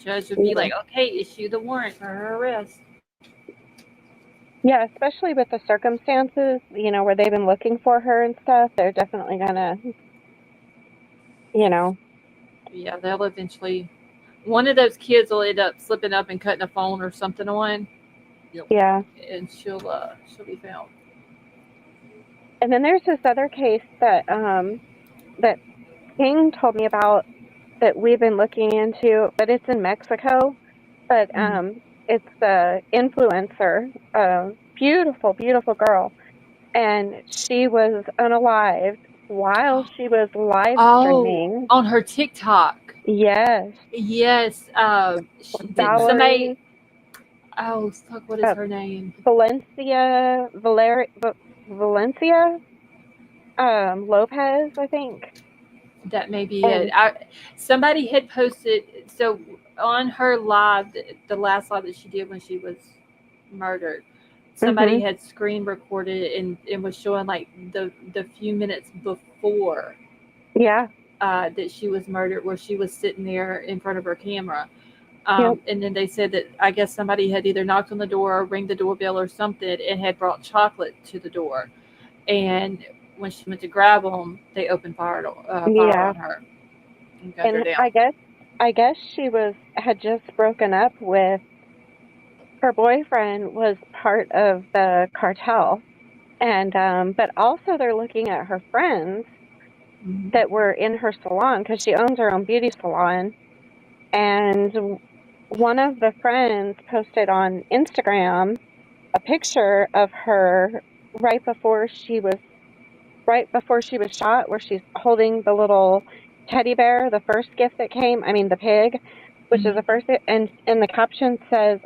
Speaker 1: judge would be like, okay, issue the warrant for her arrest.
Speaker 2: Yeah, especially with the circumstances, you know, where they've been looking for her and stuff, they're definitely gonna, you know.
Speaker 1: Yeah, they'll eventually. One of those kids will end up slipping up and cutting a phone or something on.
Speaker 6: Yep.
Speaker 2: Yeah.
Speaker 1: And she'll be found.
Speaker 2: And then there's this other case that that King told me about that we've been looking into, but it's in Mexico. But it's the influencer, beautiful, beautiful girl, and she was unalived while she was live streaming
Speaker 1: on her TikTok.
Speaker 2: Yes.
Speaker 1: Yes. Somebody. Oh, fuck! What is her name?
Speaker 2: Valencia Lopez, I think.
Speaker 1: That may be it. Somebody had posted, so on her live, the last live that she did when she was murdered, somebody had screen recorded and was showing like the few minutes before that she was murdered, where she was sitting there in front of her camera. And then they said that I guess somebody had either knocked on the door or rang the doorbell or something and had brought chocolate to the door. And when she went to grab them, they opened fire on her. And gunned her down.
Speaker 2: I guess she had just broken up with her boyfriend, was part of the cartel, and but also they're looking at her friends that were in her salon, because she owns her own beauty salon, and one of the friends posted on Instagram a picture of her right before she was shot, where she's holding the little teddy bear, the first gift that came, the pig, which is the first, and the caption says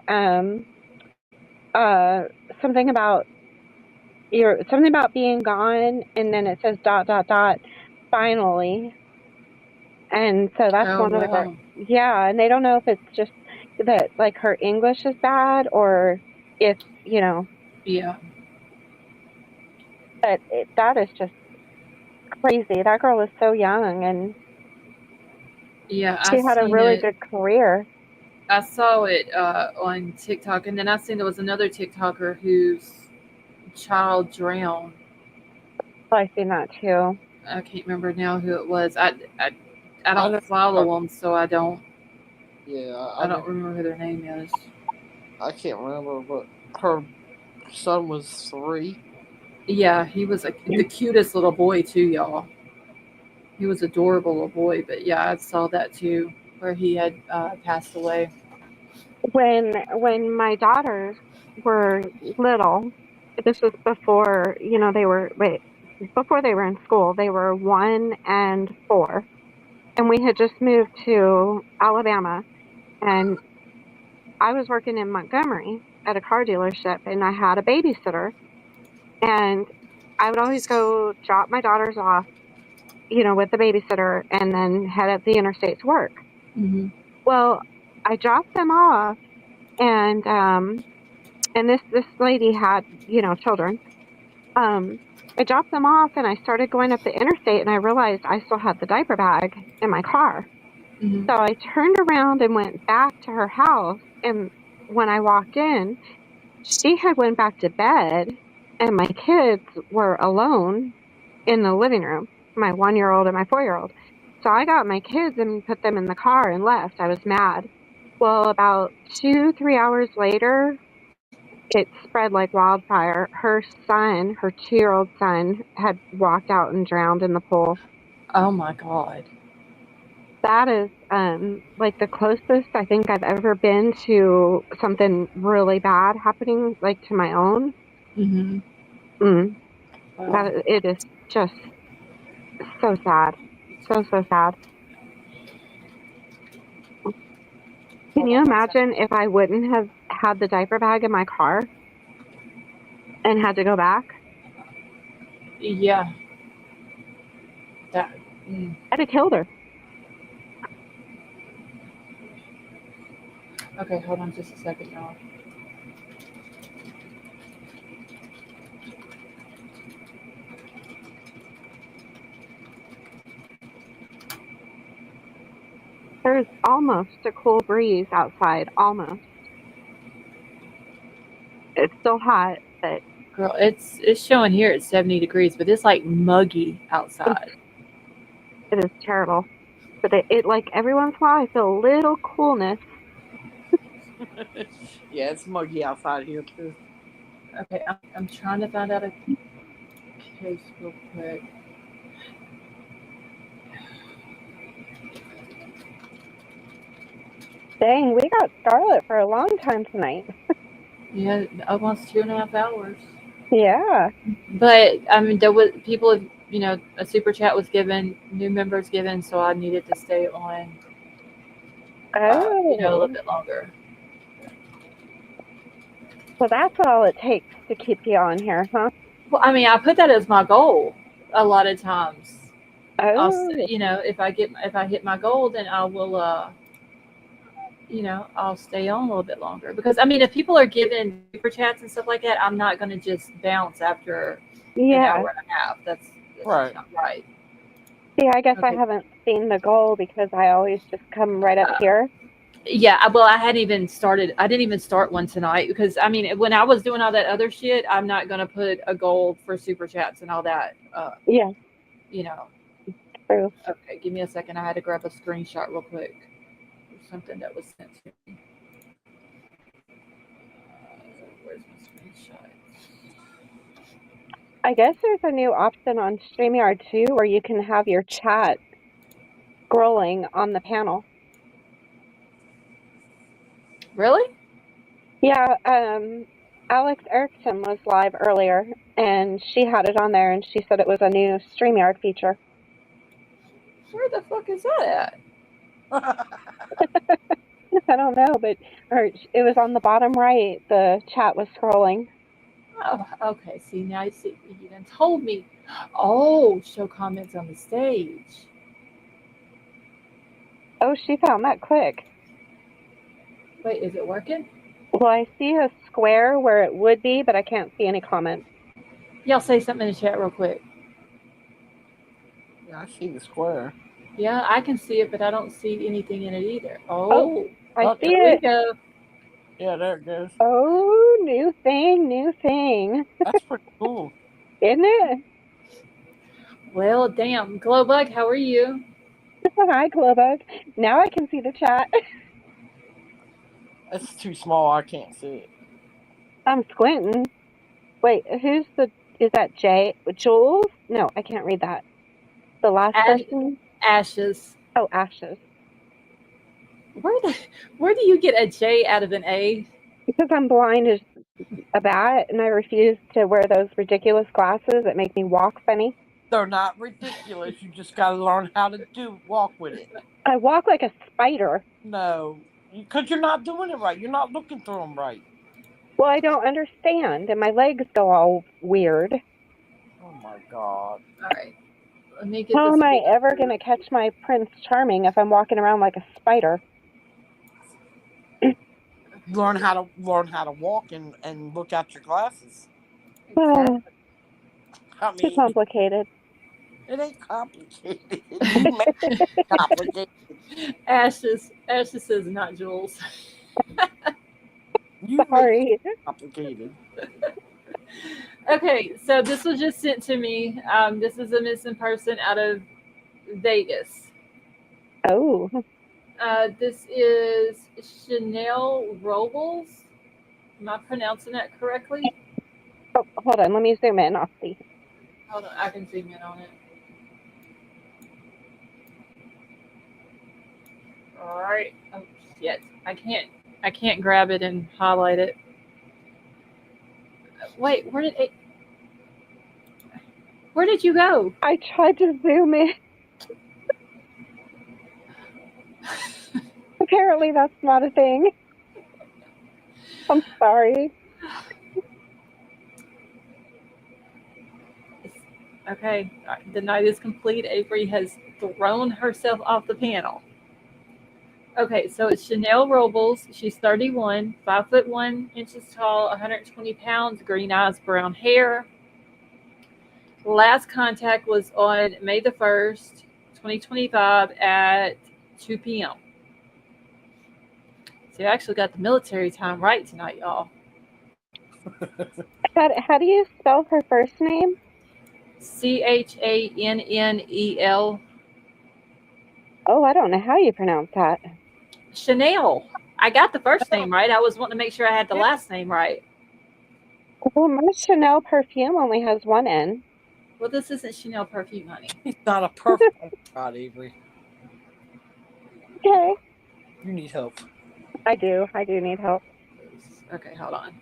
Speaker 2: something about being gone, and then it says ... finally. And so that's one of the and they don't know if it's just that like her English is bad or if, you know.
Speaker 1: Yeah.
Speaker 2: But that is just crazy. That girl was so young and
Speaker 1: Yeah, I
Speaker 2: she had a
Speaker 1: seen
Speaker 2: really
Speaker 1: it.
Speaker 2: good career.
Speaker 1: I saw it on TikTok, and then I seen there was another TikToker whose child drowned.
Speaker 2: So I seen that too.
Speaker 1: I can't remember now who it was. I
Speaker 6: I
Speaker 1: don't
Speaker 6: know.
Speaker 1: follow them, so I don't
Speaker 6: Yeah,
Speaker 1: I don't remember who their name is.
Speaker 6: I can't remember, but her son was 3.
Speaker 1: Yeah, he was the cutest little boy too, y'all. He was adorable little boy, but yeah, I saw that too, where he had passed away.
Speaker 2: When my daughters were little, this was before, before they were in school. They were 1 and 4, and we had just moved to Alabama, and I was working in Montgomery at a car dealership, and I had a babysitter, and I would always go drop my daughters off, with the babysitter, and then head up the interstate to work.
Speaker 1: Mm-hmm.
Speaker 2: Well, I dropped them off, and this lady had, children. Um, I dropped them off, and I started going up the interstate, and I realized I still had the diaper bag in my car.
Speaker 1: Mm-hmm.
Speaker 2: So I turned around and went back to her house, and when I walked in, she had went back to bed, and my kids were alone in the living room, my 1-year-old and my 4-year-old. So I got my kids and put them in the car and left. I was mad. Well, about 2, 3 hours later, it spread like wildfire. Her son, her 2-year-old son, had walked out and drowned in the pool.
Speaker 1: Oh my God.
Speaker 2: That is like the closest I think I've ever been to something really bad happening, like to my own.
Speaker 1: Mm-hmm.
Speaker 2: Mm,
Speaker 1: Wow.
Speaker 2: it is just so sad, so sad. Can
Speaker 1: Hold
Speaker 2: you
Speaker 1: on one second.
Speaker 2: imagine if I wouldn't have had the diaper bag in my car and had to go back?
Speaker 1: Yeah. That. Mm.
Speaker 2: I'd have killed her.
Speaker 1: Okay, hold on just a second, y'all.
Speaker 2: There's almost a cool breeze outside, almost. It's still hot, but
Speaker 1: Girl, it's showing here at 70 degrees, but it's like muggy outside.
Speaker 2: it is terrible. But it like every once in a while I feel a little coolness.
Speaker 6: Yeah, it's muggy outside here too.
Speaker 1: Okay, I'm trying to find out a case real quick.
Speaker 2: Dang, we got Scarlet for a long time tonight.
Speaker 1: Yeah, almost 2.5 hours.
Speaker 2: Yeah.
Speaker 1: But I mean, there was people, a super chat was given, new members given, so I needed to stay on, a little
Speaker 2: Oh.
Speaker 1: bit longer.
Speaker 2: So that's all it takes to keep you on here, huh?
Speaker 1: Well, I mean, I put that as my goal a lot of times.
Speaker 2: Oh.
Speaker 1: If I hit my goal, then I will, I'll stay on a little bit longer because I mean, if people are giving super chats and stuff like that, I'm not going to just bounce after an
Speaker 2: Yeah.
Speaker 1: hour and a half. That's
Speaker 6: Right.
Speaker 1: not right.
Speaker 2: See, I guess I
Speaker 1: Okay.
Speaker 2: haven't seen the goal because I always just come right up here.
Speaker 1: Yeah, well, I hadn't even started. I didn't even start one tonight because I mean, when I was doing all that other shit, I'm not going to put a goal for super chats and all that.
Speaker 2: Yeah, true.
Speaker 1: Okay, give me a second. I had to grab a screenshot real quick. Something that was sent to me. Where's my screenshot?
Speaker 2: I guess there's a new option on StreamYard too where you can have your chat scrolling on the panel.
Speaker 1: Really?
Speaker 2: Yeah, Alex Erickson was live earlier and she had it on there and she said it was a new StreamYard feature.
Speaker 1: Where the fuck is that at?
Speaker 2: I don't know, but it was on the bottom right. The chat was scrolling.
Speaker 1: Oh, okay. See, now you see, you done told me. Oh, show comments on the stage.
Speaker 2: Oh, she found that quick.
Speaker 1: Wait, is it working?
Speaker 2: Well, I see a square where it would be, but I can't see any comments.
Speaker 1: Y'all say something in the chat real quick.
Speaker 6: I see the square.
Speaker 1: Yeah, I can see it, but I don't see anything in it either.
Speaker 2: Oh, I
Speaker 6: Oh,
Speaker 2: see
Speaker 1: there we
Speaker 2: it.
Speaker 1: go.
Speaker 6: Yeah, there it goes.
Speaker 2: Oh, new thing.
Speaker 6: That's pretty cool.
Speaker 2: Isn't it?
Speaker 1: Well, damn. Glowbug, how are you?
Speaker 2: Hi, Glowbug. Now I can see the chat.
Speaker 6: It's too small. I can't see it.
Speaker 2: I'm squinting. Wait, is that Jay? Jules? No, I can't read that. The last
Speaker 1: Ash,
Speaker 2: person?
Speaker 1: Ashes.
Speaker 2: Oh, Ashes.
Speaker 1: Where do you get a J out of an A?
Speaker 2: Because I'm blind as a bat and I refuse to wear those ridiculous glasses that make me walk funny.
Speaker 6: They're not ridiculous. You just got to learn how to walk with it.
Speaker 2: I walk like a spider.
Speaker 6: No, because you're not doing it right. You're not looking through them right.
Speaker 2: Well, I don't understand, and my legs go all weird.
Speaker 6: Oh my God.
Speaker 1: All right. Let me get
Speaker 2: How
Speaker 1: this.
Speaker 2: am I ever going to catch my Prince Charming if I'm walking around like a spider?
Speaker 6: Learn how to walk and look out your glasses.
Speaker 2: Oh,
Speaker 6: I
Speaker 2: too
Speaker 6: mean,
Speaker 2: complicated.
Speaker 6: it ain't complicated. You make it complicated.
Speaker 1: Ashes says not Jules.
Speaker 6: You make
Speaker 2: Sorry.
Speaker 6: it complicated.
Speaker 1: Okay, so this was just sent to me. This is a missing person out of Vegas.
Speaker 2: Oh,
Speaker 1: This is Chanel Robles. Am I pronouncing that correctly?
Speaker 2: oh, hold on. Let me zoom in. I'll see.
Speaker 1: Hold on, I can zoom in on it. All right. Oh shit, I can't grab it and highlight it. Wait, where did you go?
Speaker 2: I tried to zoom in. Apparently, that's not a thing. I'm sorry.
Speaker 1: Okay, the night is complete. Avery has thrown herself off the panel. Okay, so it's Chanel Robles. She's 31, 5'1" tall, 120 pounds, green eyes, brown hair. Last contact was on May the 1st, 2025 at 2 p.m. So you actually got the military time right tonight, y'all.
Speaker 2: How do you spell her first name?
Speaker 1: Chanel.
Speaker 2: Oh, I don't know how you pronounce that.
Speaker 1: Chanel. I got the first name right. I was wanting to make sure I had the last name right.
Speaker 2: Well, my Chanel perfume only has one N.
Speaker 1: Well, this isn't Chanel perfume, honey.
Speaker 6: It's not a perfect. Oh God, Avery,
Speaker 2: Okay.
Speaker 6: you need help.
Speaker 2: I do need help.
Speaker 1: Okay, hold on.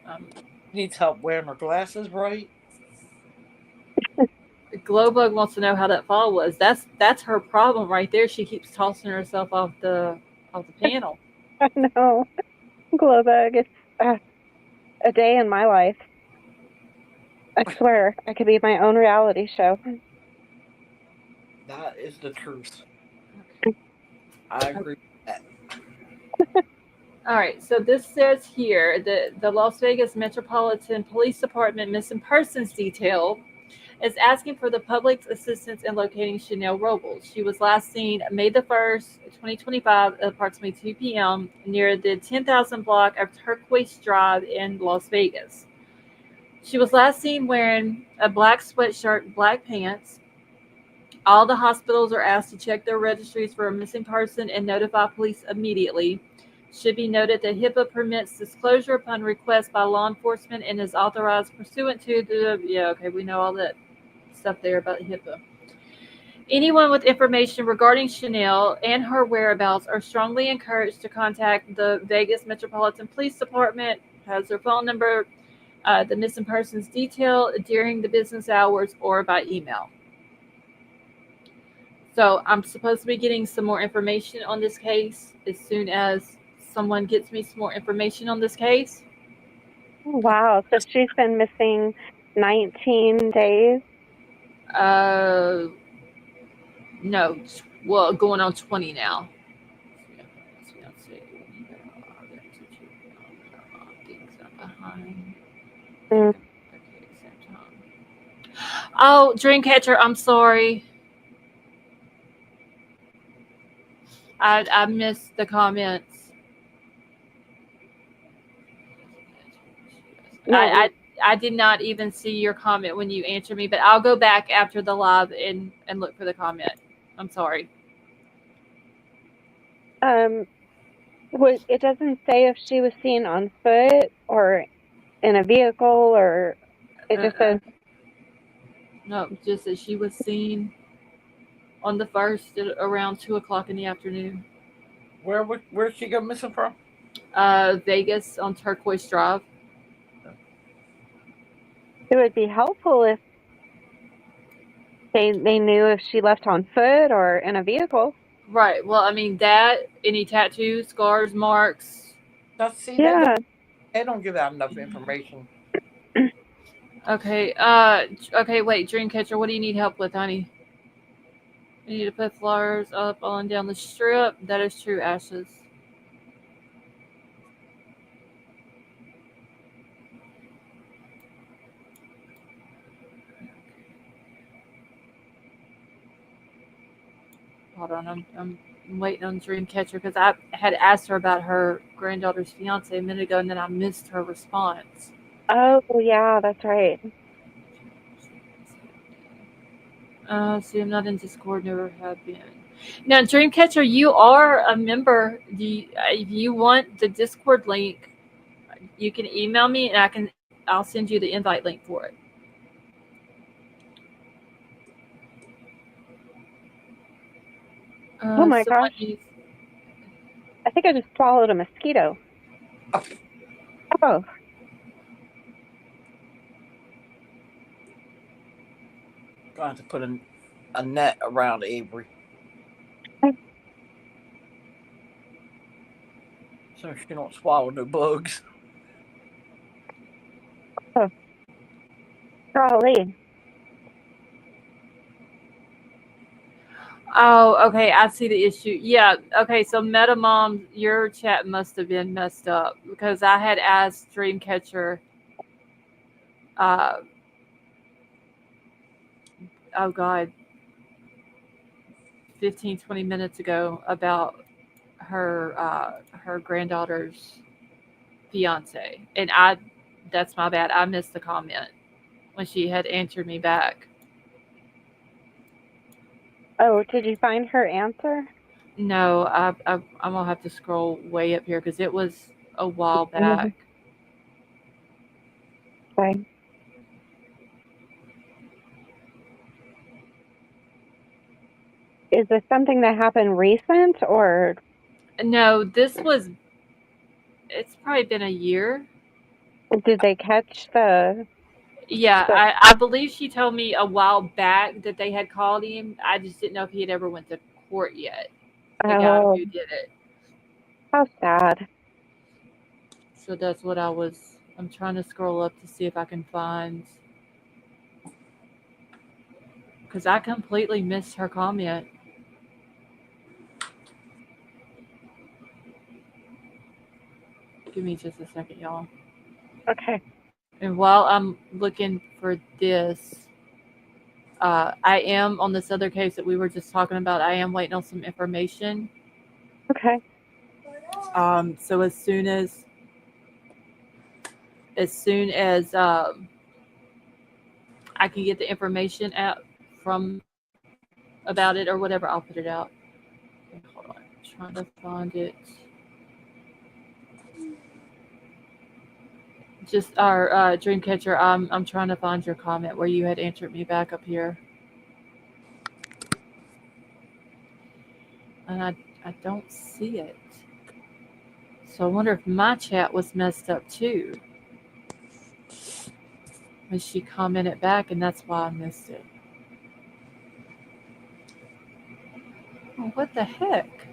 Speaker 6: Needs help wearing her glasses right.
Speaker 1: Glowbug wants to know how that fall was. That's her problem right there. She keeps tossing herself off the panel.
Speaker 2: I know. Glowbug, it's a day in my life. I swear, I could be my own reality show.
Speaker 6: That is the truth. I agree with that.
Speaker 1: All right, so this says here that the Las Vegas Metropolitan Police Department Missing Persons Detail is asking for the public's assistance in locating Chanel Robles. She was last seen May the 1st, 2025 at approximately 2 p.m. near the 10,000 block of Turquoise Drive in Las Vegas. She was last seen wearing a black sweatshirt, black pants. All the hospitals are asked to check their registries for a missing person and notify police immediately. Should be noted that HIPAA permits disclosure upon request by law enforcement and is authorized pursuant to the, we know all that stuff there about HIPAA. Anyone with information regarding Chanel and her whereabouts are strongly encouraged to contact the Vegas Metropolitan Police Department, has their phone number, the missing persons detail during the business hours or by email. So I'm supposed to be getting some more information on this case as soon as someone gets me some more information on this case.
Speaker 2: Wow, so she's been missing 19 days?
Speaker 1: No, well, going on 20 now. Oh, Dreamcatcher, I'm sorry. I missed the comments.
Speaker 2: No,
Speaker 1: I did not even see your comment when you answered me, but I'll go back after the live and look for the comment. I'm sorry.
Speaker 2: it doesn't say if she was seen on foot or in a vehicle, or it just says
Speaker 1: No, just that she was seen on the 1st at around 2:00 in the afternoon.
Speaker 3: Where'd she go missing from?
Speaker 1: Vegas on Turquoise Drive.
Speaker 2: it would be helpful if they knew if she left on foot or in a vehicle.
Speaker 1: Right. Well, I mean that any tattoos, scars, marks.
Speaker 3: See,
Speaker 2: Yeah.
Speaker 3: they don't give out enough information.
Speaker 1: Okay. Okay. Wait, Dreamcatcher. What do you need help with, honey? You need to put flowers up on down the strip. That is true, Ashes. Hold on, I'm waiting on Dreamcatcher because I had asked her about her granddaughter's fiance a minute ago, and then I missed her response.
Speaker 2: Oh, yeah, that's right.
Speaker 1: See, I'm not in Discord. Never have been. Now, Dreamcatcher, you are a member. If you want the Discord link, you can email me, and I'll send you the invite link for it.
Speaker 2: Oh my gosh. I think I just swallowed a mosquito. Oh.
Speaker 3: Going to put a net around Avery. So she don't swallow no bugs.
Speaker 2: Oh. Golly.
Speaker 1: Oh, okay. I see the issue. Yeah. Okay. So, MetaMom, your chat must have been messed up because I had asked Dreamcatcher. Oh God, 15, 20 minutes ago about her granddaughter's fiance, and that's my bad. I missed the comment when she had answered me back.
Speaker 2: Oh, did you find her answer?
Speaker 1: No, I'm gonna have to scroll way up here because it was a while back.
Speaker 2: Okay. Is this something that happened recent, or?
Speaker 1: No, it's probably been a year.
Speaker 2: Did they catch the?
Speaker 1: Yeah, I believe she told me a while back that they had called him. I just didn't know if he had ever went to court yet. The guy
Speaker 2: Oh,
Speaker 1: who did it.
Speaker 2: how sad.
Speaker 1: So that's what I'm trying to scroll up to see if I can find, because I completely missed her comment. Give me just a second, y'all.
Speaker 2: Okay.
Speaker 1: And while I'm looking for this, I am on this other case that we were just talking about. I am waiting on some information.
Speaker 2: Okay.
Speaker 1: So as soon as I can get the information out from about it or whatever, I'll put it out. Hold on, I'm trying to find it. Just our Dreamcatcher. I'm trying to find your comment where you had answered me back up here, and I don't see it. So I wonder if my chat was messed up too. When she commented back, and that's why I missed it. Oh, what the heck?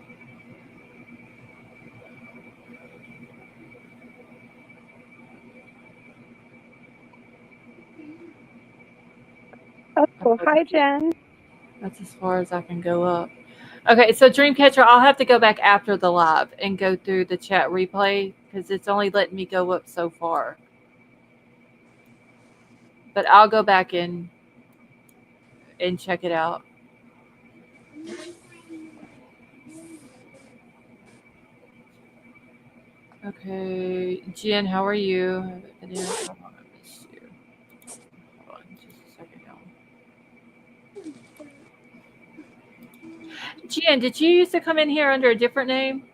Speaker 2: Oh, hi, Jen.
Speaker 1: That's as far as I can go up. Okay, so Dreamcatcher, I'll have to go back after the live and go through the chat replay because it's only letting me go up so far. But I'll go back and check it out. Okay, Jen, how are you? I haven't been here. Hold on, I missed you. Hold on, just a second, y'all. Jen, did you used to come in here under a different name?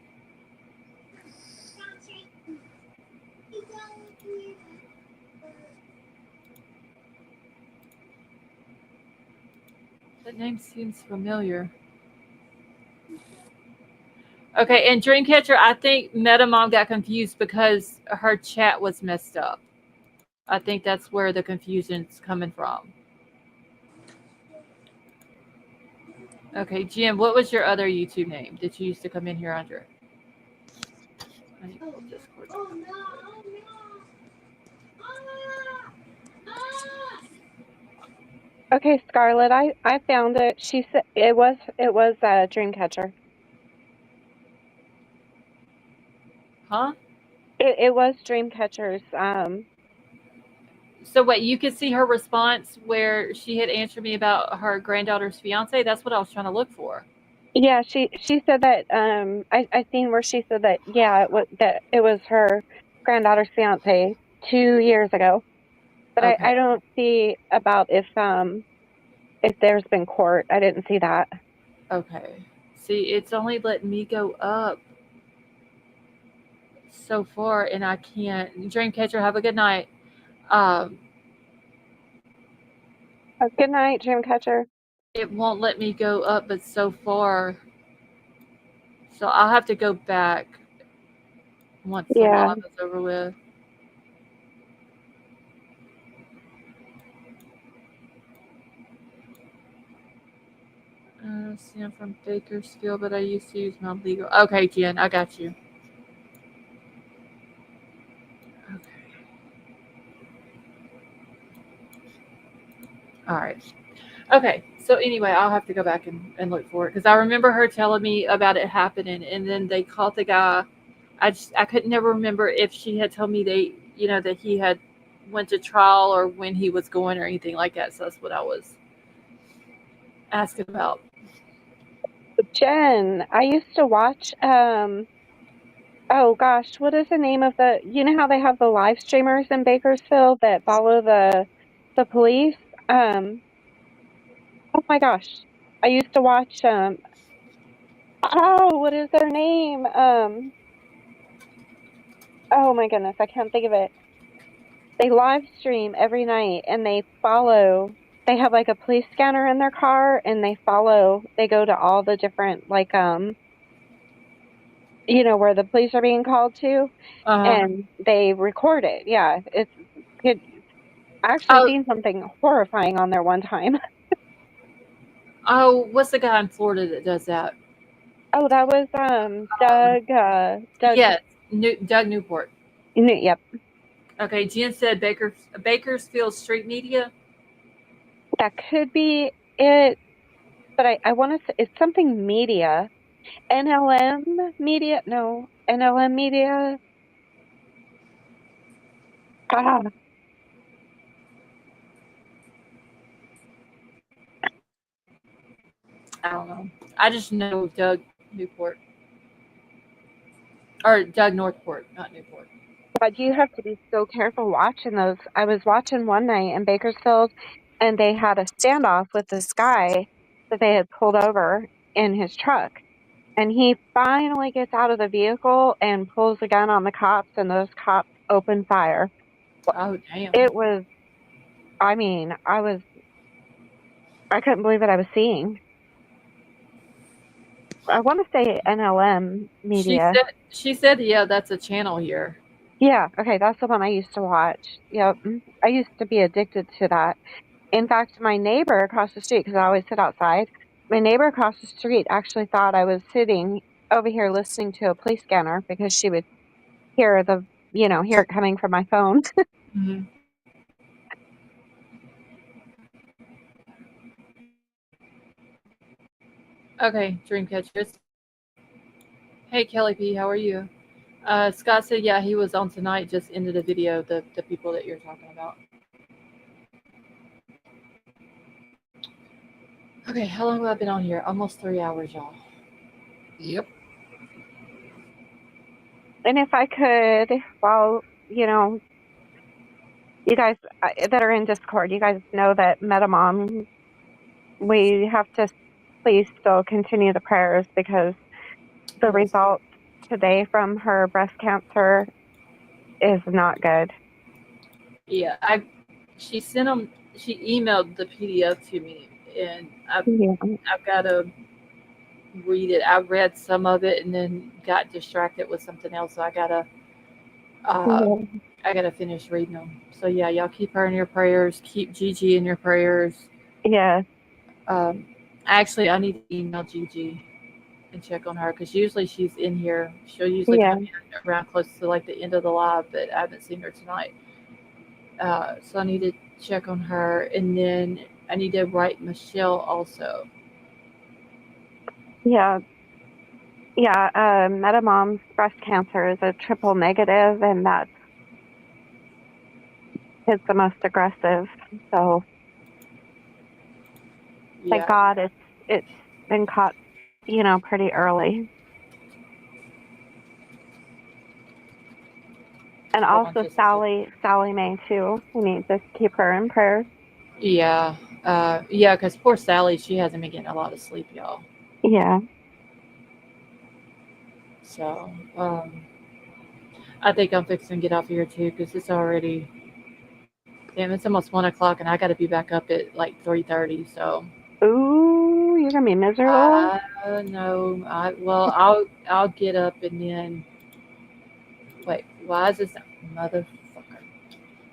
Speaker 1: That name seems familiar. Okay, and Dreamcatcher, I think MetaMom got confused because her chat was messed up. I think that's where the confusion's coming from. Okay, Jim, what was your other YouTube name that you used to come in here under? I need to pull Discord.
Speaker 2: Okay, Scarlett, I found it. She said it was Dreamcatcher.
Speaker 1: Huh?
Speaker 2: It was Dreamcatcher's.
Speaker 1: So wait, you could see her response where she had answered me about her granddaughter's fiance? That's what I was trying to look for.
Speaker 2: Yeah, she said that. I seen where she said that. Yeah, it was her granddaughter's fiance 2 years ago. But
Speaker 1: Okay.
Speaker 2: I don't see about if there's been court. I didn't see that.
Speaker 1: Okay. See, it's only letting me go up so far, and I can't. Dreamcatcher, have a good night.
Speaker 2: Good night, Dreamcatcher.
Speaker 1: It won't let me go up, but so far. So I'll have to go back once the
Speaker 2: Yeah.
Speaker 1: live is over with. See, I'm from Bakersfield, but I used to use non-legal. Okay, Jen, I got you. Okay. All right. Okay. So anyway, I'll have to go back and look for it because I remember her telling me about it happening, and then they caught the guy. I could never remember if she had told me that he had went to trial or when he was going or anything like that. So that's what I was asking about.
Speaker 2: Jen, I used to watch. Oh gosh, what is the name of the? You know how they have the live streamers in Bakersfield that follow the police. Oh my gosh, I used to watch. Oh, what is their name? Oh my goodness, I can't think of it. They live stream every night and they follow. They have like a police scanner in their car and they follow. They go to all the different where the police are being called to, and they record it. Yeah, it. I actually
Speaker 1: Oh,
Speaker 2: seen something horrifying on there one time.
Speaker 1: what's the guy in Florida that does that?
Speaker 2: Oh, that was Doug. Doug.
Speaker 1: Yes, Doug Newport.
Speaker 2: Yep,
Speaker 1: Okay, Jen said Bakersfield Street Media.
Speaker 2: that could be it. But I want to say it's something media. NLM media? No, NLM media. Ah,
Speaker 1: I don't know. I just know Doug Newport or Doug Northport, not Newport.
Speaker 2: but you have to be so careful watching those. I was watching one night in Bakersfield, and they had a standoff with this guy that they had pulled over in his truck. And he finally gets out of the vehicle and pulls a gun on the cops, and those cops open fire.
Speaker 1: Oh damn!
Speaker 2: It was, I mean, I couldn't believe what I was seeing. I want to say NLM media.
Speaker 1: She said, yeah, that's a channel here.
Speaker 2: Yeah, okay, that's the one I used to watch. Yep, I used to be addicted to that. In fact, my neighbor across the street, because I always sit outside, my neighbor across the street actually thought I was sitting over here listening to a police scanner because she would hear hear it coming from my phone.
Speaker 1: Mm-hmm. Okay, Dreamcatchers. Hey, Kelly P, how are you? Scott said, yeah, he was on tonight, just ended a video, the people that you're talking about. Okay, how long have I been on here? Almost 3 hours, y'all.
Speaker 6: Yep.
Speaker 2: And if I could, while, you guys that are in Discord, you guys know that MetaMom, we have to please still continue the prayers because the
Speaker 1: Yes.
Speaker 2: results today from her breast cancer is not good.
Speaker 1: Yeah, she sent them. She emailed the PDF to me, and
Speaker 2: Yeah.
Speaker 1: I've got to read it. I read some of it and then got distracted with something else, so I gotta finish reading them. So yeah, y'all keep her in your prayers. Keep Gigi in your prayers.
Speaker 2: Yeah.
Speaker 1: Actually, I need to email Gigi and check on her because usually she's in here. She'll usually
Speaker 2: Yeah.
Speaker 1: come in around close to like the end of the live, but I haven't seen her tonight. So I need to check on her, and then I need to write Michelle also.
Speaker 2: Yeah. Yeah. MetaMom's breast cancer is a triple negative, and that's the most aggressive. So thank
Speaker 1: Yeah,
Speaker 2: God it's been caught, pretty early. And
Speaker 1: hold on
Speaker 2: also
Speaker 1: just a second.
Speaker 2: Sally Mae too. We need to keep her in prayers.
Speaker 1: Yeah, yeah, because poor Sally, she hasn't been getting a lot of sleep, y'all.
Speaker 2: Yeah.
Speaker 1: So, I think I'm fixing to get off here too because it's already, damn, it's almost 1 o'clock and I got to be back up at like 3:30. So,
Speaker 2: Ooh, you're gonna be miserable.
Speaker 1: no, I'll get up and then wait. Why is this motherfucker?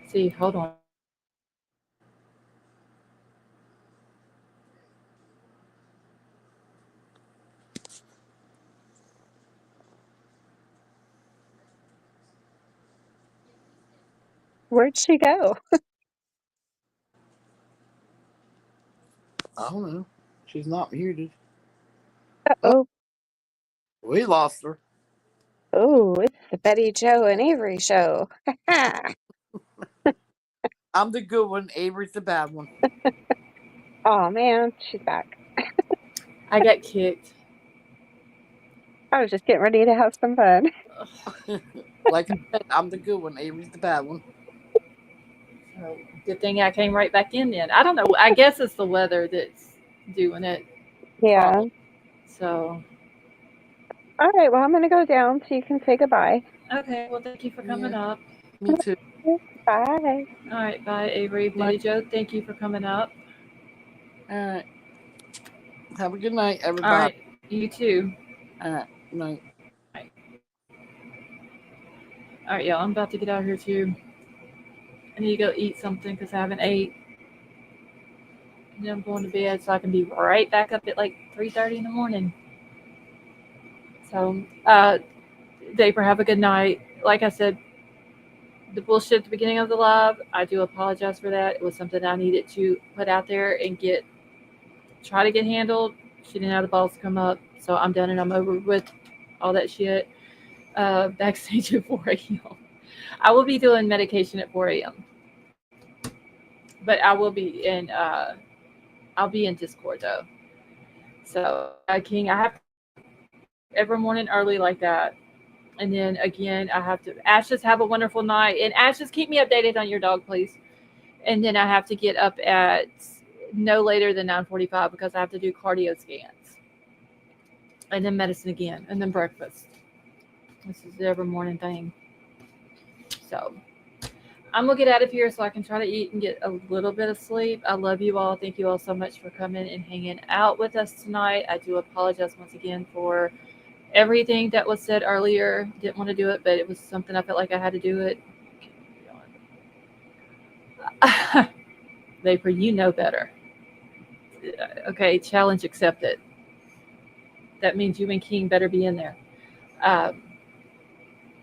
Speaker 1: See, hold on.
Speaker 2: Where'd she go?
Speaker 6: I don't know. She's not muted.
Speaker 2: Oh,
Speaker 6: We lost her.
Speaker 5: Oh, it's the Betty Joe and Avery show.
Speaker 6: I'm the good one. Avery's the bad one.
Speaker 2: oh man, she's back.
Speaker 1: I got kicked.
Speaker 2: I was just getting ready to have some fun.
Speaker 6: Like I said, I'm the good one. Avery's the bad one.
Speaker 1: So, good thing I came right back in then. I don't know. I guess it's the weather that's doing it.
Speaker 2: Yeah.
Speaker 1: Probably. So,
Speaker 2: All right. Well, I'm gonna go down so you can say goodbye.
Speaker 1: okay. Well, thank you for coming
Speaker 6: Yeah.
Speaker 1: up.
Speaker 6: Me too.
Speaker 2: Bye.
Speaker 1: All right. Bye, Avery. Betty Joe, thank you for coming up.
Speaker 6: All right. Have a good night,
Speaker 1: All
Speaker 6: everybody.
Speaker 1: right. You too.
Speaker 6: All right. Night.
Speaker 1: All right, y'all. I'm about to get out of here too. I need to go eat something because I haven't ate. And then I'm going to bed so I can be right back up at like 3:30 in the morning. So, Vapor, have a good night. Like I said, the bullshit at the beginning of the live, I do apologize for that. It was something I needed to put out there and try to get handled. She didn't have the balls to come up, so I'm done and I'm over with all that shit. Backstage at 4 a.m. I will be doing medication at 4 a.m. But I will be in I'll be in Discord though. So King, I have every morning early like that. And then again, I have to Ashes, have a wonderful night. And Ashes, keep me updated on your dog, please. And then I have to get up at no later than 9:45 because I have to do cardio scans. And then medicine again. And then breakfast. This is the every morning thing. So I'm gonna get out of here so I can try to eat and get a little bit of sleep. I love you all. Thank you all so much for coming and hanging out with us tonight. I do apologize once again for everything that was said earlier. Didn't want to do it, but it was something I felt like I had to do it. Vapor, you know better. Okay, challenge accepted. That means you and King better be in there.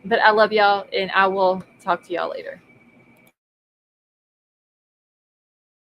Speaker 1: But I love y'all, and I will talk to y'all later.